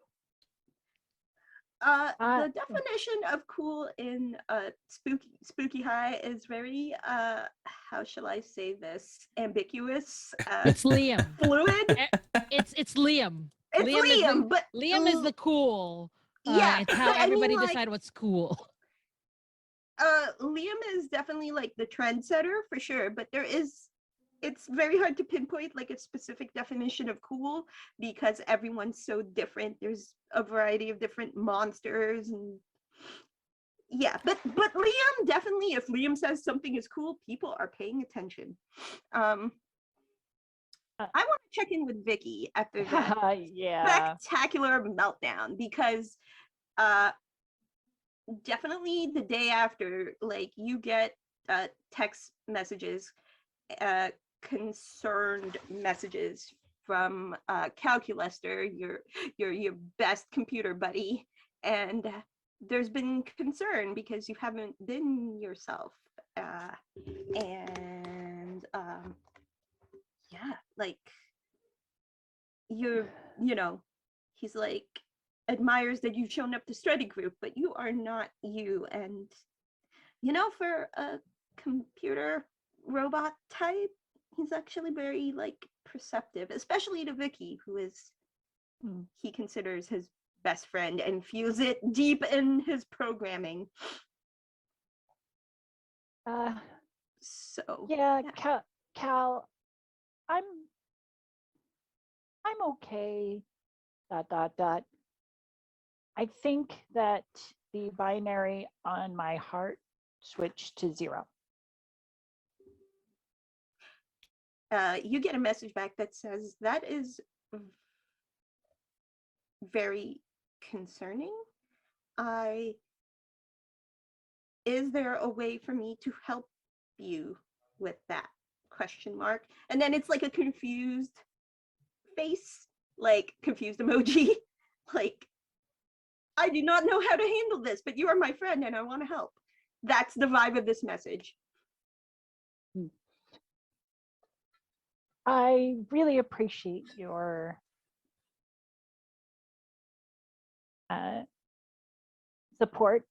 The definition of cool in Spooky High is very how shall I say this, ambiguous. It's Liam. Fluid. It's Liam. It's Liam, but Liam is the cool. Yeah, it's how everybody like, decide what's cool. Liam is definitely like the trendsetter for sure, but it's very hard to pinpoint like a specific definition of cool because everyone's so different. There's a variety of different monsters and yeah, but Liam definitely, if Liam says something is cool, people are paying attention. I want to check in with Vicky after that spectacular meltdown because definitely the day after, like, you get text messages, concerned messages from Calculester, your best computer buddy, and there's been concern because you haven't been yourself, and yeah, like he's like admires that you've shown up to study group, but you are not you. And for a computer robot type, he's actually very like perceptive, especially to Vicky, who is he considers his best friend and feels it deep in his programming. So yeah. Cal, I'm okay. ... I think that the binary on my heart switched to 0. You get a message back that says that is very concerning. Is there a way for me to help you with that ? And then it's like a confused face, like confused emoji, like, I do not know how to handle this, but you are my friend and I want to help. That's the vibe of this message. I really appreciate your support.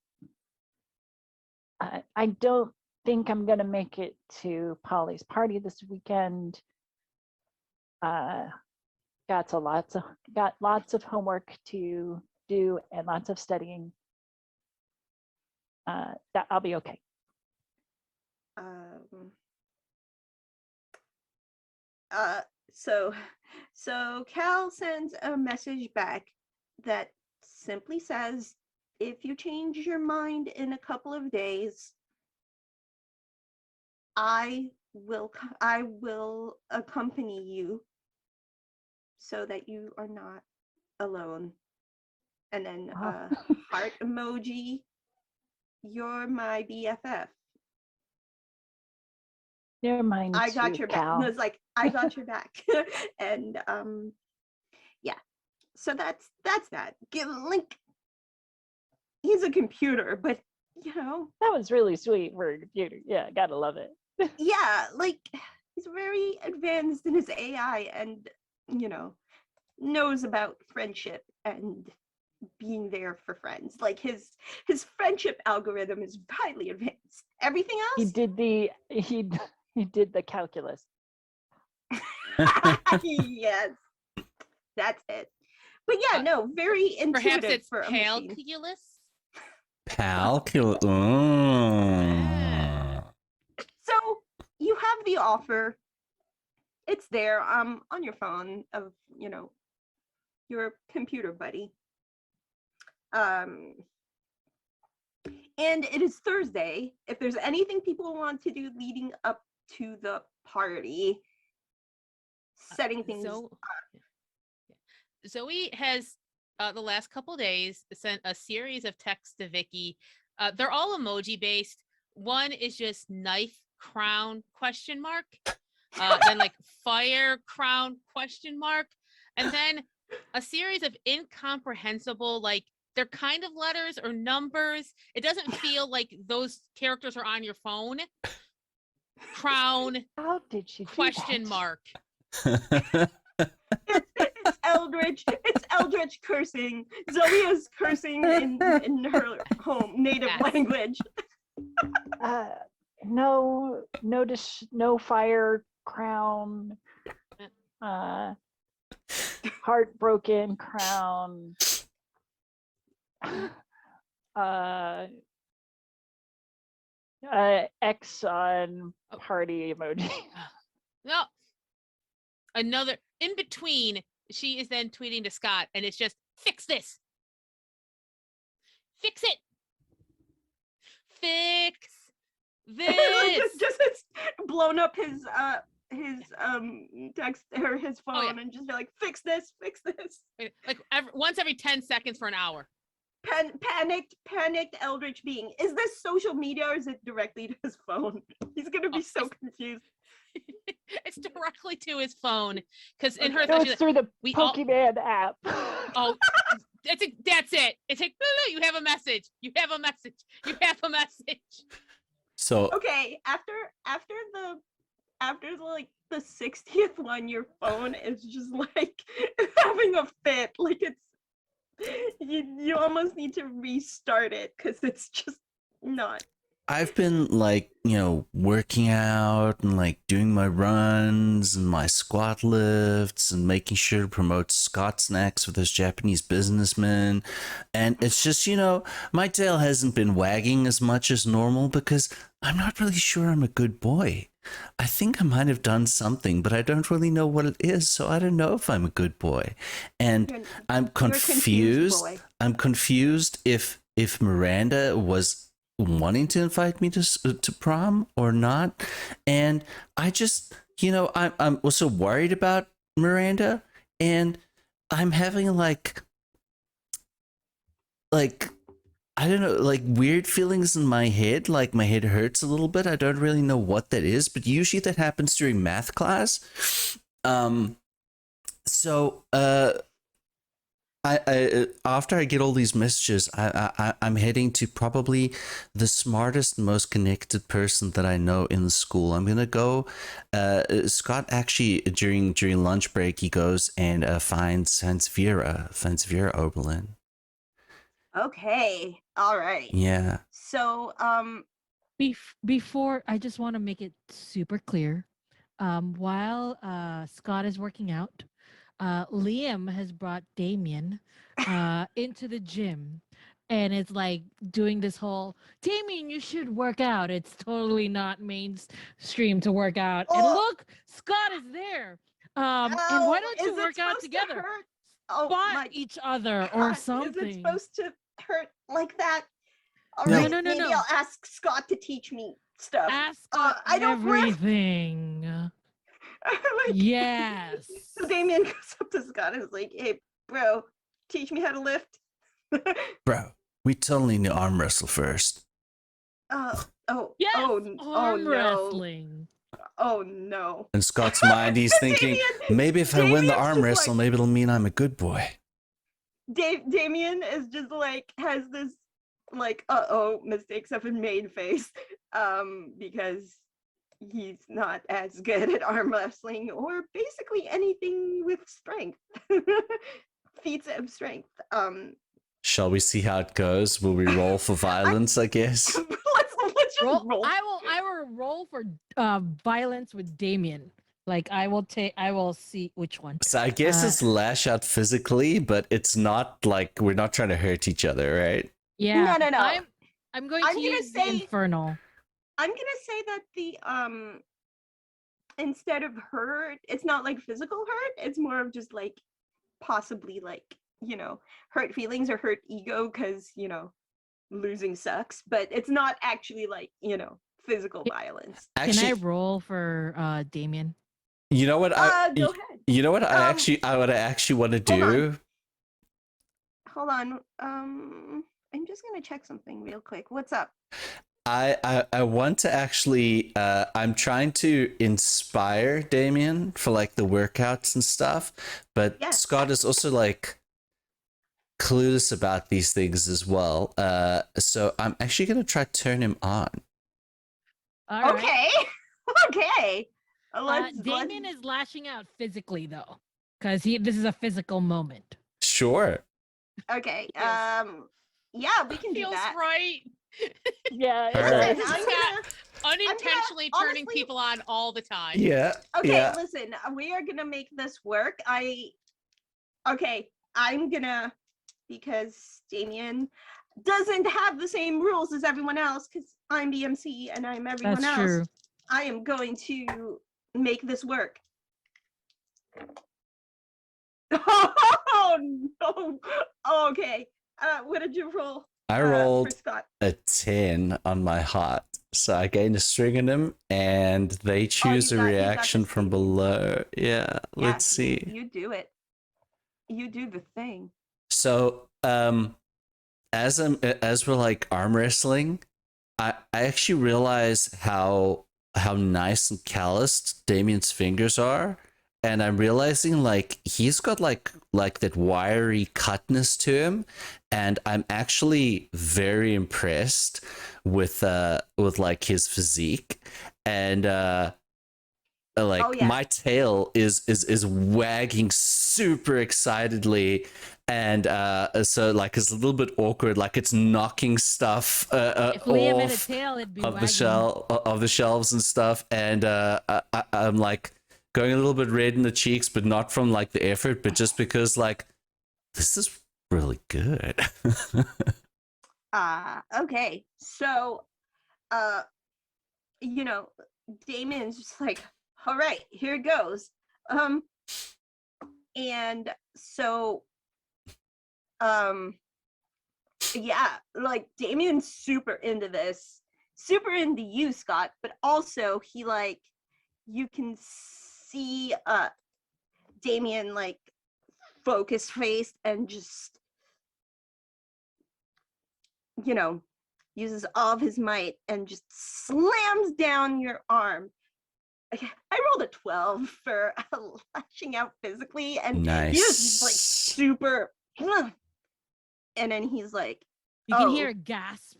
I don't think I'm going to make it to Polly's party this weekend. Got lots of homework to do and lots of studying. That I'll be okay. So Cal sends a message back that simply says, if you change your mind in a couple of days, I will accompany you so that you are not alone. And then heart emoji, you're my BFF. Never mind. I got your back. Cal. And I was like, I got your back. And yeah. So that's that. Link. He's a computer, but that was really sweet for a computer. Yeah, gotta love it. Yeah, like he's very advanced in his AI and, you know, knows about friendship and being there for friends. Like his friendship algorithm is highly advanced. Everything He else, did the he did the calculus. yes, that's it. But yeah, Uh, no, very Perhaps intuitive it's for a machine. calculus. Calculus. So you have the offer. It's there on your phone of, you know, your computer buddy. Um and it is Thursday. If there's anything people want to do leading up to the party, setting things Zoe has the last couple days sent a series of texts to Vicky. They're all emoji based. One is just knife crown question mark, then like fire crown question mark, and then a series of incomprehensible, like they're kind of letters or numbers. It doesn't feel like those characters are on your phone. Crown How did she do question that? mark. it's Eldritch cursing. Zoe is cursing in her home native Yes. language. No fire crown. Heartbroken crown. X on party emoji. No. Another in between, she is then tweeting to Scott, and it's just fix this. Fix it. Fix this. just it's blown up his text or his phone Oh, yeah. and just be like, fix this. Like once every 10 seconds for an hour. Panicked Eldritch being. Is this social media or is it directly to his phone? He's gonna be so confused. It's directly to his phone because in her No, she's it's through the we all- Pokemon app. oh that's it. It's like you have a message. You have a message. So Okay, after like the 60th one, your phone is just like having a fit. Like it's you almost need to restart it because it's just not. I've been like, working out and like doing my runs and my squat lifts and making sure to promote Scott snacks with those Japanese businessmen. And it's just, my tail hasn't been wagging as much as normal because I'm not really sure I'm a good boy. I think I might have done something, but I don't really know what it is. So I don't know if I'm a good boy. And I'm confused. Boy. I'm confused if Miranda was wanting to invite me to prom or not, and I just I'm also worried about Miranda, and I'm having like I don't know, like weird feelings in my head, like my head hurts a little bit. I don't really know what that is, but usually that happens during math class. So I after I get all these messages, I'm heading to probably the smartest, most connected person that I know in the school. I'm gonna go. Scott actually during lunch break he goes and finds Vera Oberlin. Okay, all right. Yeah. So Before, I just want to make it super clear. While Scott is working out, Liam has brought Damien into the gym, and it's like doing this whole Damien, you should work out. It's totally not mainstream to work out. And look, Scott is there. And why don't you work out together? Spot each other or something. Is it supposed to hurt like that? All No, right, no, no, maybe no. I'll ask Scott to teach me stuff. Ask Scott I don't work. everything. Yes. So Damien goes up to Scott and is like, "Hey, bro, teach me how to lift." Bro, we totally need to arm wrestle first. Yes. Oh Arm no. wrestling. Oh no. In Scott's mind, he's thinking, maybe if I win the Damien's arm just wrestle, like- maybe it'll mean I'm a good boy. Damien is just like has this like mistakes have been made face because he's not as good at arm wrestling or basically anything with strength. Feats of strength. Shall we see how it goes? Will we roll for violence, I guess? let's just roll. I will roll for violence with Damien. Like I will see which one. So I guess it's lash out physically, but it's not like we're not trying to hurt each other, right? Yeah. No. I'm going I'm to gonna use say- the infernal. I'm gonna say that the instead of hurt, it's not like physical hurt. It's more of just like possibly like, you know, hurt feelings or hurt ego because, you know, losing sucks, but it's not actually like, you know, physical violence. Can I Actually, roll for Damien? you know what? Go ahead. You know what? Um, What I actually want to hold on. do. Hold on. I'm just gonna check something real quick. What's up? I want to actually. I'm trying to inspire Damien for like the workouts and stuff, but Yes. Scott is also like clueless about these things as well. So I'm actually gonna try to turn him on. All right. Okay. Okay. Damien is lashing out physically though, because this is a physical moment. Sure. Okay. Yes. Yeah, we can do Feels that. right. Yeah, it All Listen, right. does. I'm gonna. Unintentionally turning honestly- people on all the time. Yeah. Okay, Yeah. listen. We are gonna make this work. I'm gonna, because Damien doesn't have the same rules as everyone else because I'm the MC and I'm everyone That's else. true. I am going to make this work. Oh no. Okay. What did you roll? I for rolled Scott? a 10 on my heart. So I gained a string in them and they choose you a got the reaction from saving below. Yeah, let's see. You do it. You do the thing. So as we're like arm wrestling, I actually realize how nice and calloused Damien's fingers are. And I'm realizing like he's got like that wiry cutness to him, and I'm actually very impressed with like his physique, and like Oh, yeah. my tail is wagging super excitedly, and so like it's a little bit awkward, like it's knocking stuff If Liam had a off tail, it'd be of wagging. the shelves and stuff, and I'm like going a little bit red in the cheeks, but not from like the effort, but just because like this is really good. Okay. So, you know, Damien's just like, all right, here it goes. And so, yeah, like Damien's super into this, super into you, Scott, but also he like, you can see Damien like focus faced and just, you know, uses all of his might and just slams down your arm. I rolled a 12 for lashing out physically, and he was just, like Nice. super, and then he's like, You can oh. hear a gasp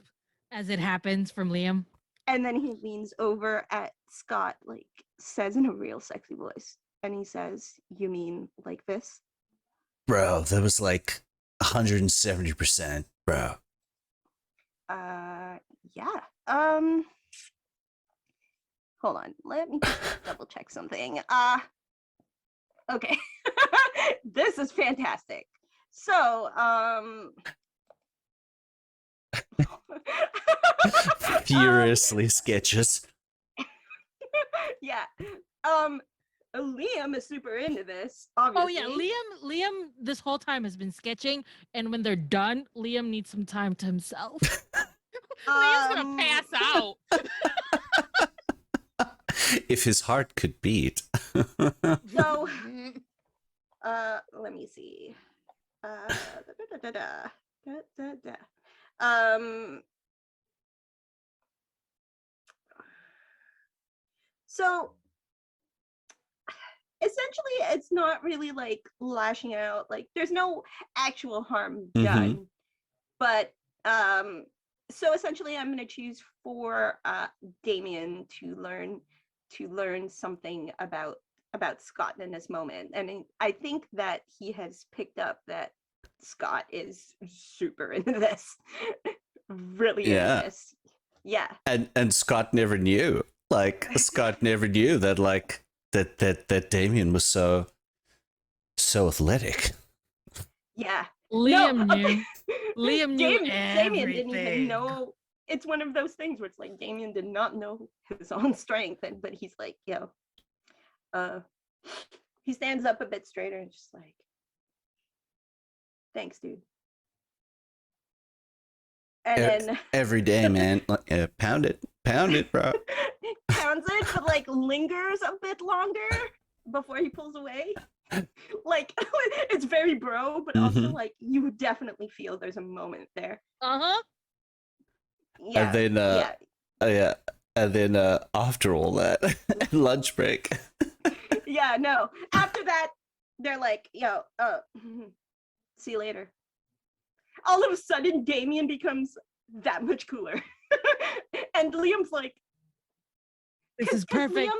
as it happens from Liam. and then he leans over at Scott, like says in a real sexy voice, and he says, "You mean like this?" Bro, that was like 170%, bro. Yeah. Hold on. Let me just double check something. Okay. This is fantastic. So, Furiously sketches. yeah. Liam is super into this, Oh obviously. yeah, Liam this whole time has been sketching, and when they're done, Liam needs some time to himself. Liam's gonna pass out. If his heart could beat. So, let me see. Da, da, da, da, da, da, da. So essentially it's not really like lashing out, like there's no actual harm done. But so essentially I'm going to choose for Damien to learn to learn something about Scott in this moment. And I think that he has picked up that Scott is super into this. Really into Yeah. this. Yeah. And Scott never knew. Like Scott never knew that that Damien was so athletic. Yeah. Liam No, knew. Liam knew Damien didn't even everything. know. It's one of those things where it's like Damien did not know his own strength, but he's like, he stands up a bit straighter and just like, thanks, dude. And then Every day, man. Like, pound it, bro. pounds it, but like lingers a bit longer before he pulls away. Like it's very bro, but also like you definitely feel there's a moment there. Uh-huh. Yeah. And then, yeah, and then after all that, lunch break. Yeah, no. After that, they're like, see you later. All of a sudden, Damien becomes that much cooler. And Liam's like, This is perfect.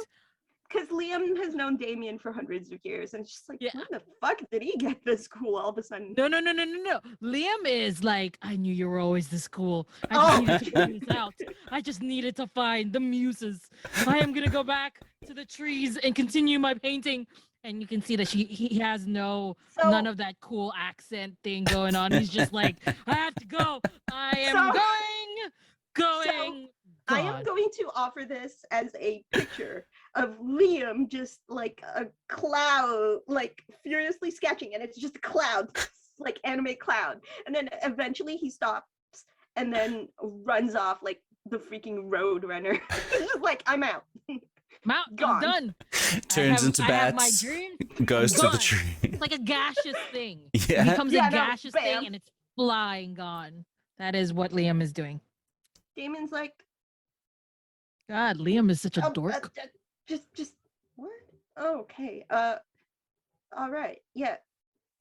Because Liam has known Damien for hundreds of years, and it's just like, Yeah. when the fuck did he get this cool all of a sudden? No. Liam is like, I knew you were always this cool. I Oh. just needed to figure this out. I just needed to find the muses. I am gonna go back to the trees and continue my painting. And you can see that he has none of that cool accent thing going on. He's just like, I have to go. I am going. I am going to offer this as a picture of Liam just like a cloud, like furiously sketching, and it's just a cloud, like anime cloud. And then eventually he stops and then runs off like the freaking road runner. Just like, I'm out. I'm Gone. done. Turns into I have my bats. dream. Goes to Gone. the tree. It's like a gaseous thing. Yeah. It becomes Yeah, a no, gaseous thing bam. and it's flying gone. That is what Liam is doing. Damon's like, God, Liam is such a oh, dork. just what? Oh, okay. All right. Yeah.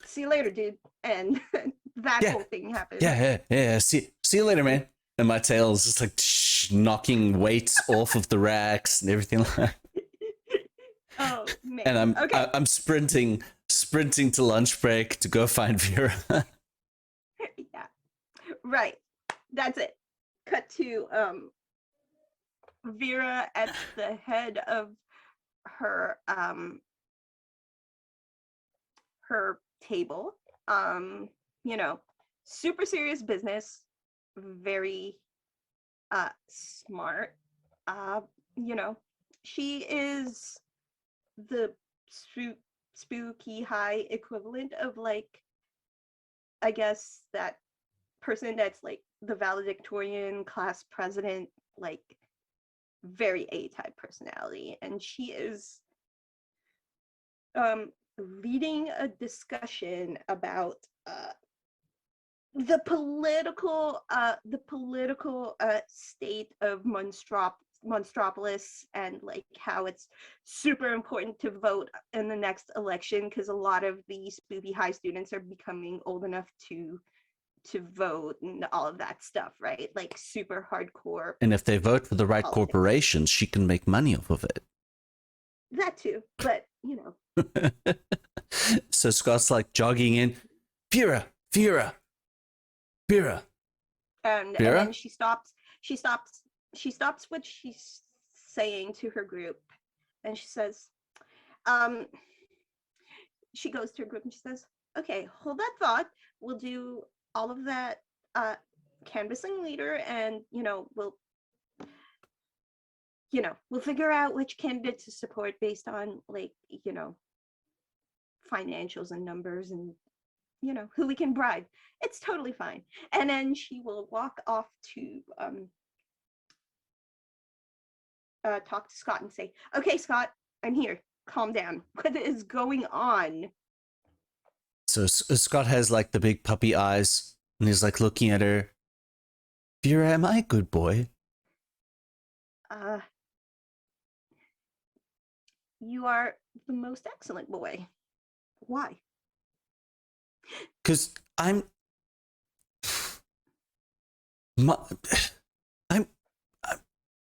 See you later, dude. And that Yeah. whole thing happened. Yeah. See you later, man. And my tail is just like knocking weights off of the racks and everything like. Oh man. And okay. I'm sprinting to lunch break to go find Vera. Yeah. Right. That's it. Cut to Vera at the head of her her table. Super serious business, very smart. She is the spooky high equivalent of like, I guess, that person that's like the valedictorian class president, like very A-type personality. And she is leading a discussion about the political state of Monstropolis, and like how it's super important to vote in the next election because a lot of the spoopy high students are becoming old enough to vote and all of that stuff, right? Like super hardcore. And if they vote for the right Politics. corporations, she can make money off of it. That too, but So Scott's like jogging in, Vera. And Vera? then she stops what she's saying to her group, and she says, she goes to her group and she says, okay, hold that thought. We'll do all of that canvassing later, and we'll figure out which candidate to support based on like financials and numbers and who we can bribe. It's totally fine. And then she will walk off to talk to Scott and say, okay, Scott, I'm here. Calm down. What is going on? So Scott has like the big puppy eyes and he's like looking at her. Vera, am I a good boy? You are the most excellent boy. Why? Because I'm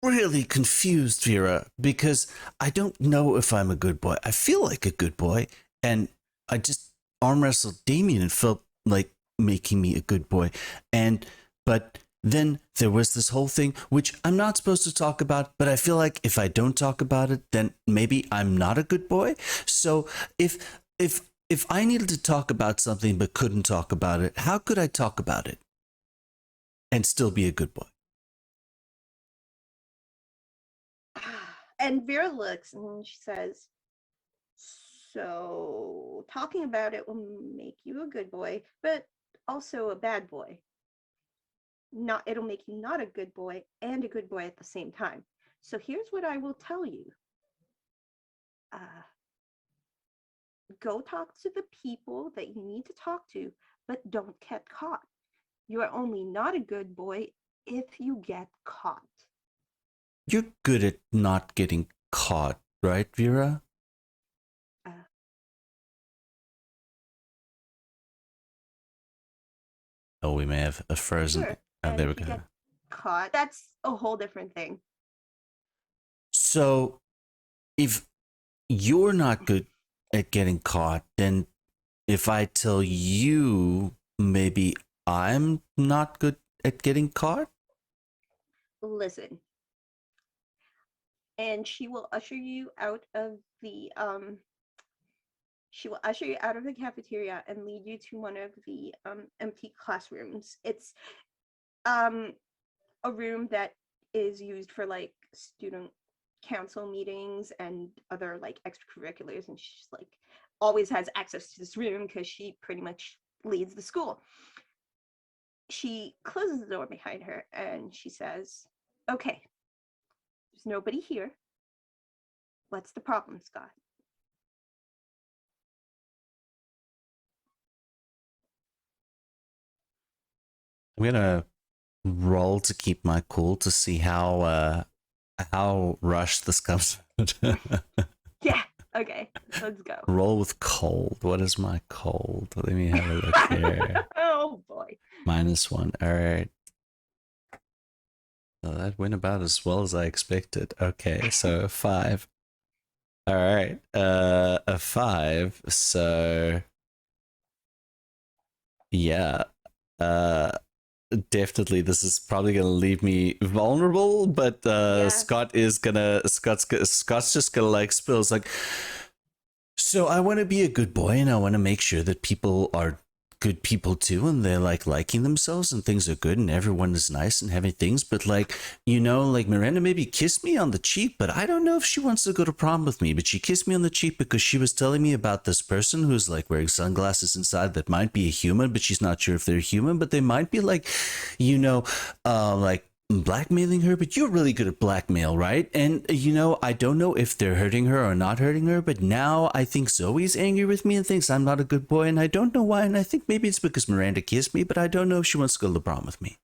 really confused, Vera, because I don't know if I'm a good boy. I feel like a good boy, and I just arm wrestled Damien and felt like making me a good boy. And but then there was this whole thing which I'm not supposed to talk about, but I feel like if I don't talk about it, then maybe I'm not a good boy. So if I needed to talk about something but couldn't talk about it, how could I talk about it and still be a good boy? And Vera looks and she says, so talking about it will make you a good boy, but also a bad boy. Not, it'll make you not a good boy and a good boy at the same time. So here's what I will tell you. Go talk to the people that you need to talk to, but don't get caught. You are only not a good boy if you get caught. You're good at not getting caught, right, Vera? Oh, we may have a frozen. Sure. Oh, And there we if you go. get caught, that's a whole different thing. So, if you're not good at getting caught, then if I tell you, maybe I'm not good at getting caught? Listen. And she will usher you out of the cafeteria and lead you to one of the empty classrooms. It's a room that is used for like student council meetings and other like extracurriculars, and she's like always has access to this room because she pretty much leads the school. She closes the door behind her and she says, okay, there's nobody here. What's the problem, Scott? I'm gonna roll to keep my cool to see how rushed this comes. Yeah, okay, let's go. Roll with cold. What is my cold? Let me have a look here. Oh boy. -1. All right. Well, that went about as well as I expected. Okay, so 5. All right. A 5. So yeah. Definitely this is probably gonna leave me vulnerable, but Yeah. Scott's just gonna like spill. It's like, so I want to be a good boy and I want to make sure that people are good people too, and they're like liking themselves and things are good and everyone is nice and having things, but like, you know, like Miranda maybe kissed me on the cheek, but I don't know if she wants to go to prom with me. But she kissed me on the cheek because she was telling me about this person who's like wearing sunglasses inside that might be a human, but she's not sure if they're human, but they might be like, you know, like blackmailing her. But you're really good at blackmail, right? And you know, I don't know if they're hurting her or not hurting her, but now I think Zoe's angry with me and thinks I'm not a good boy, and I don't know why. And I think maybe it's because Miranda kissed me, but I don't know if she wants to go to the prom with me.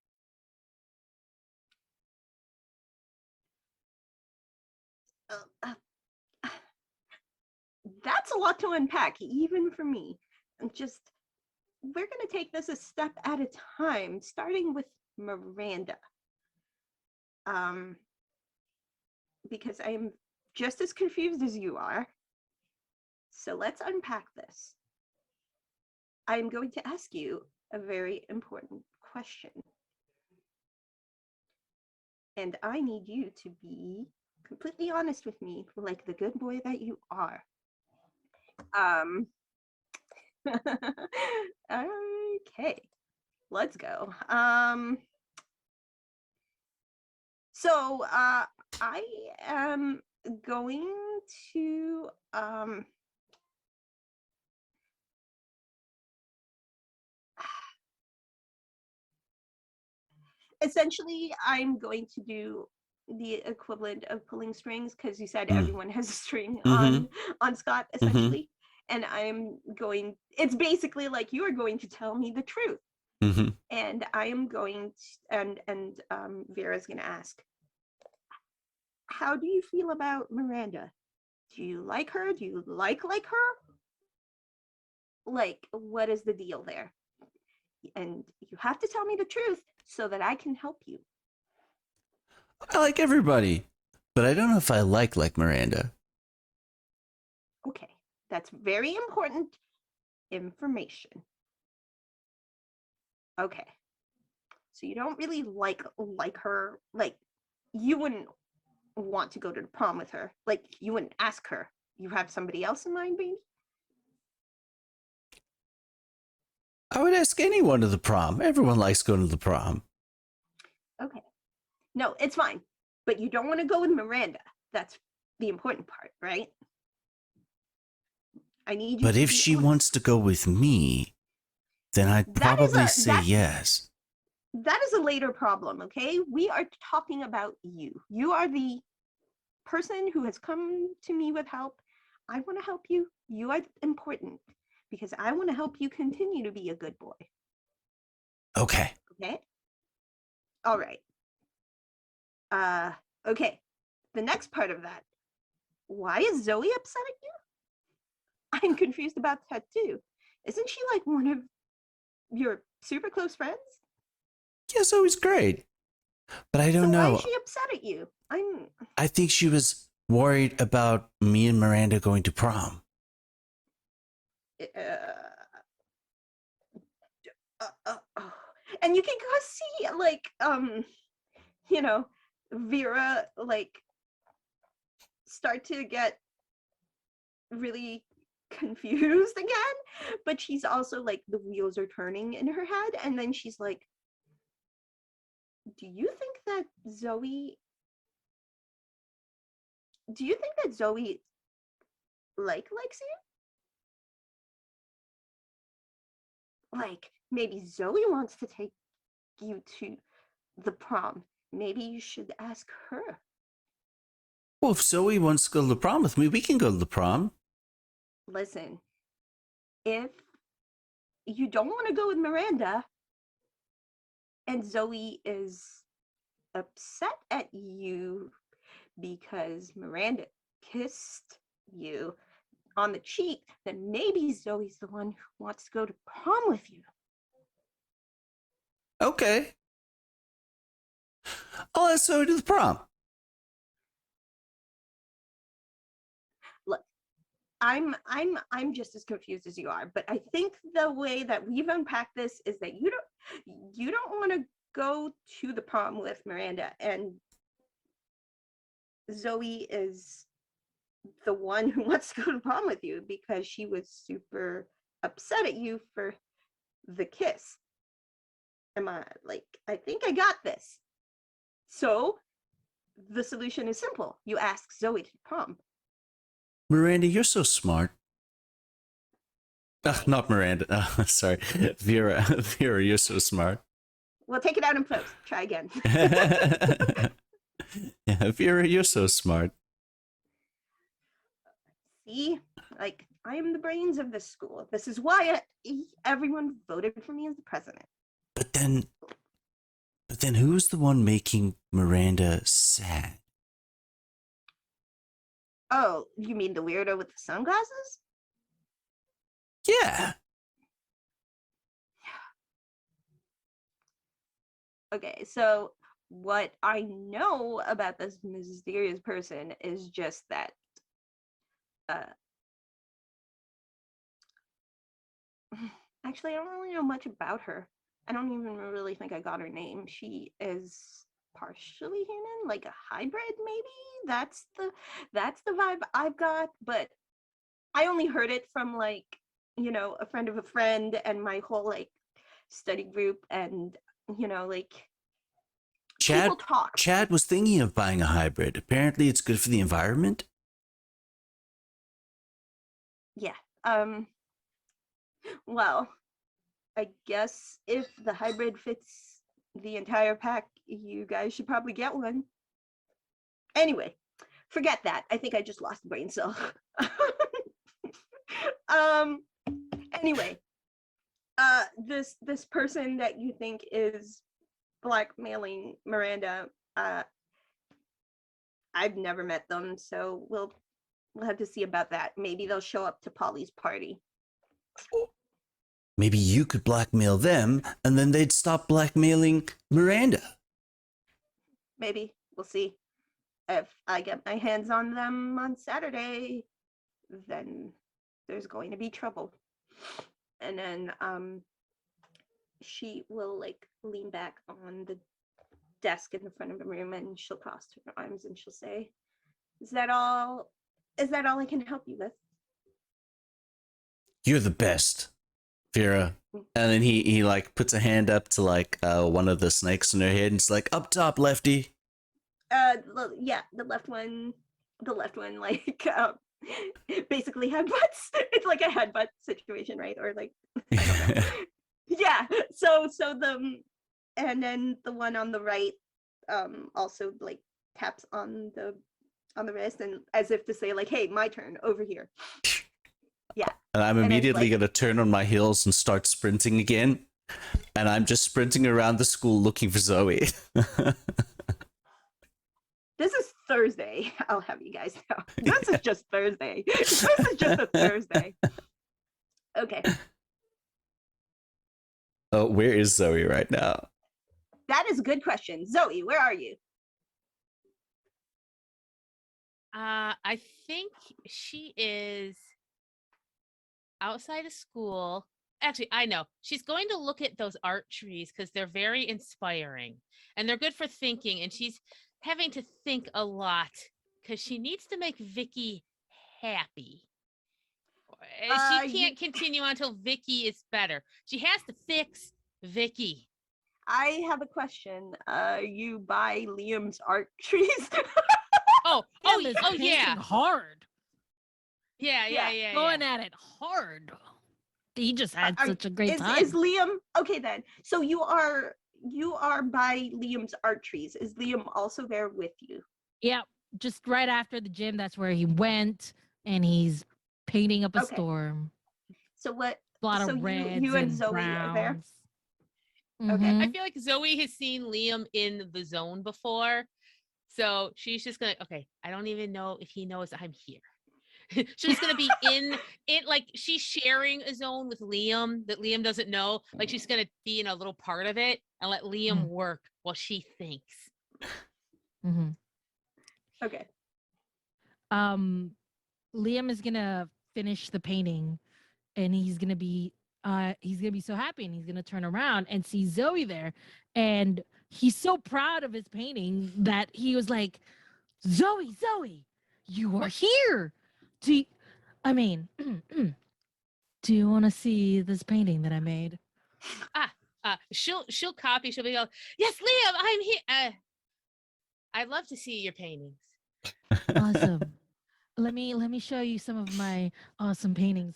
That's a lot to unpack, even for me. And just, we're going to take this a step at a time, starting with Miranda. Because I'm just as confused as you are. So let's unpack this. I'm going to ask you a very important question. And I need you to be completely honest with me, like the good boy that you are. Okay, let's go. So I am going to essentially I'm going to do the equivalent of pulling strings, because you said everyone has a string on Scott essentially. And I'm going, it's basically like you are going to tell me the truth. And I am going to, and Vera's going to ask, how do you feel about Miranda? Do you like her? Do you like her? Like, what is the deal there? And you have to tell me the truth so that I can help you. I like everybody, but I don't know if I like Miranda. Okay, that's very important information. Okay, so you don't really like her. Like, you wouldn't want to go to the prom with her. Like, you wouldn't ask her. You have somebody else in mind, baby? I would ask anyone to the prom. Everyone likes going to the prom. Okay. No, it's fine. But you don't want to go with Miranda. That's the important part, right? I need you But to if be she honest. wants to go with me, then I'd That is probably a- say yes. That is a later problem, okay? We are talking about you. You are the person who has come to me with help. I want to help you. You are important because I want to help you continue to be a good boy. Okay. Okay? All right. Okay. The next part of that. Why is Zoe upset at you? I'm confused about that too. Isn't she like one of your super close friends? Yeah, Zoe's great. But I So don't why know. is she upset at you? I think she was worried about me and Miranda going to prom. Oh. And you can go see like you know, Vera like start to get really confused again, but she's also like the wheels are turning in her head, and then she's like, do you think that Zoe likes you? Like, maybe Zoe wants to take you to the prom. Maybe you should ask her. Well, if Zoe wants to go to the prom with me, we can go to the prom. Listen, if you don't want to go with Miranda and Zoe is upset at you because Miranda kissed you on the cheek, then maybe Zoe's the one who wants to go to prom with you. Okay. I'll ask Zoe to the prom. Look, I'm just as confused as you are, but I think the way that we've unpacked this is that you don't want to go to the prom with Miranda, and Zoe is the one who wants to go to prom with you because she was super upset at you for the kiss. I think I got this. So the solution is simple. You ask Zoe to prom. Miranda, you're so smart. Not Miranda. Sorry. Vera. Vera, you're so smart. We'll take it out in post. Try again. Yeah, Vera, you're so smart. See, like, I am the brains of this school. This is why everyone voted for me as the president. But then who's the one making Miranda sad? Oh, you mean the weirdo with the sunglasses? Yeah. Okay, so what I know about this mysterious person is just that actually, I don't really know much about her. I don't even really think I got her name. She is partially human, like a hybrid, maybe. That's the vibe I've got, but I only heard it from like, a friend of a friend and my whole like study group, and like people talk. Chad was thinking of buying a hybrid. Apparently it's good for the environment. Yeah. Well, I guess if the hybrid fits the entire pack, you guys should probably get one. Anyway, forget that. I think I just lost a brain cell. Anyway, this person that you think is blackmailing Miranda, I've never met them, so we'll have to see about that. Maybe they'll show up to Polly's party. Maybe you could blackmail them and then they'd stop blackmailing Miranda. Maybe we'll see. If I get my hands on them on Saturday, then there's going to be trouble. And then she will like lean back on the desk in the front of the room, and she'll cross her arms and she'll say, is that all I can help you with? You're the best, Vera. And then he like puts a hand up to like one of the snakes in her head, and it's like, up top, lefty. Yeah, the left one like basically headbutts. It's like a headbutt situation, right? Or like, I don't know. Yeah. So and then the one on the right also like taps on the wrist, and as if to say like, hey, my turn over here. Yeah. And I'm And it's immediately like- gonna turn on my heels and start sprinting again. And I'm just sprinting around the school looking for Zoe. This is Thursday. I'll have you guys know. This is just Thursday. This is just a Thursday. Okay. Oh, where is Zoe right now? That is a good question. Zoe, where are you? I think she is outside of school. Actually, I know. She's going to look at those art trees because they're very inspiring and they're good for thinking. And she's having to think a lot because she needs to make Vicky happy. She can't continue until Vicky is better. She has to fix Vicky. I have a question. You buy Liam's art trees? Oh, Liam is yeah. painting hard. Yeah. Going at it hard. He just had such a great time. Is Liam okay then? So you are by Liam's art trees. Is Liam also there with you? Yeah, just right after the gym, that's where he went, and he's painting up a Okay. storm. So what? A lot So of you- reds you and and Zoe are there? browns. Okay. Mhm. I feel like Zoe has seen Liam in the zone before. So she's just gonna, okay, I don't even know if he knows I'm here. She's gonna be in it, like she's sharing a zone with Liam that Liam doesn't know. Like she's gonna be in a little part of it and let Liam work while she thinks. Mhm. Okay. Liam is gonna finish the painting, and he's gonna be so happy, and he's gonna turn around and see Zoe there, and he's so proud of his painting that he was like, Zoe, you are here. Do you want to see this painting that I made? She'll copy. She'll be like, yes, Liam, I'm here. I'd love to see your paintings. Awesome. Let me show you some of my awesome paintings.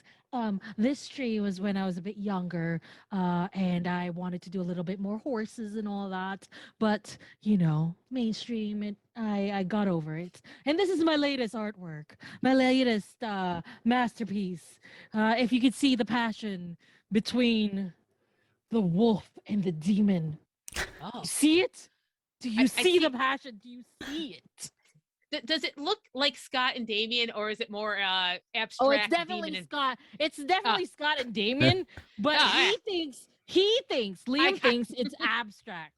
This tree was when I was a bit younger, and I wanted to do a little bit more horses and all that, but mainstream, and I got over it. And this is my latest artwork, my latest masterpiece. If you could see the passion between the wolf and the demon. Oh, See it? Do you I see see- the passion? Do you see it? Does it look like Scott and Damien, or is it more abstract? Oh, it's definitely demon and- Scott. It's definitely Scott and Damien, but Oh, he yeah. thinks, Liam I- thinks it's abstract.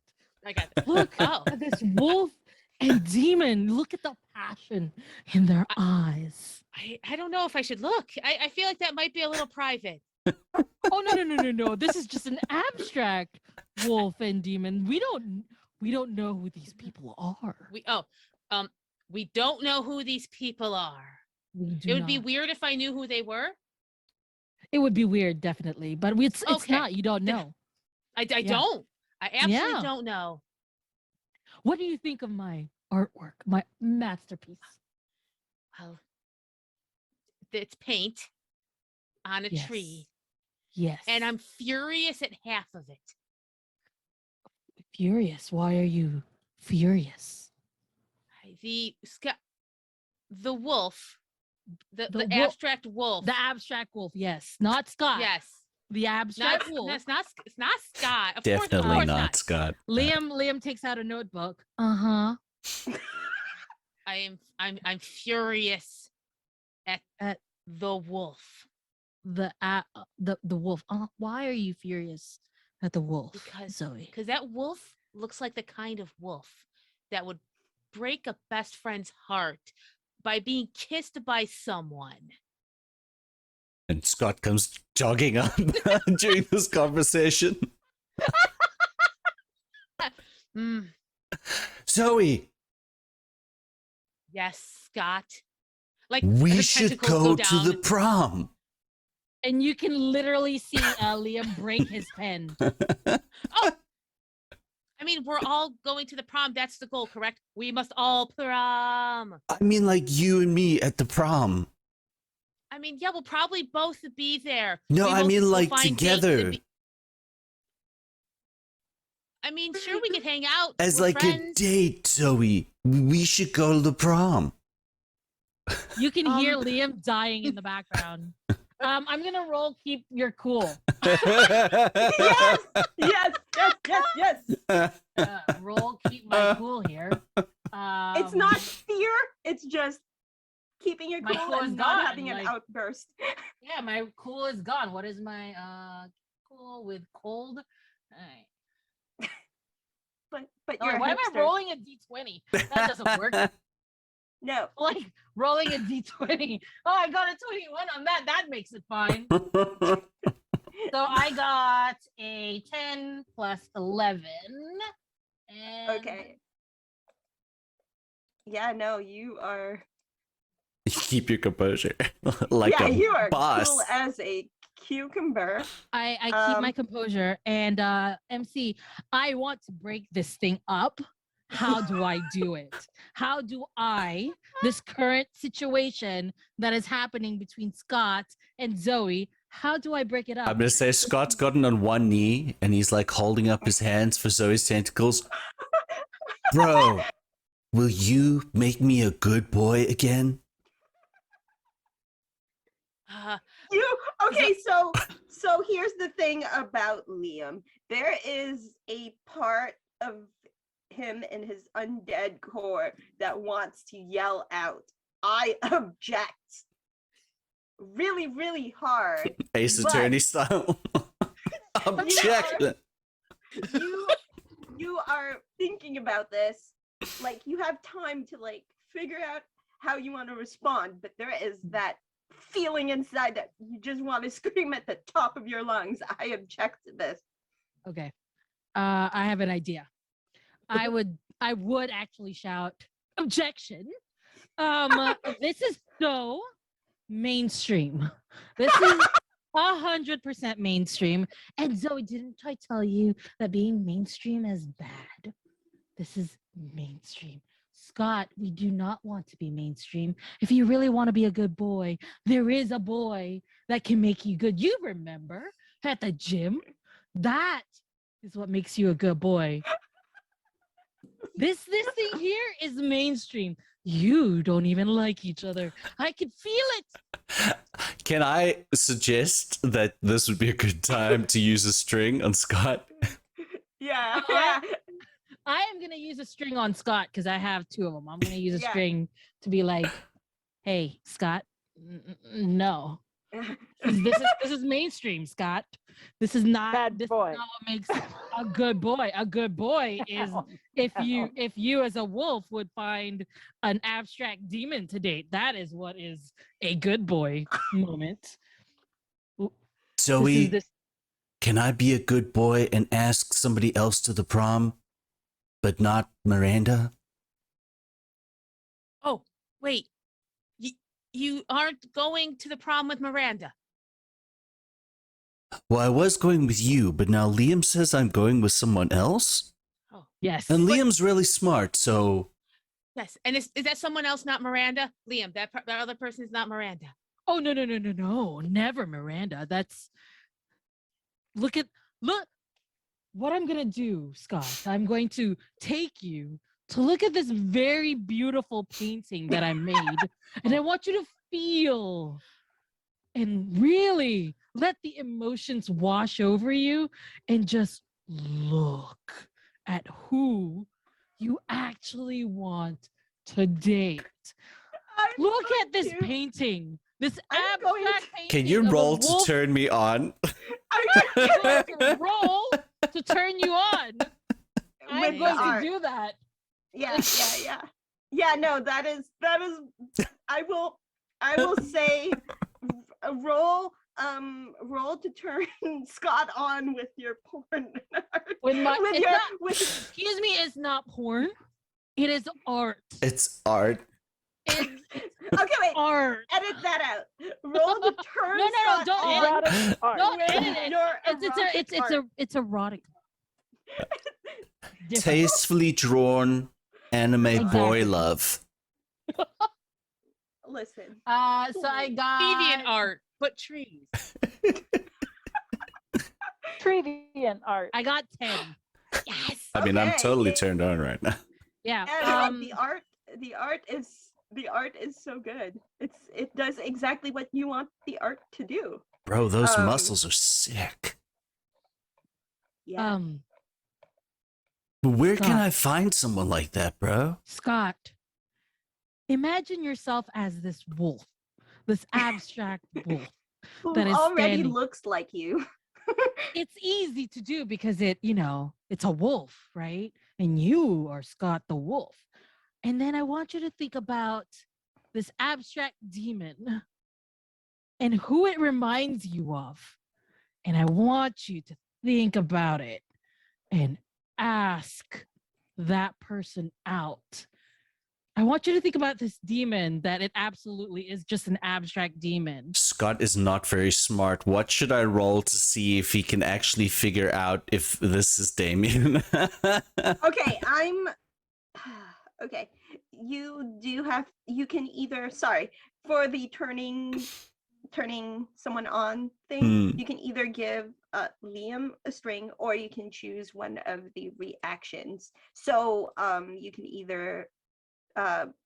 I got it. Look Oh, at this wolf and demon. Look at the passion in their eyes. I don't know if I should look. I feel like that might be a little private. Oh no. This is just an abstract wolf and demon. We don't know who these people are. We don't know who these people are. We do It would be not. weird if I knew who they were. It would be weird, definitely, but it's Okay. not. You don't Then- know. I Yeah. don't. I absolutely Yeah. don't know. What do you think of my artwork, my masterpiece? Well, it's paint on a Yes. tree, Yes. and I'm furious at half of it. furious. Why are you furious? The wolf, the The wolf- abstract wolf. The abstract wolf, yes, not Scott. Yes. The abstract wolf. It's not Scott. Of Definitely course not Scott. Liam takes out a notebook. Uh-huh. I'm furious at the wolf The wolf. Why are you furious at the wolf, because Zoe? that wolf looks like the kind of wolf that would break a best friend's heart by being kissed by someone. And Scott comes jogging up during this conversation. Mm, Zoe, yes, Scott. Like we her should tentacles go go to the down. prom. And you can literally see Liam break his pen. Oh, I mean, we're all going to the prom. That's the goal, correct? We must all prom. I mean, like you and me at the prom. I mean, yeah, we'll probably both be there. No, We I will- mean, we'll like, find dates together. and I mean, sure, we could hang out. As We're like friends. a date, Zoe. We should go to the prom. You can hear Liam dying in the background. I'm gonna roll keep your cool. Yes, yes, yes, yes, yes. Roll keep my cool here. It's not fear. It's just keeping your My cool cool is and not gone, having an like- outburst. Yeah, my cool is gone. What is my cool with cold? Alright. But Oh, you're why a am I hipster. rolling a d20? That doesn't work. No. Like rolling a d20. Oh, I got a 21 on that. That makes it fine. So I got a 10 plus 11. And Okay. Yeah, no, you are. Keep your composure. Like yeah, a you are boss. cool as a cucumber. I keep my Um, composure. And MC, I want to break this thing up. How do I do it? How do I, this current situation that is happening between Scott and Zoe, how do I break it up? I'm gonna say Scott's gotten on one knee and he's like holding up his hands for Zoe's tentacles. Bro, will you make me a good boy again? You okay? So here's the thing about Liam. There is a part of him in his undead core that wants to yell out, "I object!" really, really hard. Ace But- Attorney style. Object. You are thinking about this, like you have time to like figure out how you want to respond, but there is that feeling inside that you just want to scream at the top of your lungs, "I object to this." Okay. I have an idea. I would actually shout objection. This is so mainstream. This is 100% mainstream. And Zoe, didn't I tell you that being mainstream is bad? This is mainstream. Scott, we do not want to be mainstream. If you really want to be a good boy, there is a boy that can make you good. You remember at the gym? That is what makes you a good boy. This thing here is mainstream. You don't even like each other. I can feel it. Can I suggest that this would be a good time to use a string on Scott? Yeah, Uh-uh. yeah. I am gonna use a string on Scott because I have two of them. I'm gonna use a Yeah. string to be like, "Hey, Scott, no, this is mainstream, Scott. This is not Bad this boy. is not what makes a good boy. A good boy is if you as a wolf would find an abstract demon to date. That is what is a good boy moment. Zoe, This can I be a good boy and ask somebody else to the prom, but not Miranda? Oh, wait. You aren't going to the prom with Miranda. Well, I was going with you, but now Liam says I'm going with someone else? Oh, yes. And Liam's really smart, so yes. And is that someone else, not Miranda? Liam, that other person is not Miranda. Oh no, never Miranda. That's look what I'm gonna do, Scott. I'm going to take you to look at this very beautiful painting that I made, and I want you to feel and really let the emotions wash over you and just look at who you actually want to date. I'm Look going at this to- painting. This I'm going abstract painting. can you of a roll to wolf. turn me on? I'm I'm going to roll to turn you on. I'm with going the art. to do that. Yeah. Yeah, no, that is I will say roll to turn Scott on with your porn art. With my, with it's your not, with excuse me, it's not porn. It is art. It's art. It's Okay, wait. art. Edit that out. Roll to turn No, Scott don't on Erotic art. Don't with edit it. your It's erotic. Different. Tastefully drawn anime boy Exactly. love. Listen. So I got Deviant art, but trees. Treviant art. I got 10. Yes. I mean, I'm Okay, totally yeah. turned on right now. Yeah. And the art is so good. It does exactly what you want the art to do. Bro, those Um, muscles are sick. Yeah. But where can Scott. I find someone like that, bro? Scott, imagine yourself as this wolf, this abstract wolf. Who that is already standing. looks like you. It's easy to do because it's a wolf, right? And you are Scott the wolf. And then I want you to think about this abstract demon and who it reminds you of. And I want you to think about it and ask that person out. I want you to think about this demon that it absolutely is just an abstract demon. Scott is not very smart. What should I roll to see if he can actually figure out if this is Damien? Okay, I'm okay. You can either for the turning someone on thing, you can either give Liam a string or you can choose one of the reactions. So you can either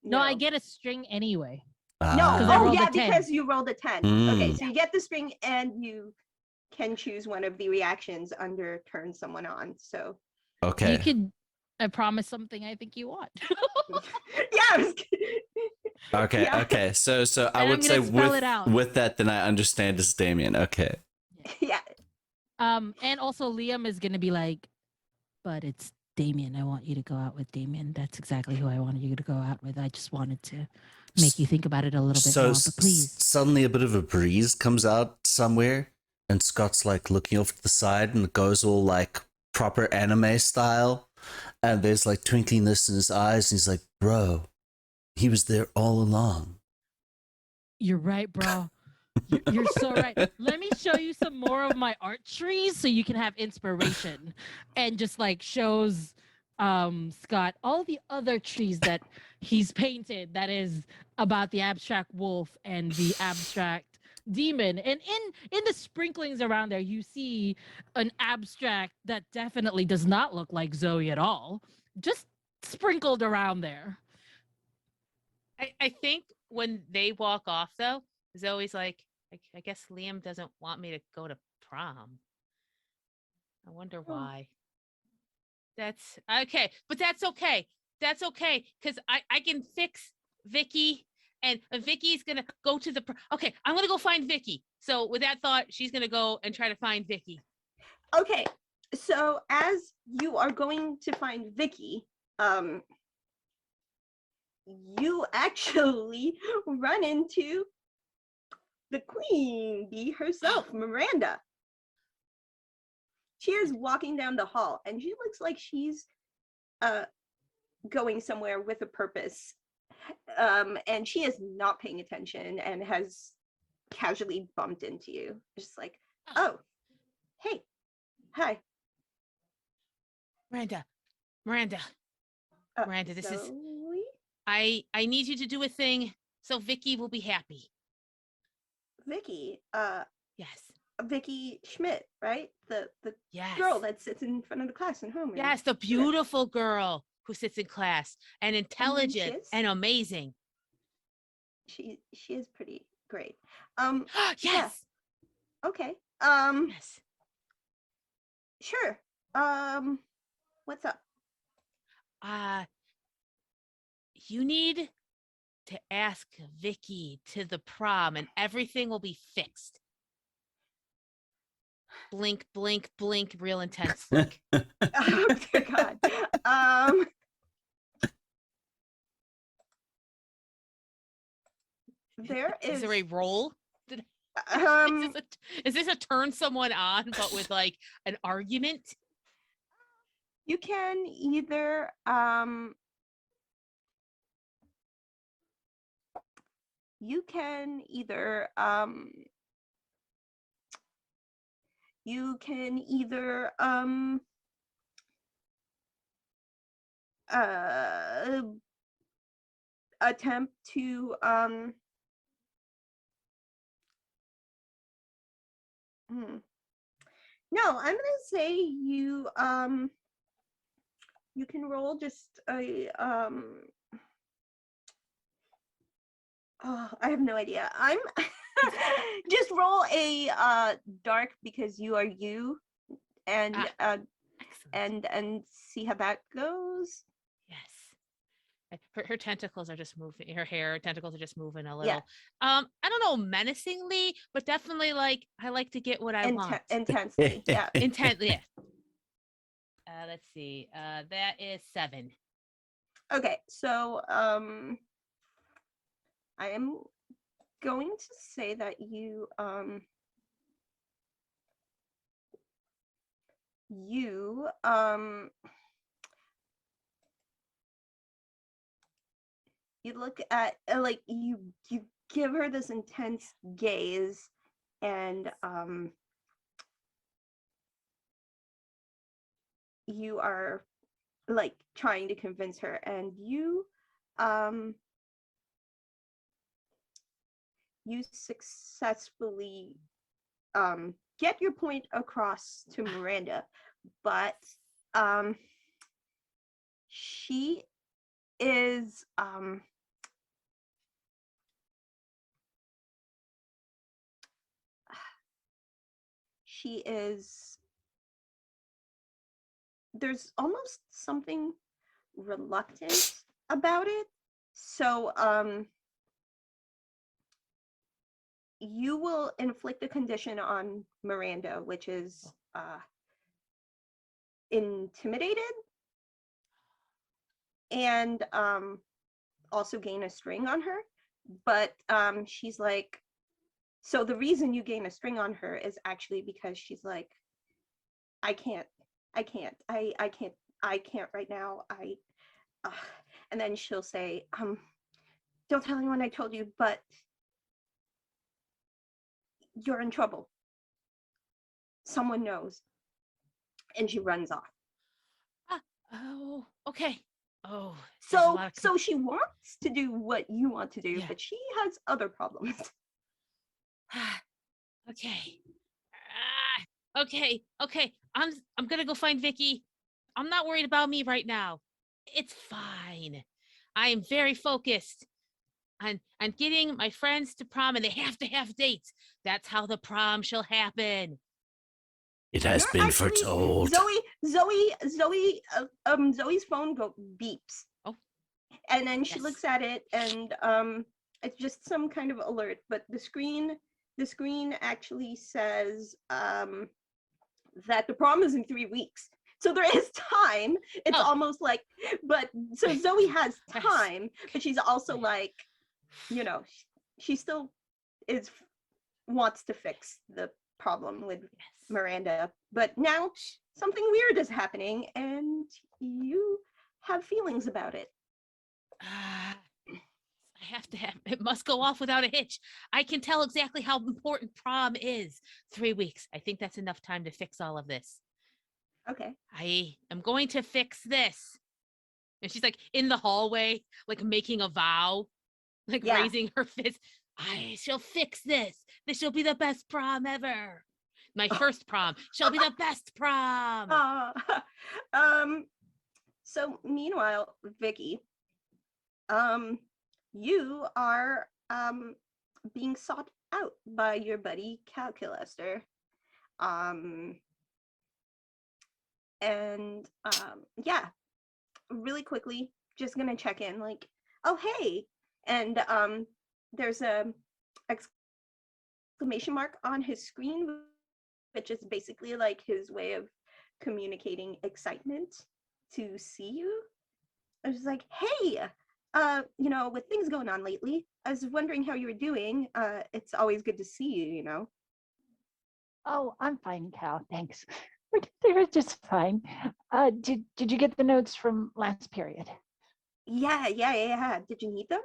No, I get a string anyway. no, Because I oh rolled a yeah, 10. because you rolled a 10. Okay, Mm. so you get the string and you can choose one of the reactions under turn someone on. So Okay. You could, I promise something I think you want. yeah, I was kidding. Okay, Yeah. okay. So I And would I'm say gonna spell it out. with that, then I understand it's Damien. Okay. Yeah. And also Liam is gonna be like, but it's Damien. I want you to go out with Damien. That's exactly who I wanted you to go out with. I just wanted to make you think about it a little bit more. But please. Suddenly a bit of a breeze comes out somewhere, and Scott's like looking off to the side, and it goes all like proper anime style, and there's like twinkliness in his eyes, and he's like, "Bro, he was there all along." You're right, bro. You're so right. Let me show you some more of my art trees so you can have inspiration, and just like shows Scott all the other trees that he's painted that is about the abstract wolf and the abstract demon. And in the sprinklings around there, you see an abstract that definitely does not look like Zoe at all, just sprinkled around there. I think when they walk off though, Zoe's like, I guess Liam doesn't want me to go to prom. I wonder why. That's okay, but that's okay. That's okay because I can fix Vicky, and Vicky's gonna go to the. Okay, I'm gonna go find Vicky. So with that thought, she's gonna go and try to find Vicky. Okay, so as you are going to find Vicky, you actually run into the queen bee herself, Miranda. She is walking down the hall, and she looks like she's going somewhere with a purpose. And she is not paying attention and has casually bumped into you. Just like, oh, hey, hi. Miranda, this is. Zoe? I need you to do a thing so Vicky will be happy. Vicky, Yes. Vicky Schmidt, right? The Yes. girl that sits in front of the class in homeroom. Yes, the beautiful girl who sits in class and intelligent is? and amazing. She is pretty great. Yes. Okay. Yes. Sure. What's up? You need to ask Vicky to the prom and everything will be fixed. Blink, blink, blink, real intense blink. Oh dear God. there Is is there a roll? um Is this a turn someone on, but with like an argument? you can either you can either you can either uh attempt to no, I'm gonna say you can roll just a oh, I have no idea. I'm just roll a dark because you are you, and Excellent. and see how that goes. Yes. Her tentacles are just moving. Her hair tentacles are just moving a Yeah. little. I don't know, menacingly, but definitely like I like to get what I want. Intensely. Yeah. Intently. Yeah. Let's see. That is 7. Okay, so I am going to say that you you you look at like you give her this intense gaze, and you are like trying to convince her, and um you successfully get your point across to Miranda, but she is she is there's almost something reluctant about it. So you will inflict a condition on Miranda, which is intimidated, and also gain a string on her. But she's like, so the reason you gain a string on her is actually because she's like, I can't right now. And then she'll say, don't tell anyone I told you, but you're in trouble. Someone knows. And she runs off. Oh, okay. Oh, so she wants to do what you want to do, Yeah. but she has other problems. Okay. Okay. I'm gonna go find Vicky. I'm not worried about me right now. It's fine. I am very focused on getting my friends to prom, and they have to have dates. That's how the prom shall happen. It has You're been actually, foretold. Zoe's phone beeps. Oh. And then she Yes. looks at it, and it's just some kind of alert, but the screen actually says that the prom is in 3 weeks. So there is time. It's almost like, but so Zoe has time, but she's also like, you know, she still wants to fix the problem with Miranda, but now something weird is happening, and you have feelings about it. It must go off without a hitch. I can tell exactly how important prom is. 3 weeks. I think that's enough time to fix all of this. Okay. I am going to fix this. And she's like in the hallway, like making a vow, like raising her fist. I shall fix this. This shall be the best prom ever. My first prom shall be the best prom. So meanwhile, Vicky, you are being sought out by your buddy Calculaster. And yeah, really quickly, just gonna check in, like, oh hey, and there's a exclamation mark on his screen, which is basically like his way of communicating excitement to see you. I was like, hey, with things going on lately, I was wondering how you were doing. It's always good to see you. Oh, I'm fine, Cal. Thanks. They were just fine. Did you get the notes from last period? Yeah. Did you need them?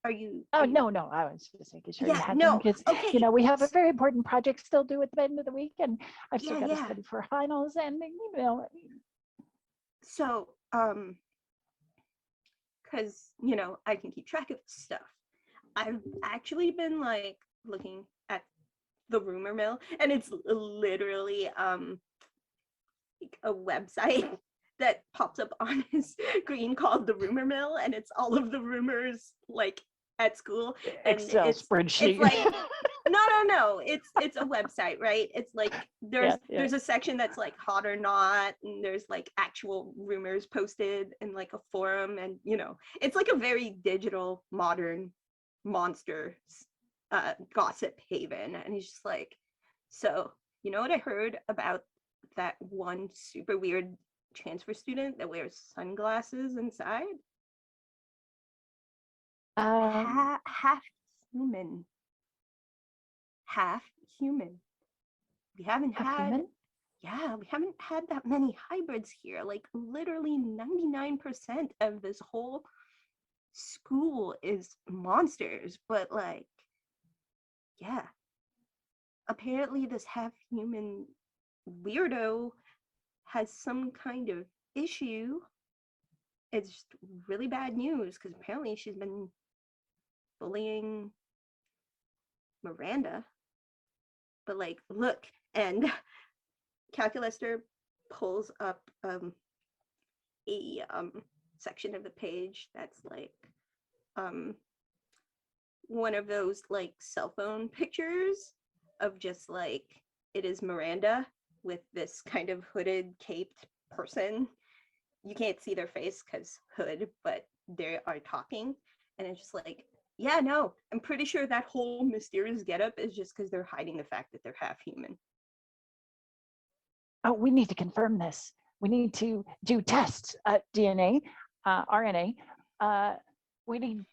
Are you? Oh, Are you... no. I was just making sure you Yeah, had them no. because Okay. we have a very important project still due at the end of the week, and I've still got to Yeah. study for finals, and So, because I can keep track of stuff. I've actually been like looking at the rumor mill, and it's literally like a website that pops up on his screen called the rumor mill, and it's all of the rumors like at school, and Excel spreadsheet. it's like no, it's a website, right? It's like there's a section that's like hot or not, and there's like actual rumors posted in like a forum, and it's like a very digital modern monster gossip haven. And he's just like, so what I heard about that one super weird transfer student that wears sunglasses inside? Half human. We haven't had human? Yeah, we haven't had that many hybrids here. Like literally 99% of this whole school is monsters, but like, yeah, apparently this half human weirdo has some kind of issue. It's just really bad news because apparently she's been bullying Miranda. But like, look, and Calculaster pulls up a section of the page that's like one of those like cell phone pictures of just like, it is Miranda with this kind of hooded caped person. You can't see their face because hood, but they are talking, and it's just like, yeah, no, I'm pretty sure that whole mysterious getup is just because they're hiding the fact that they're half human. Oh, we need to confirm this. We need to do tests, DNA, RNA. We need.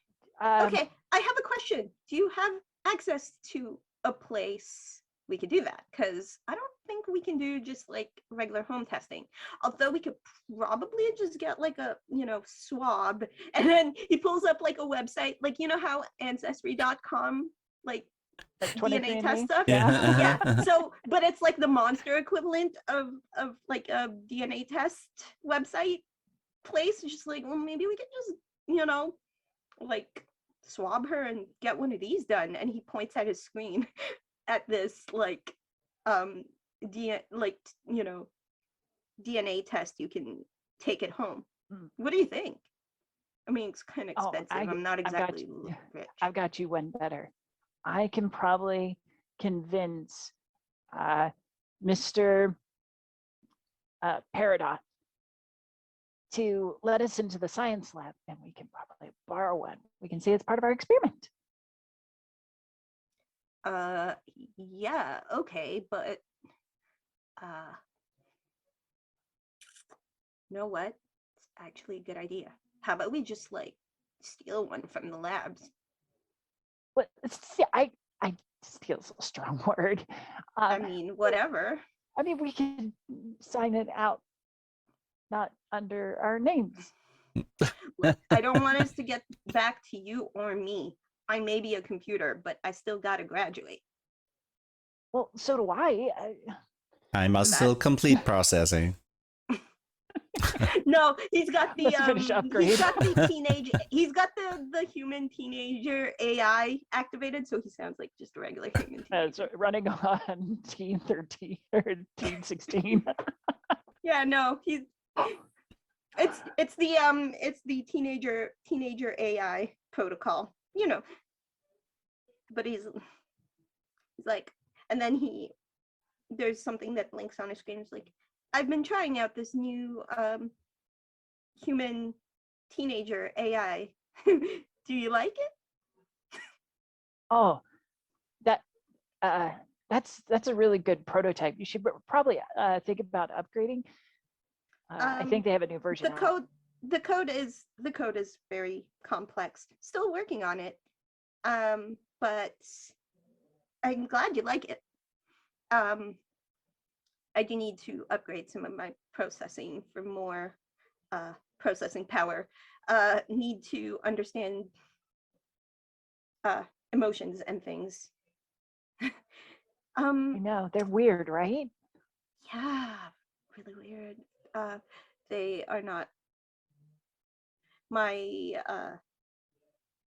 Okay, I have a question. Do you have access to a place we could do that? Because I don't think we can do just like regular home testing. Although we could probably just get like a swab, and then he pulls up like a website, like how Ancestry.com like DNA test stuff. Yeah. So, but it's like the monster equivalent of like a DNA test website place. It's just like, well, maybe we could just like swab her and get one of these done. And he points at his screen at this like DNA test you can take it home. What do you think? I mean, it's kind of expensive. I'm not exactly rich. I've got you one better. I can probably convince Mr. Peridot to let us into the science lab, and we can probably borrow one. We can see it's part of our experiment. Yeah, okay, but you know what? It's actually a good idea. How about we just like steal one from the labs? What? See, I steal's a strong word. I mean, whatever. I mean, we can sign it out, not under our names. Look, I don't want us to get back to you or me. I may be a computer, but I still gotta graduate. Well, so do I. I must still complete processing. No, he's got the upgrade. he's got the teenage he's got the human teenager AI activated, so he sounds like just a regular human teenager. So running on teen 13 or teen 16. Yeah, no, it's the teenager AI protocol, but he's like, and then there's something that blinks on his screen. It's like, I've been trying out this new human teenager AI. Do you like it? Oh, that's a really good prototype. You should probably think about upgrading. I think they have a new version. the code is very complex. Still working on it. But I'm glad you like it. I do need to upgrade some of my processing for more processing power. Need to understand emotions and things. I know, they're weird, right? Yeah, really weird. They are not my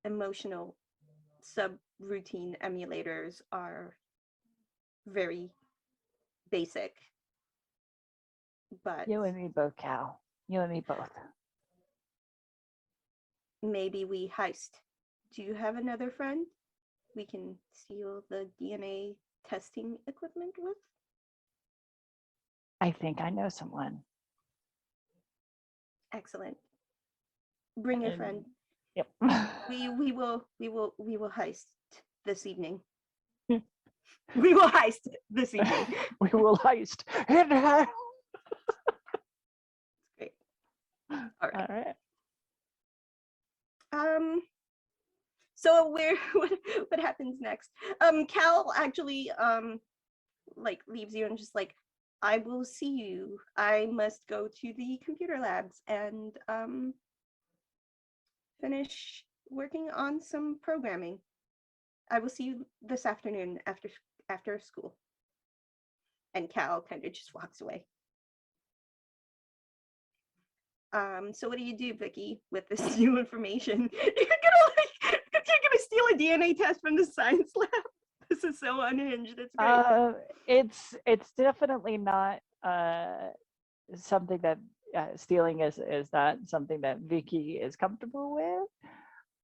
emotional subroutine emulators are very basic, but You and me both, Cal. You and me both. maybe we heist. Do you have another friend we can steal the DNA testing equipment with? I think I know someone. Excellent. Bring your And- friend. Yep. We will heist this evening. We will heist this evening. We will heist. Great. All right. All right. So what happens next? Cal actually like leaves you and just like, I will see you. I must go to the computer labs and finish working on some programming. I will see you this afternoon after school. And Cal kind of just walks away. So what do you do, Vicky, with this new information? You're gonna steal a DNA test from the science lab. This is so unhinged. It's great. It's definitely not something that stealing is not something that Vicky is comfortable with.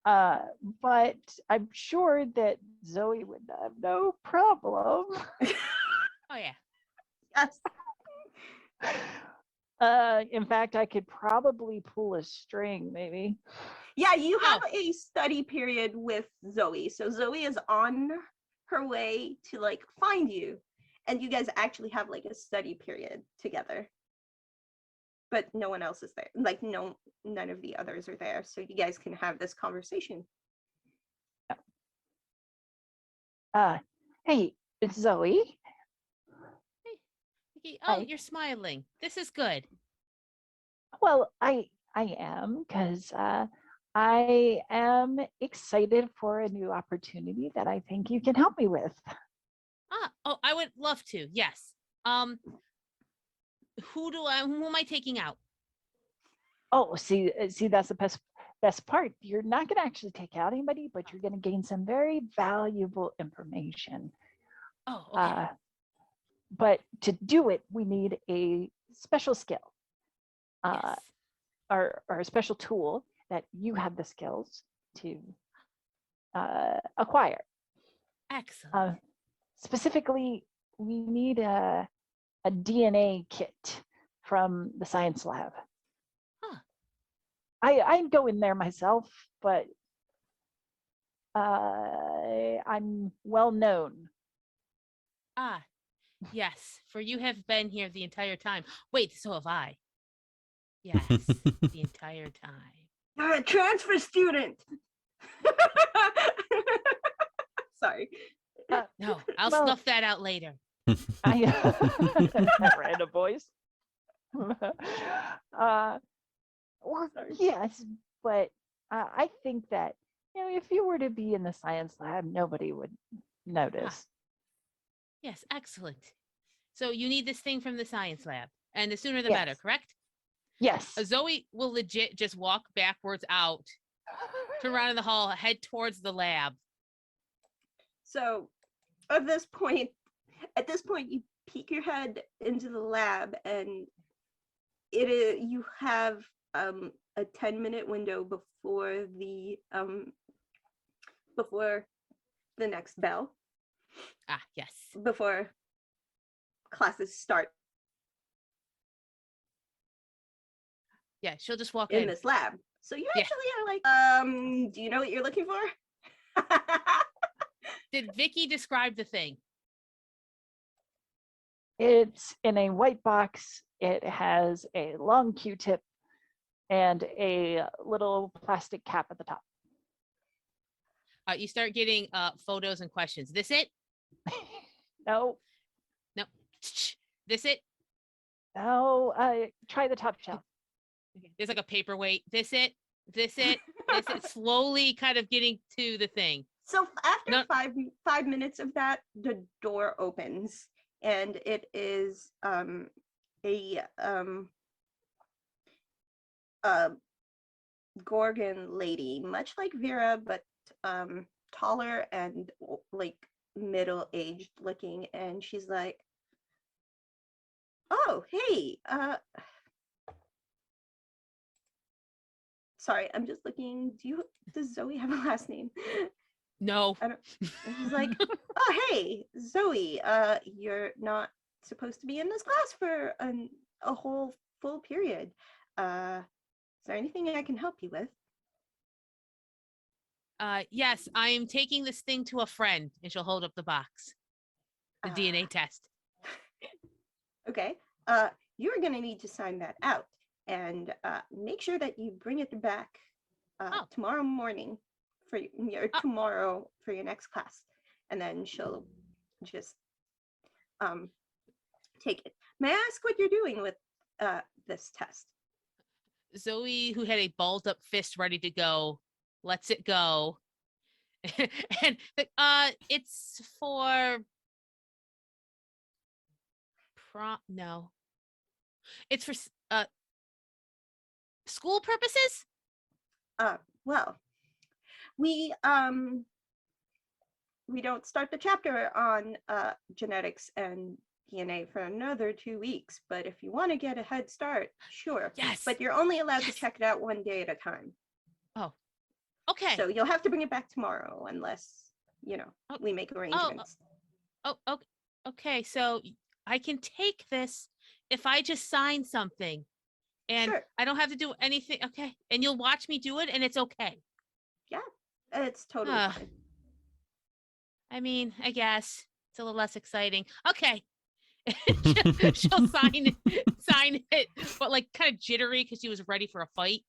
But I'm sure that Zoe would have no problem. Oh yeah. Yes. In fact, I could probably pull a string, maybe. Yeah, you have a study period with Zoe. So Zoe is on her way to like find you, and you guys actually have like a study period together. But no one else is there. Like none of the others are there. So you guys can have this conversation. Hey, it's Zoe. Vicky, oh, Hi. you're smiling. This is good. Well, I am, because I am excited for a new opportunity that I think you can help me with. Oh, I would love to. Yes. Who am I taking out? Oh, see, that's the best part. You're not going to actually take out anybody, but you're going to gain some very valuable information. Oh, okay. But to do it, we need a special skill, Yes. or a special tool that you have the skills to acquire. Excellent. Specifically, we need a DNA kit from the science lab. Huh. I'd go in there myself, but I'm well known. Yes, for you have been here the entire time. Wait, so have I. Yes, the entire time. You're a transfer student. Sorry. No, I'll Well- snuff that out later. Random voice. Well, yes, but I think that if you were to be in the science lab, nobody would notice. Yes, excellent. So you need this thing from the science lab, and the sooner the better, Yes. correct? Yes. Zoe will legit just walk backwards out, turn around in the hall, head towards the lab. So at this point, you peek your head into the lab, and you have a 10-minute window before the next bell, Yes. before classes start Yeah, she'll just walk in in. this lab. So you Yeah. actually are like, do you know what you're looking for? Did Vicky describe the thing? It's in a white box. It has a long Q-tip and a little plastic cap at the top. You start getting photos and questions. This it? No, No. This it? no, try the top shelf. Okay. There's like a paperweight. This it? This it? This it? Slowly kind of getting to the thing. So after No- 5 minutes of that, the door opens, and it is a Gorgon lady, much like Vera, but taller and like middle-aged looking, and she's like, "Oh, hey, sorry, I'm just looking. Does Zoe have a last name?" No. I don't. And she's like, "Oh, hey, Zoe, you're not supposed to be in this class for a whole full period. Is there anything I can help you with?" Yes, I am taking this thing to a friend, and she'll hold up the box. The DNA test. Okay. You're gonna need to sign that out, and make sure that you bring it back tomorrow morning for your tomorrow for your next class, and then she'll just take it. May I ask what you're doing with this test? Zoe, who had a balled up fist ready to go, lets it go. And it's for prom. No, it's for school purposes. Well, we don't start the chapter on genetics and DNA for another 2 weeks, but if you want to get a head start, sure. Yes. But you're only allowed to Yes. check it out one day at a time. Oh, okay. So you'll have to bring it back tomorrow unless, we make arrangements. Oh, okay. So I can take this if I just sign something, and Sure. I don't have to do anything. Okay, and you'll watch me do it, and it's okay. It's totally fine. I mean, I guess it's a little less exciting. Okay. She'll sign it, but like kind of jittery because she was ready for a fight.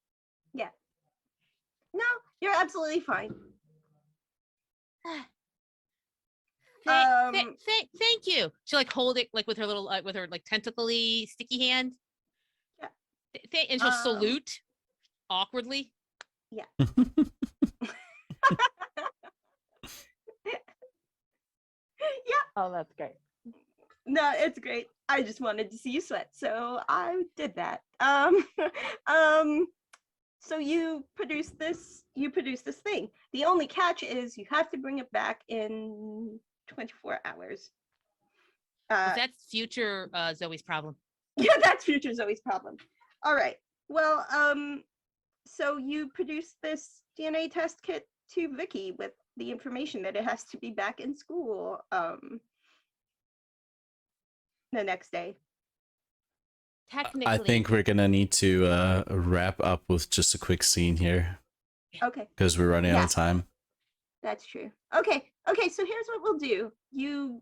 Yeah. No, you're absolutely fine. Thank you. She'll like hold it like with her little with her like tentacle-y sticky hand. Yeah. And she'll salute awkwardly. Yeah. Yeah. Oh, that's great. No, it's great. I just wanted to see you sweat, so I did that. So you produce this thing. The only catch is you have to bring it back in 24 hours. That's future Zoe's problem. Yeah, that's future Zoe's problem. All right. Well, so you produce this DNA test kit to Vicky with the information that it has to be back in school the next day. Technically, I think we're gonna need to wrap up with just a quick scene here Okay, because we're running out of time. that's true. Okay, so here's what we'll do. You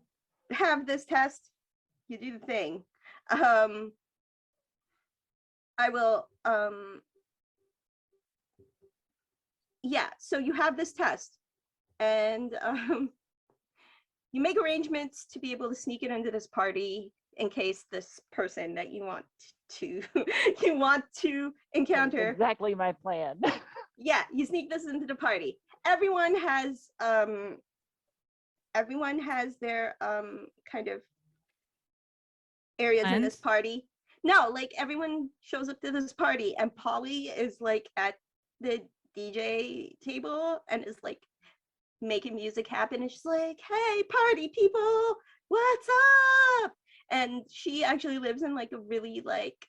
have this test, you do the thing. I will yeah, so you have this test, and you make arrangements to be able to sneak it into this party in case this person that you want to encounter. That's exactly my plan. Yeah, you sneak this into the party. Everyone has their kind of areas in this party. No, like everyone shows up to this party, and Polly is like at the DJ table and is like making music happen, and she's like, "Hey, party people, what's up?" And she actually lives in like a really like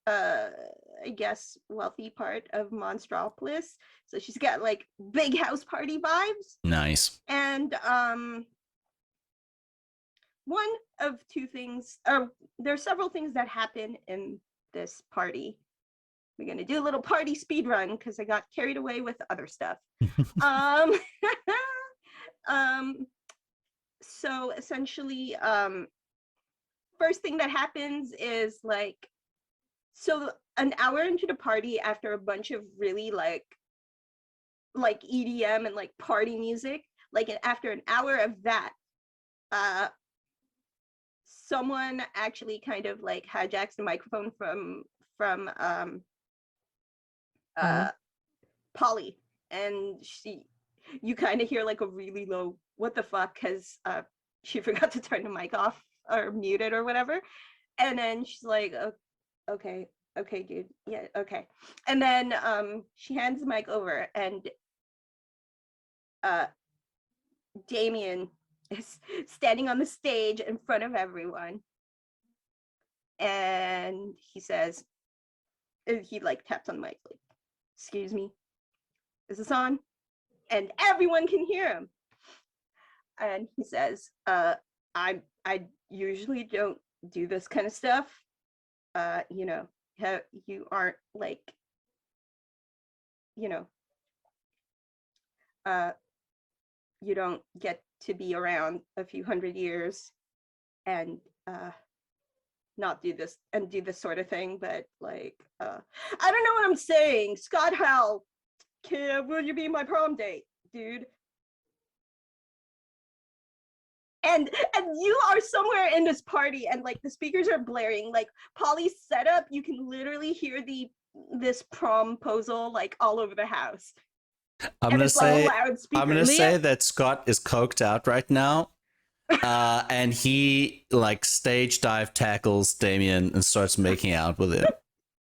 I guess wealthy part of Monstropolis, so she's got like big house party vibes. Nice. And one of two things, or there are several things that happen in this party. We're gonna do a little party speed run because I got carried away with other stuff. So essentially, first thing that happens is like So an hour into the party, after a bunch of really like EDM and like party music, like after an hour of that, someone actually kind of like hijacks the microphone from Polly, and you kind of hear like a really low what the fuck, because she forgot to turn the mic off or mute it or whatever, and then she's like, oh, okay, dude, yeah, okay, and then she hands the mic over, and Damien is standing on the stage in front of everyone, and he says, he like taps on the mic like, excuse me, is this on? And everyone can hear him. And he says, I usually don't do this kind of stuff. You know, you aren't like, you know, you don't get to be around a few hundred years and not do this and do this sort of thing. But like, I don't know what I'm saying. Scott Howell, will you be my prom date, dude? And you are somewhere in this party, and like the speakers are blaring. Like Polly's setup, you can literally hear this promposal like all over the house. I'm And gonna it's like say loudspeakers. I'm gonna say that Scott is coked out right now. And he like stage dive tackles Damien and starts making out with him.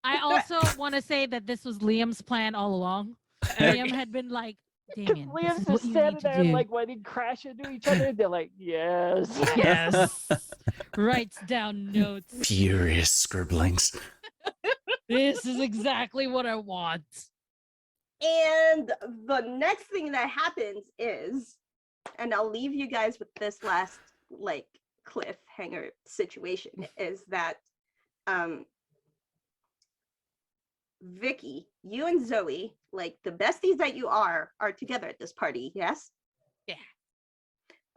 I also want to say that this was Liam's plan all along. Liam had been like, Damien, this Liam's is what just you standing need to there do. like when they crash into each other, they're like, yes. Yes. Writes down notes. Furious scribblings. This is exactly what I want. And the next thing that happens is, and I'll leave you guys with this last like cliffhanger situation, is that Vicky, you and Zoe, like the besties that you are together at this party, yes? Yeah.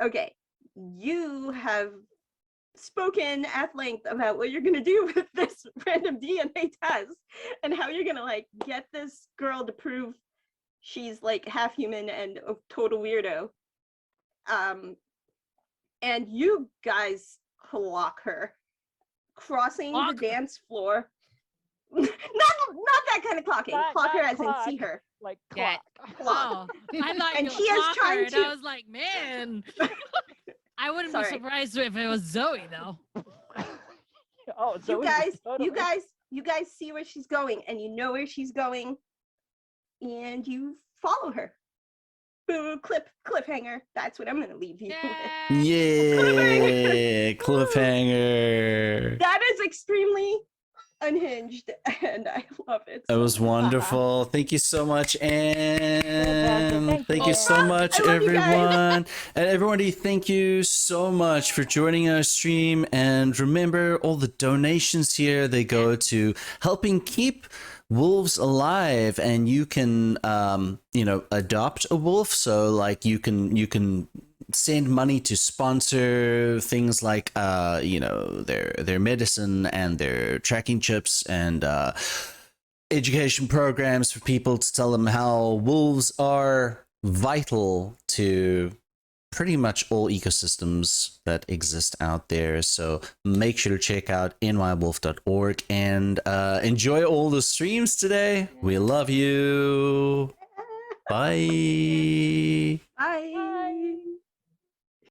Okay. You have spoken at length about what you're gonna do with this random DNA test and how you're gonna like get this girl to prove she's like half human and a total weirdo. And you guys clock her, crossing the dance floor. not that kind of clocking. Clock her as in see her. Like Yeah. clock. Oh, I thought And you she is were trying and to- I was like, man, I wouldn't Sorry. be surprised if it was Zoe though. Oh, so you guys see where she's going, and you know where she's going, and you follow her. Boo, cliffhanger. That's what I'm gonna leave you with. Yeah, cliffhanger. That is extremely unhinged, and I love it. It was so much. wonderful. Thank you so much, Anne. Thank you so much, I love you guys. everyone. And everybody, thank you so much for joining our stream. And remember, all the donations here, they go to helping keep wolves alive. And you can, adopt a wolf. So like you can send money to sponsor things like their medicine and their tracking chips and education programs for people to tell them how wolves are vital to pretty much all ecosystems that exist out there. So make sure to check out nywolf.org and enjoy all the streams today. We love you. Bye. Bye.